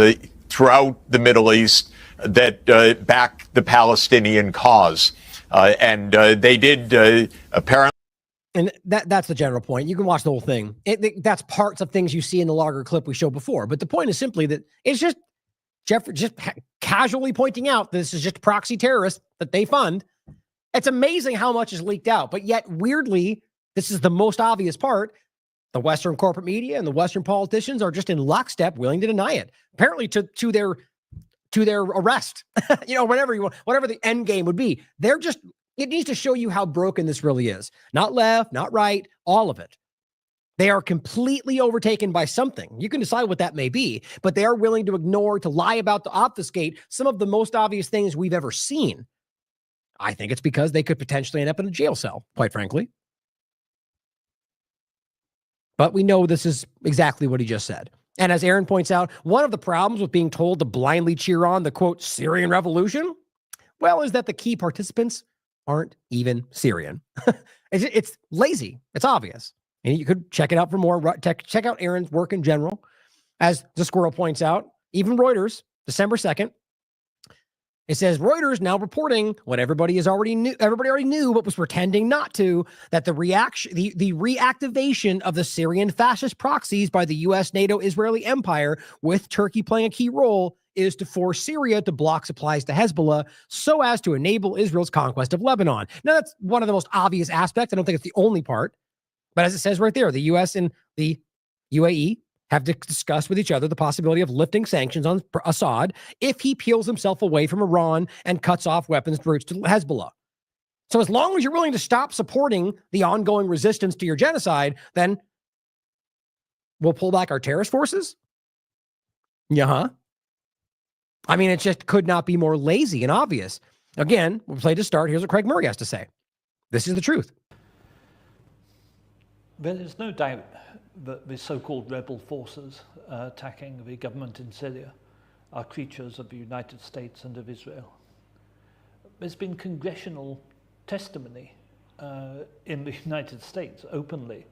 throughout the Middle East that back the Palestinian cause. And they did apparently. And that's the general point. You can watch the whole thing. That's parts of things you see in the logger clip we showed before. But the point is simply that it's just Jeffrey just casually pointing out this is just proxy terrorists that they fund. It's amazing how much is leaked out. But yet, weirdly, this is the most obvious part. The Western corporate media and the Western politicians are just in lockstep, willing to deny it. Apparently, to their arrest, whatever the end game would be. It needs to show you how broken this really is. Not left, not right, all of it. They are completely overtaken by something. You can decide what that may be, but they are willing to ignore, to lie about, to obfuscate some of the most obvious things we've ever seen. I think it's because they could potentially end up in a jail cell, quite frankly. But we know this is exactly what he just said. And as Aaron points out, one of the problems with being told to blindly cheer on the, quote, Syrian revolution, well, is that the key participants aren't even Syrian. It's lazy. It's obvious. And you could check it out for more. Check out Aaron's work in general. As the squirrel points out, even Reuters, December 2nd, it says Reuters now reporting what everybody already knew, but was pretending not to, that the reactivation of the Syrian fascist proxies by the U.S., NATO, Israeli empire, with Turkey playing a key role, is to force Syria to block supplies to Hezbollah so as to enable Israel's conquest of Lebanon. Now, that's one of the most obvious aspects. I don't think it's the only part. But as it says right there, the U.S. and the UAE have discussed with each other the possibility of lifting sanctions on Assad if he peels himself away from Iran and cuts off weapons routes to Hezbollah. So as long as you're willing to stop supporting the ongoing resistance to your genocide, then we'll pull back our terrorist forces? Yeah. I mean, it just could not be more lazy and obvious. Again, we'll play to start. Here's what Craig Murray has to say. This is the truth. There's no doubt that the so-called rebel forces attacking the government in Syria are creatures of the United States and of Israel. There's been congressional testimony in the United States openly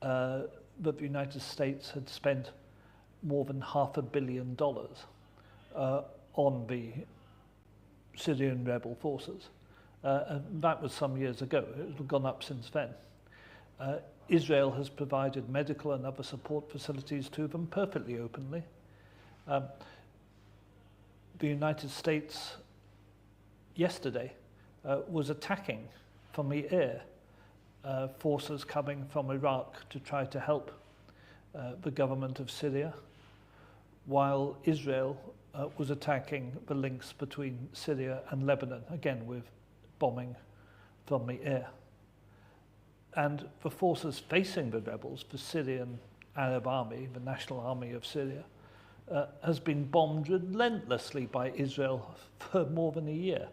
that the United States had spent more than $500 million on the Syrian rebel forces. And that was some years ago. It's gone up since then. Israel has provided medical and other support facilities to them perfectly openly. The United States yesterday was attacking from the air forces coming from Iraq to try to help the government of Syria, while Israel was attacking the links between Syria and Lebanon, again with bombing from the air. And the forces facing the rebels, the Syrian Arab Army, the National Army of Syria, has been bombed relentlessly by Israel for more than a year.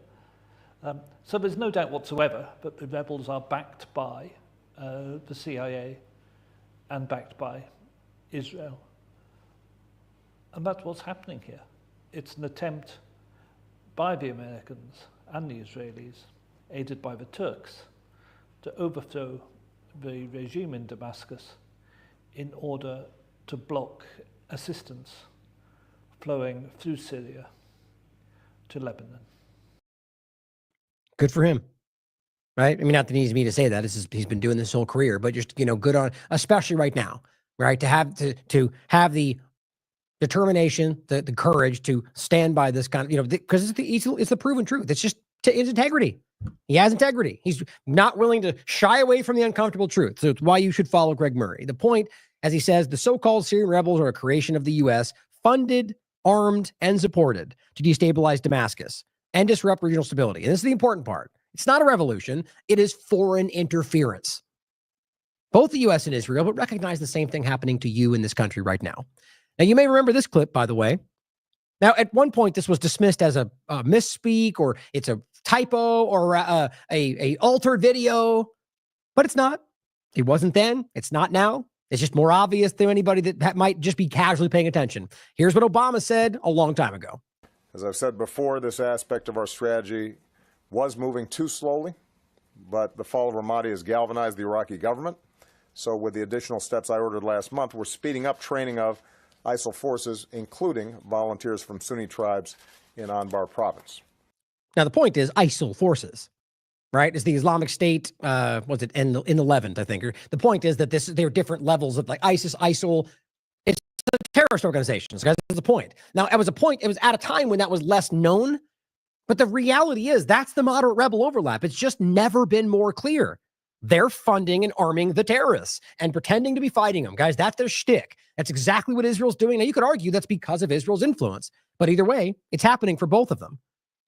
So there's no doubt whatsoever that the rebels are backed by the CIA and backed by Israel. And that's what's happening here. It's an attempt by the Americans and the Israelis, aided by the Turks, to overthrow the regime in Damascus in order to block assistance flowing through Syria to Lebanon. Good for him, right? I mean, not that he needs me to say that. He's been doing this whole career, but just, good on, especially right now. right? To have the determination, the courage to stand by this kind of, because it's the proven truth. It's just it's integrity. He has integrity. He's not willing to shy away from the uncomfortable truth. So it's why you should follow Greg Murray. The point, as he says, the so-called Syrian rebels are a creation of the U.S., funded, armed, and supported to destabilize Damascus and disrupt regional stability. And this is the important part. It's not a revolution. It is foreign interference. Both the U.S. and Israel but recognize the same thing happening to you in this country right now. Now, you may remember this clip, by the way. Now, at one point, this was dismissed as a misspeak, or it's a typo, or a altered video, but it's not. It wasn't then. It's not now. It's just more obvious to anybody that might just be casually paying attention. Here's what Obama said a long time ago. As I've said before, this aspect of our strategy was moving too slowly, but the fall of Ramadi has galvanized the Iraqi government. So with the additional steps I ordered last month, we're speeding up training of ISIL forces, including volunteers from Sunni tribes in Anbar province. Now, the point is ISIL forces, right? It's the Islamic State, was it in the 11th, I think. The point is that there are different levels of like ISIS, ISIL. It's a terrorist organizations. That's the point. Now, it was at a time when that was less known, but the reality is that's the moderate rebel overlap. It's just never been more clear. They're funding and arming the terrorists and pretending to be fighting them. Guys, that's their shtick. That's exactly what Israel's doing. Now, you could argue that's because of Israel's influence, but either way, it's happening for both of them.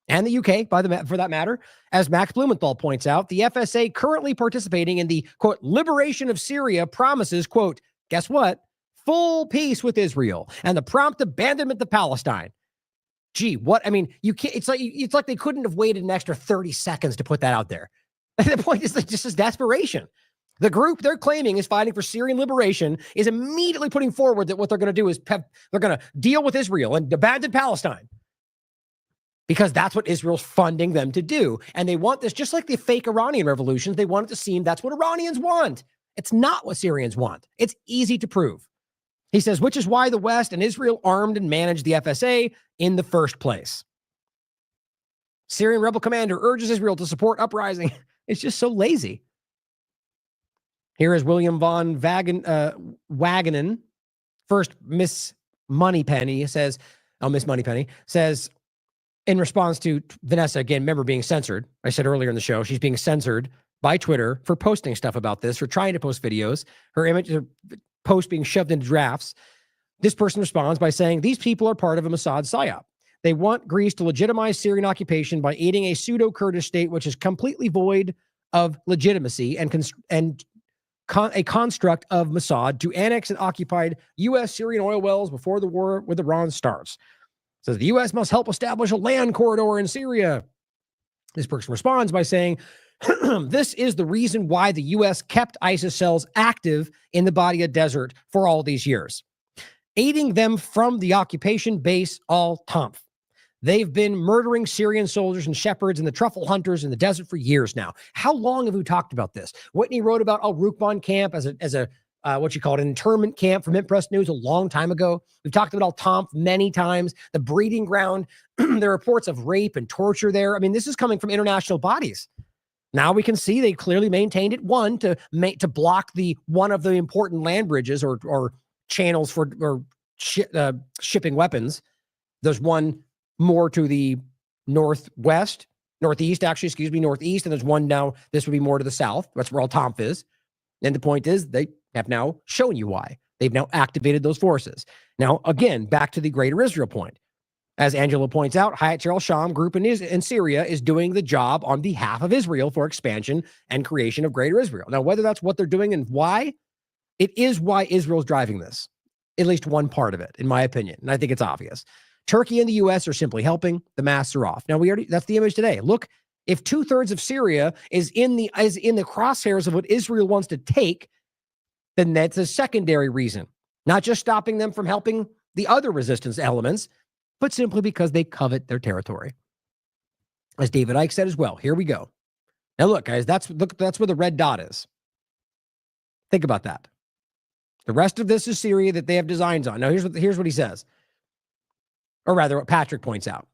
And the UK, for that matter. As Max Blumenthal points out, the FSA currently participating in the, quote, liberation of Syria promises, quote, guess what? Full peace with Israel and the prompt abandonment of Palestine. Gee, what? I mean, you can't, it's like they couldn't have waited an extra 30 seconds to put that out there. The point is that just is desperation. The group they're claiming is fighting for Syrian liberation is immediately putting forward that what they're going to do is they're going to deal with Israel and abandon Palestine, because that's what Israel's funding them to do. And they want this, just like the fake Iranian revolutions, they want it to seem that's what Iranians want. It's not what Syrians want. It's easy to prove. He says, which is why the West and Israel armed and managed the FSA in the first place. Syrian rebel commander urges Israel to support uprising. It's just so lazy. Here is William von Wagenen, first Miss Moneypenny says, Miss Moneypenny says, in response to Vanessa, again, remember being censored. I said earlier in the show, she's being censored by Twitter for posting stuff about this, for trying to post videos, her post being shoved into drafts. This person responds by saying, these people are part of a Mossad psyop. They want Greece to legitimize Syrian occupation by aiding a pseudo-Kurdish state, which is completely void of legitimacy and a construct of Mossad to annex and occupy U.S. Syrian oil wells before the war with Iran starts. It says the U.S. must help establish a land corridor in Syria. This person responds by saying, this is the reason why the U.S. kept ISIS cells active in the Badia Desert for all these years, aiding them from the occupation base al-Tanf. They've been murdering Syrian soldiers and shepherds and the truffle hunters in the desert for years now. How long have we talked about this? Whitney wrote about Al-Rukban camp as a what you call it, an internment camp from Mint Press News a long time ago. We've talked about Al-Tanf many times, the breeding ground. There are reports of rape and torture there. I mean, this is coming from international bodies. Now we can see they clearly maintained it, one, to block one of the important land bridges or channels for shipping weapons. There's one more to the northeast, and there's one now, this would be more to the south. That's where Al-Tanf is. And the point is, they have now shown you why. They've now activated those forces. Now, again, back to the Greater Israel point. As Angela points out, Hayat al-Sham group in Syria is doing the job on behalf of Israel for expansion and creation of Greater Israel. Now, whether that's what they're doing and why, it is why Israel's driving this. At least one part of it, in my opinion. And I think it's obvious. Turkey and the U.S. are simply helping. The masks are off. Now, that's the image today. Look, if 2/3 of Syria is in the crosshairs of what Israel wants to take, then that's a secondary reason. Not just stopping them from helping the other resistance elements, but simply because they covet their territory. As David Icke said as well, here we go. Now look, guys, that's where the red dot is. Think about that. The rest of this is Syria that they have designs on. Now, here's what he says. Or rather, what Patrick points out.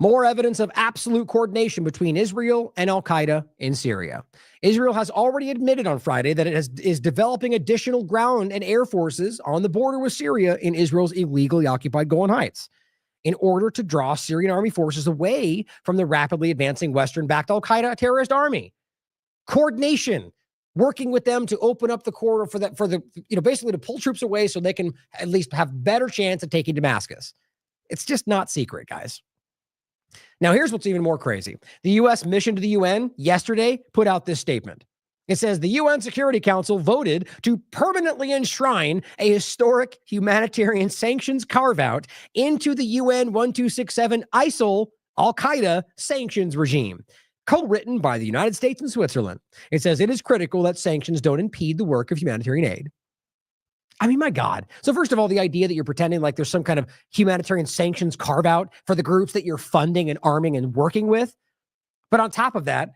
More evidence of absolute coordination between Israel and al-Qaeda in Syria. Israel has already admitted on Friday that it is developing additional ground and air forces on the border with Syria in Israel's illegally occupied Golan Heights in order to draw Syrian army forces away from the rapidly advancing Western-backed al-Qaeda terrorist army. Coordination, working with them to open up the corridor basically to pull troops away so they can at least have better chance of taking Damascus. It's just not secret, guys. Now, here's what's even more crazy. The U.S. mission to the UN yesterday put out this statement. It says the UN Security Council voted to permanently enshrine a historic humanitarian sanctions carve-out into the UN 1267 ISIL al-Qaeda sanctions regime, co-written by the United States and Switzerland. It says it is critical that sanctions don't impede the work of humanitarian aid. I mean, my God. So first of all, the idea that you're pretending like there's some kind of humanitarian sanctions carve out for the groups that you're funding and arming and working with. But on top of that,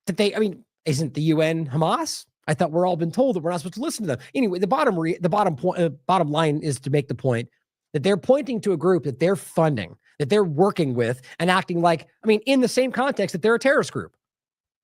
isn't the UN Hamas? I thought we're all been told that we're not supposed to listen to them. Anyway, the bottom line is to make the point that they're pointing to a group that they're funding, that they're working with and acting like, in the same context that they're a terrorist group.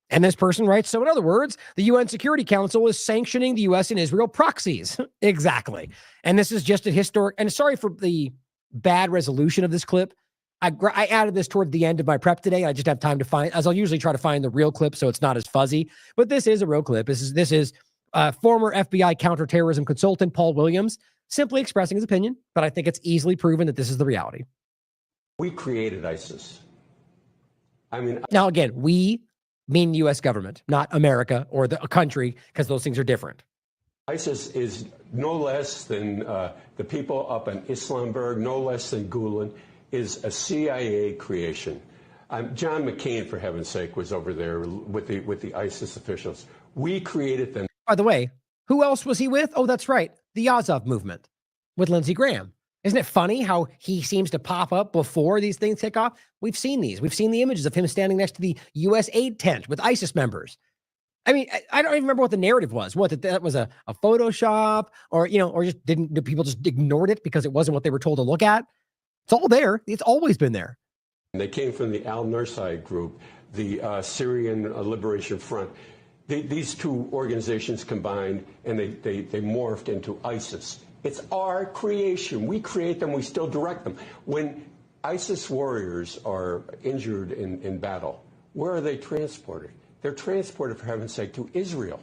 And this person writes, so in other words, the UN Security Council is sanctioning the U.S. and Israel proxies. Exactly. And this is just a historic, and sorry for the bad resolution of this clip. I added this toward the end of my prep today. I just have time to find, as I'll usually try to find the real clip so it's not as fuzzy. But this is a real clip. This is former FBI counterterrorism consultant Paul Williams simply expressing his opinion, but I think it's easily proven that this is the reality. We created ISIS. Now, again, we mean U.S. government, not America or the country, because those things are different. ISIS is no less than the people up in Islamberg, no less than Gulen, is a CIA creation. John McCain, for heaven's sake, was over there with the ISIS officials. We created them. By the way, who else was he with? Oh, that's right. The Azov movement with Lindsey Graham. Isn't it funny how he seems to pop up before these things take off? We've seen these. We've seen the images of him standing next to the U.S. aid tent with ISIS members. I don't even remember what the narrative was. What, that was a Photoshop or just people just ignored it because it wasn't what they were told to look at? It's all there. It's always been there. They came from the Al-Nusra group, the Syrian Liberation Front. These two organizations combined and they morphed into ISIS. It's our creation. We create them. We still direct them. When ISIS warriors are injured in battle, where are they transported? They're transported, for heaven's sake, to Israel.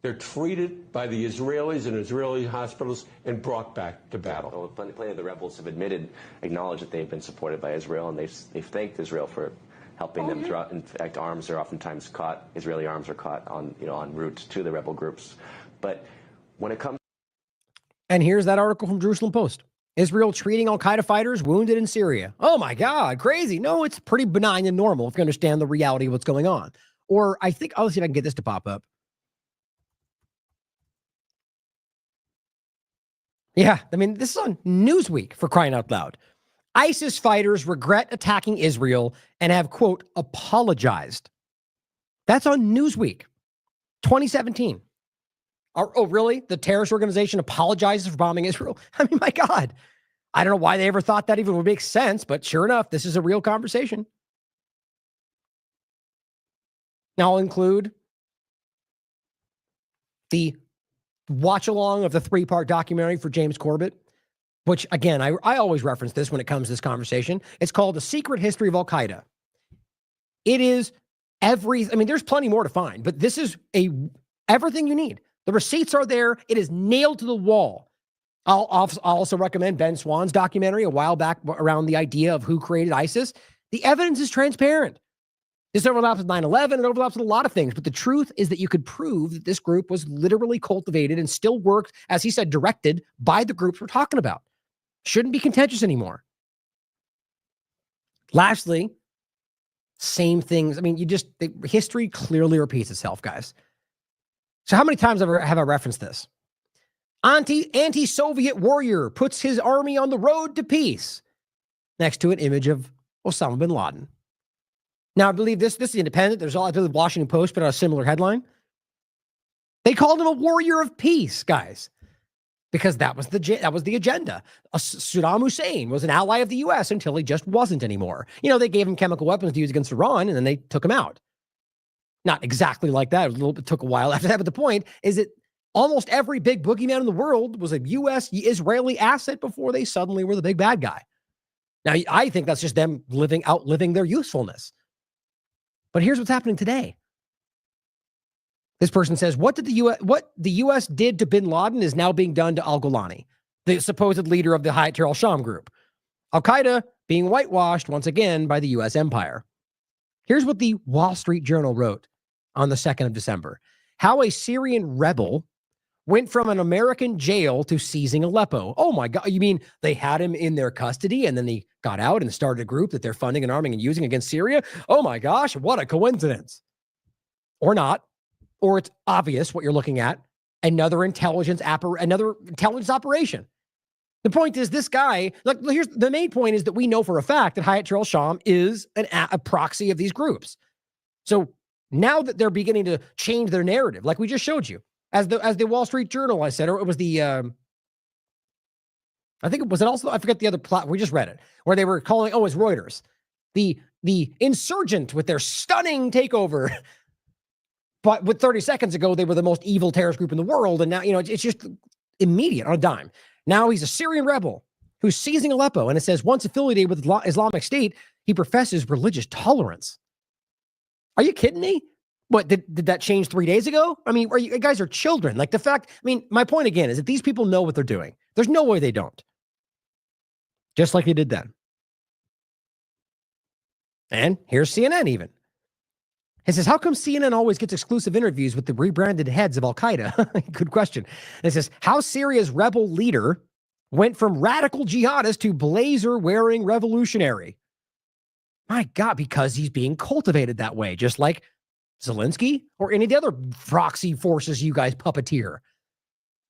They're treated by the Israelis in Israeli hospitals and brought back to battle. Well, plenty of the rebels have acknowledged that they've been supported by Israel, and they've thanked Israel for helping them. In fact, arms are oftentimes caught. Israeli arms are caught on route to the rebel groups. But when it comes, and here's that article from Jerusalem Post. Israel treating al-Qaeda fighters wounded in Syria. Oh my God, crazy. No, it's pretty benign and normal if you understand the reality of what's going on. Or I'll see if I can get this to pop up. Yeah, this is on Newsweek, for crying out loud. ISIS fighters regret attacking Israel and have, quote, apologized. That's on Newsweek, 2017. Oh, really? The terrorist organization apologizes for bombing Israel? My God. I don't know why they ever thought that even would make sense, but sure enough, this is a real conversation. Now I'll include the watch along of the 3-part documentary for James Corbett, which again, I always reference this when it comes to this conversation. It's called The Secret History of Al-Qaeda. It is there's plenty more to find, but this is everything you need. The receipts are there. It is nailed to the wall. I'll also recommend Ben Swann's documentary a while back around the idea of who created ISIS. The evidence is transparent. This overlaps with 9/11. It overlaps with a lot of things. But the truth is that you could prove that this group was literally cultivated and still worked, as he said, directed by the groups we're talking about. Shouldn't be contentious anymore. Lastly, same things. History clearly repeats itself, guys. So how many times have I referenced this? Anti-Soviet warrior puts his army on the road to peace. Next to an image of Osama bin Laden. Now, I believe this is independent. I believe the Washington Post put out a similar headline. They called him a warrior of peace, guys. because that was the agenda. Saddam Hussein was an ally of the U.S. until he just wasn't anymore. You know, they gave him chemical weapons to use against Iran, and then they took him out. Not exactly like that. It took a while after that, but the point is that almost every big boogeyman in the world was a U.S. Israeli asset before they suddenly were the big bad guy. Now, I think that's just them outliving their usefulness. But here's what's happening today. This person says, what the U.S. did to bin Laden is now being done to al-Golani, the supposed leader of the Hayat Tahrir al-Sham group. Al-Qaeda being whitewashed once again by the U.S. empire. Here's what the Wall Street Journal wrote on the 2nd of December. How a Syrian rebel went from an American jail to seizing Aleppo. Oh my God. You mean they had him in their custody and then he got out and started a group that they're funding and arming and using against Syria? Oh my gosh, what a coincidence. Or not. Or it's obvious what you're looking at. Another intelligence operation. The point is this guy, like, here's the main point is that we know for a fact that Hayat Tahrir al-Sham is a proxy of these groups. So now that they're beginning to change their narrative, like we just showed you, as the Wall Street Journal, I said, or it was the, I think it was also, I forget the other plot, we just read it, where they were calling, it's Reuters, the insurgent with their stunning takeover. But with 30 seconds ago, they were the most evil terrorist group in the world. And now, it's just immediate on a dime. Now he's a Syrian rebel who's seizing Aleppo. And it says once affiliated with Islamic State, he professes religious tolerance. Are you kidding me? What, did that change 3 days ago? I mean, you guys are children. Like the fact, my point again is that these people know what they're doing. There's no way they don't. Just like they did then. And here's CNN even. It says, how come CNN always gets exclusive interviews with the rebranded heads of Al-Qaeda? Good question. And it says, how Syria's rebel leader went from radical jihadist to blazer-wearing revolutionary. My God, because he's being cultivated that way, just like Zelensky or any of the other proxy forces you guys puppeteer.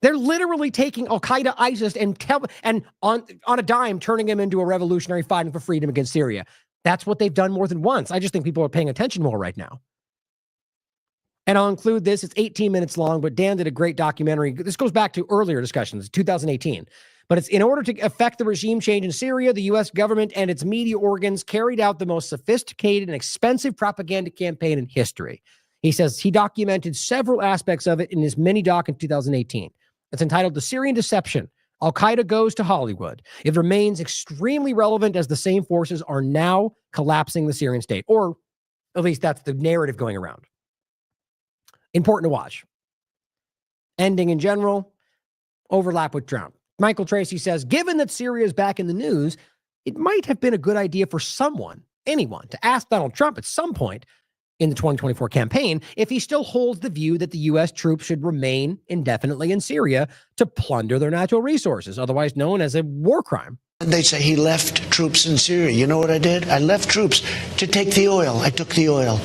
They're literally taking Al-Qaeda, ISIS, and on a dime, turning him into a revolutionary fighting for freedom against Syria. That's what they've done more than once. I just think people are paying attention more right now. And I'll include this. It's 18 minutes long, but Dan did a great documentary. This goes back to earlier discussions, 2018. But it's in order to effect the regime change in Syria, the U.S. government and its media organs carried out the most sophisticated and expensive propaganda campaign in history. He says he documented several aspects of it in his mini-doc in 2018. It's entitled The Syrian Deception. Al-Qaeda goes to Hollywood. It remains extremely relevant as the same forces are now collapsing the Syrian state, or at least that's the narrative going around. Important to watch. Ending in general, overlap with Trump. Michael Tracy says, given that Syria is back in the news, it might have been a good idea for anyone, to ask Donald Trump at some point in the 2024 campaign if he still holds the view that the U.S. troops should remain indefinitely in Syria to plunder their natural resources, otherwise known as a war crime. They say he left troops in Syria. You know what I did? I left troops to take the oil. I took the oil.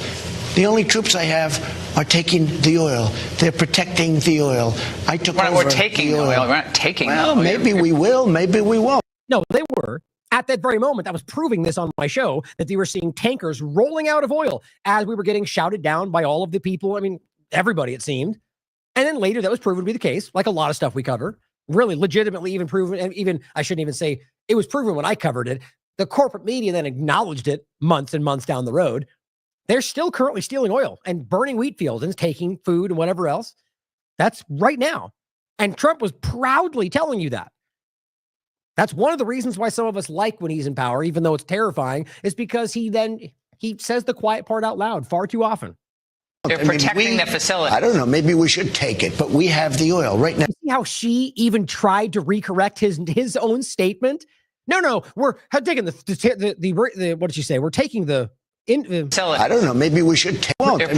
The only troops I have are taking the oil. They're protecting the oil. I took over we're taking the oil. We're not taking the oil. Well, maybe we will. Maybe we won't. No, they were. At that very moment, I was proving this on my show, that they were seeing tankers rolling out of oil as we were getting shouted down by all of the people. Everybody, it seemed. And then later, that was proven to be the case, like a lot of stuff we cover. Really, legitimately even proven. And even, I shouldn't even say it was proven when I covered it. The corporate media then acknowledged it months and months down the road. They're still currently stealing oil and burning wheat fields and taking food and whatever else. That's right now. And Trump was proudly telling you that. That's one of the reasons why some of us like when he's in power, even though it's terrifying, is because he says the quiet part out loud far too often. They're protecting the facility. I don't know. Maybe we should take it, but we have the oil right now. See how she even tried to recorrect his own statement? No, we're taking the what did she say? We're taking the I don't know. Maybe we should take it.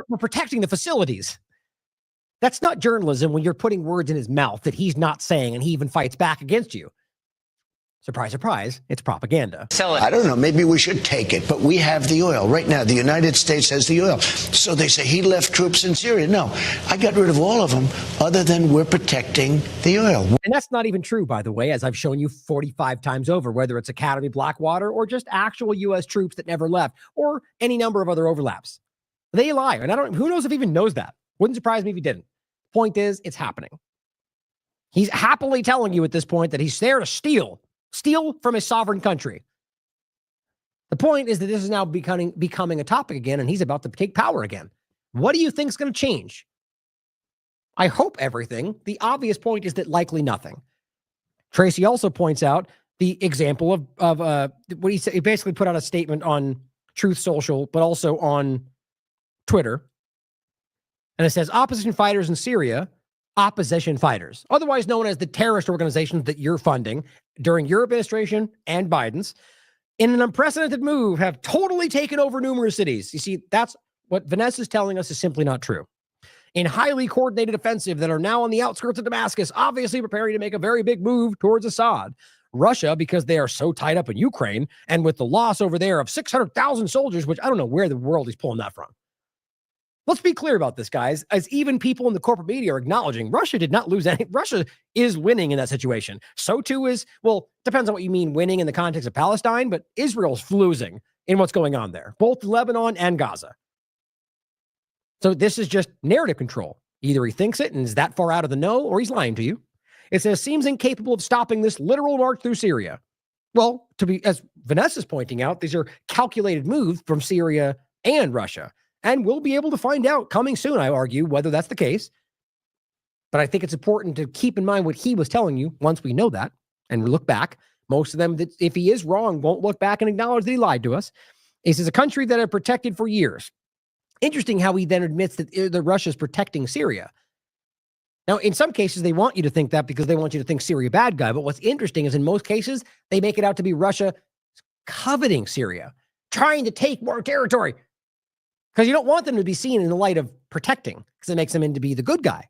We're protecting the facilities. That's not journalism when you're putting words in his mouth that he's not saying and he even fights back against you. Surprise, surprise, it's propaganda. I don't know. Maybe we should take it, but we have the oil. Right now, the United States has the oil. So they say he left troops in Syria. No, I got rid of all of them other than we're protecting the oil. And that's not even true, by the way, as I've shown you 45 times over, whether it's Academy Blackwater or just actual U.S. troops that never left or any number of other overlaps. They lie. And who knows if he even knows that? Wouldn't surprise me if he didn't. Point is, it's happening. He's happily telling you at this point that he's there to steal from his sovereign country. The point is that this is now becoming a topic again, and he's about to take power again. What do you think is going to change? I hope everything. The obvious point is that likely nothing. Tracy also points out the example of what he said. He basically put out a statement on Truth Social, but also on Twitter. And it says, opposition fighters in Syria, opposition fighters, otherwise known as the terrorist organizations that you're funding during your administration and Biden's, in an unprecedented move, have totally taken over numerous cities. You see, that's what Vanessa's telling us is simply not true. In highly coordinated offensive that are now on the outskirts of Damascus, obviously preparing to make a very big move towards Assad. Russia, because they are so tied up in Ukraine, and with the loss over there of 600,000 soldiers, which I don't know where the world he's pulling that from. Let's be clear about this, guys. As even people in the corporate media are acknowledging, Russia did not lose any. Russia is winning in that situation. So too is, well, depends on what you mean winning in the context of Palestine, but Israel's losing in what's going on there, both Lebanon and Gaza. So this is just narrative control. Either he thinks it and is that far out of the know, or he's lying to you. It says, seems incapable of stopping this literal march through Syria. Well, as Vanessa's pointing out, these are calculated moves from Syria and Russia. And we'll be able to find out coming soon, I argue, whether that's the case. But I think it's important to keep in mind what he was telling you once we know that. And we look back. Most of them, that if he is wrong, won't look back and acknowledge that he lied to us. He says, a country that had protected for years. Interesting how he then admits that Russia's protecting Syria. Now, in some cases, they want you to think that because they want you to think Syria bad guy. But what's interesting is in most cases, they make it out to be Russia coveting Syria, trying to take more territory. Because you don't want them to be seen in the light of protecting, because it makes them into be the good guy.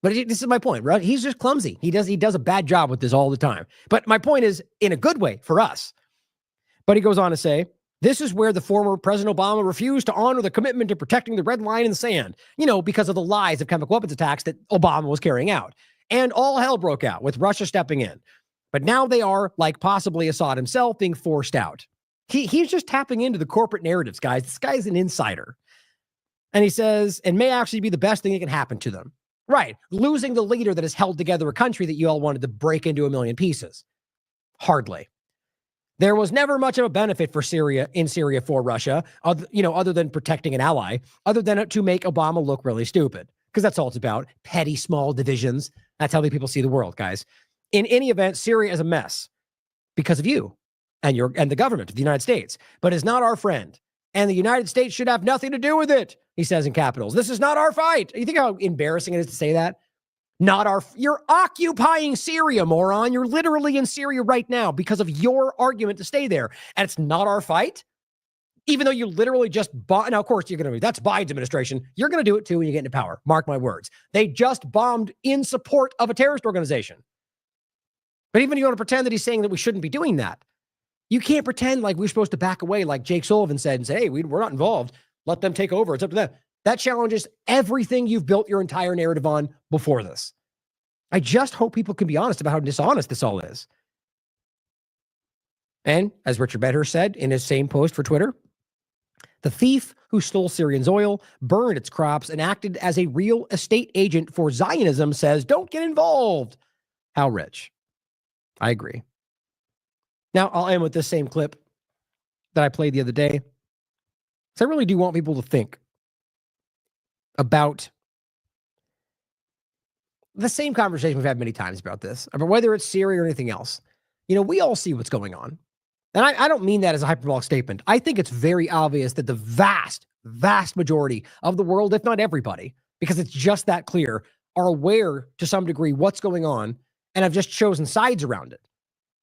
But this is my point, right? He's just clumsy. He does a bad job with this all the time. But my point is in a good way for us. But he goes on to say, this is where the former President Obama refused to honor the commitment to protecting the red line in the sand, because of the lies of chemical weapons attacks that Obama was carrying out. And all hell broke out with Russia stepping in. But now they are, like possibly Assad himself, being forced out. He's just tapping into the corporate narratives, guys. This guy's an insider. And he says, and may actually be the best thing that can happen to them. Right. Losing the leader that has held together a country that you all wanted to break into a million pieces. Hardly. There was never much of a benefit for Syria for Russia, other than protecting an ally, other than to make Obama look really stupid. Because that's all it's about. Petty, small divisions. That's how people see the world, guys. In any event, Syria is a mess because of you. And the government of the United States, but is not our friend. And the United States should have nothing to do with it, he says in capitals. This is not our fight. You think how embarrassing it is to say that? You're occupying Syria, moron. You're literally in Syria right now because of your argument to stay there. And it's not our fight? Even though you literally just bombed. Now, of course, that's Biden's administration. You're going to do it too when you get into power. Mark my words. They just bombed in support of a terrorist organization. But even if you want to pretend that he's saying that we shouldn't be doing that, you can't pretend like we're supposed to back away like Jake Sullivan said and say, hey, we're not involved. Let them take over. It's up to them. That challenges everything you've built your entire narrative on before this. I just hope people can be honest about how dishonest this all is. And as Richard Medhurst said in his same post for Twitter, the thief who stole Syrians' oil, burned its crops, and acted as a real estate agent for Zionism says, don't get involved. How rich. I agree. Now, I'll end with this same clip that I played the other day. So I really do want people to think about the same conversation we've had many times about this, about whether it's Syria or anything else. We all see what's going on. And I don't mean that as a hyperbolic statement. I think it's very obvious that the vast, vast majority of the world, if not everybody, because it's just that clear, are aware to some degree what's going on and have just chosen sides around it.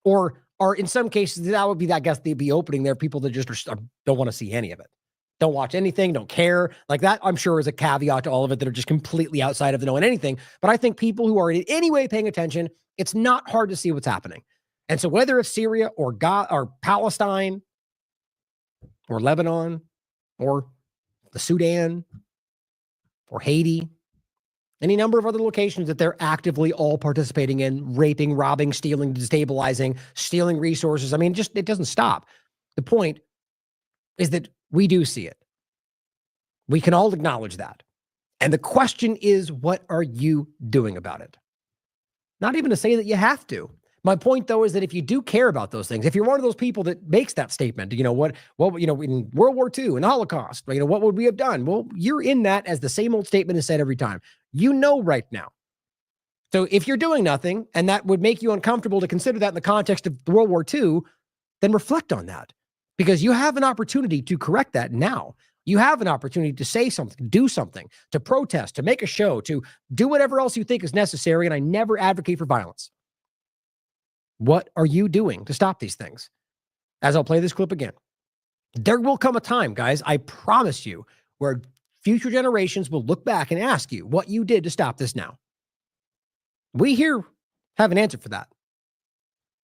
Or in some cases, that would be, I guess, they'd be opening there people that just don't want to see any of it. Don't watch anything, don't care. Like that, I'm sure, is a caveat to all of it that are just completely outside of the knowing anything. But I think people who are in any way paying attention, it's not hard to see what's happening. And so whether it's Syria or Palestine or Lebanon or the Sudan or Haiti, any number of other locations that they're actively all participating in, raping, robbing, stealing, destabilizing, stealing resources. I mean, it doesn't stop. The point is that we do see it. We can all acknowledge that. And the question is, what are you doing about it? Not even to say that you have to. My point, though, is that if you do care about those things, if you're one of those people that makes that statement, in World War II, in the Holocaust, what would we have done? Well, you're in that as the same old statement is said every time. You know right now. So if you're doing nothing and that would make you uncomfortable to consider that in the context of World War II, then reflect on that, because you have an opportunity to correct that now. You have an opportunity to say something, do something, to protest, to make a show, to do whatever else you think is necessary. And I never advocate for violence. What are you doing to stop these things? As I'll play this clip again, there will come a time, guys, I promise you, where future generations will look back and ask you what you did to stop this now. We here have an answer for that.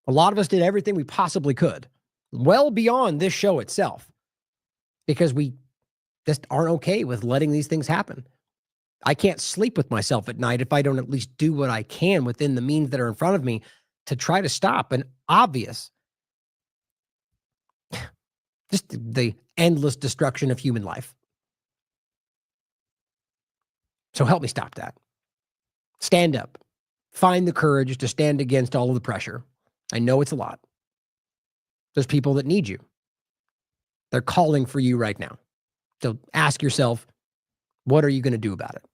A lot of us did everything we possibly could, well beyond this show itself, because we just aren't okay with letting these things happen. I can't sleep with myself at night if I don't at least do what I can within the means that are in front of me to try to stop an obvious, just the endless destruction of human life. So help me stop that. Stand up. Find the courage to stand against all of the pressure. I know it's a lot. There's people that need you. They're calling for you right now. So ask yourself, what are you going to do about it?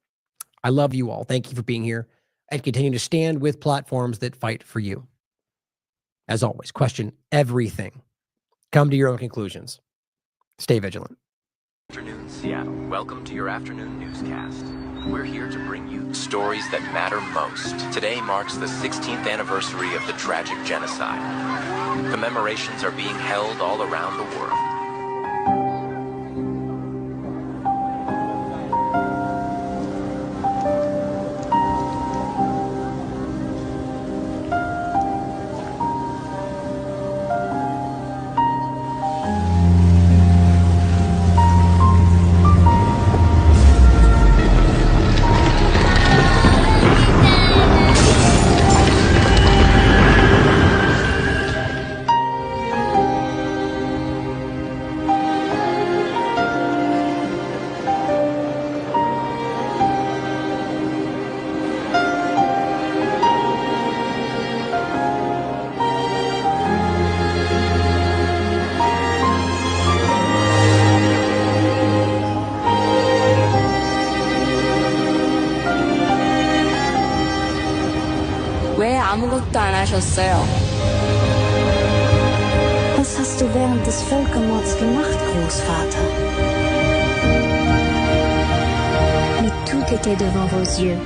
I love you all. Thank you for being here and continue to stand with platforms that fight for you. As always, question everything. Come to your own conclusions. Stay vigilant. Afternoon, Seattle. Welcome to your afternoon newscast. We're here to bring you stories that matter most. Today marks the 16th anniversary of the tragic genocide. Commemorations are being held all around the world. 아무것도 안 하셨어요. Was hast du während des Völkermords gemacht, Großvater? Mais tout était devant vos yeux.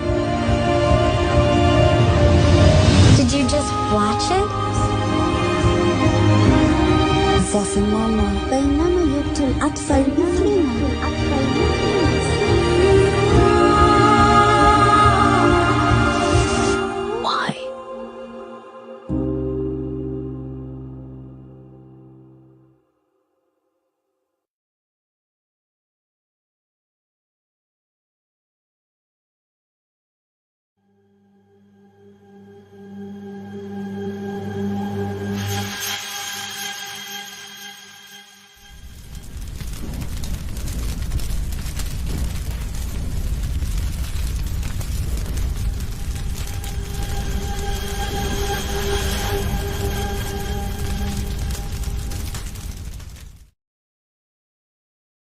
Did you just watch it? زي ماما بينما يقتل أطفال مثلنا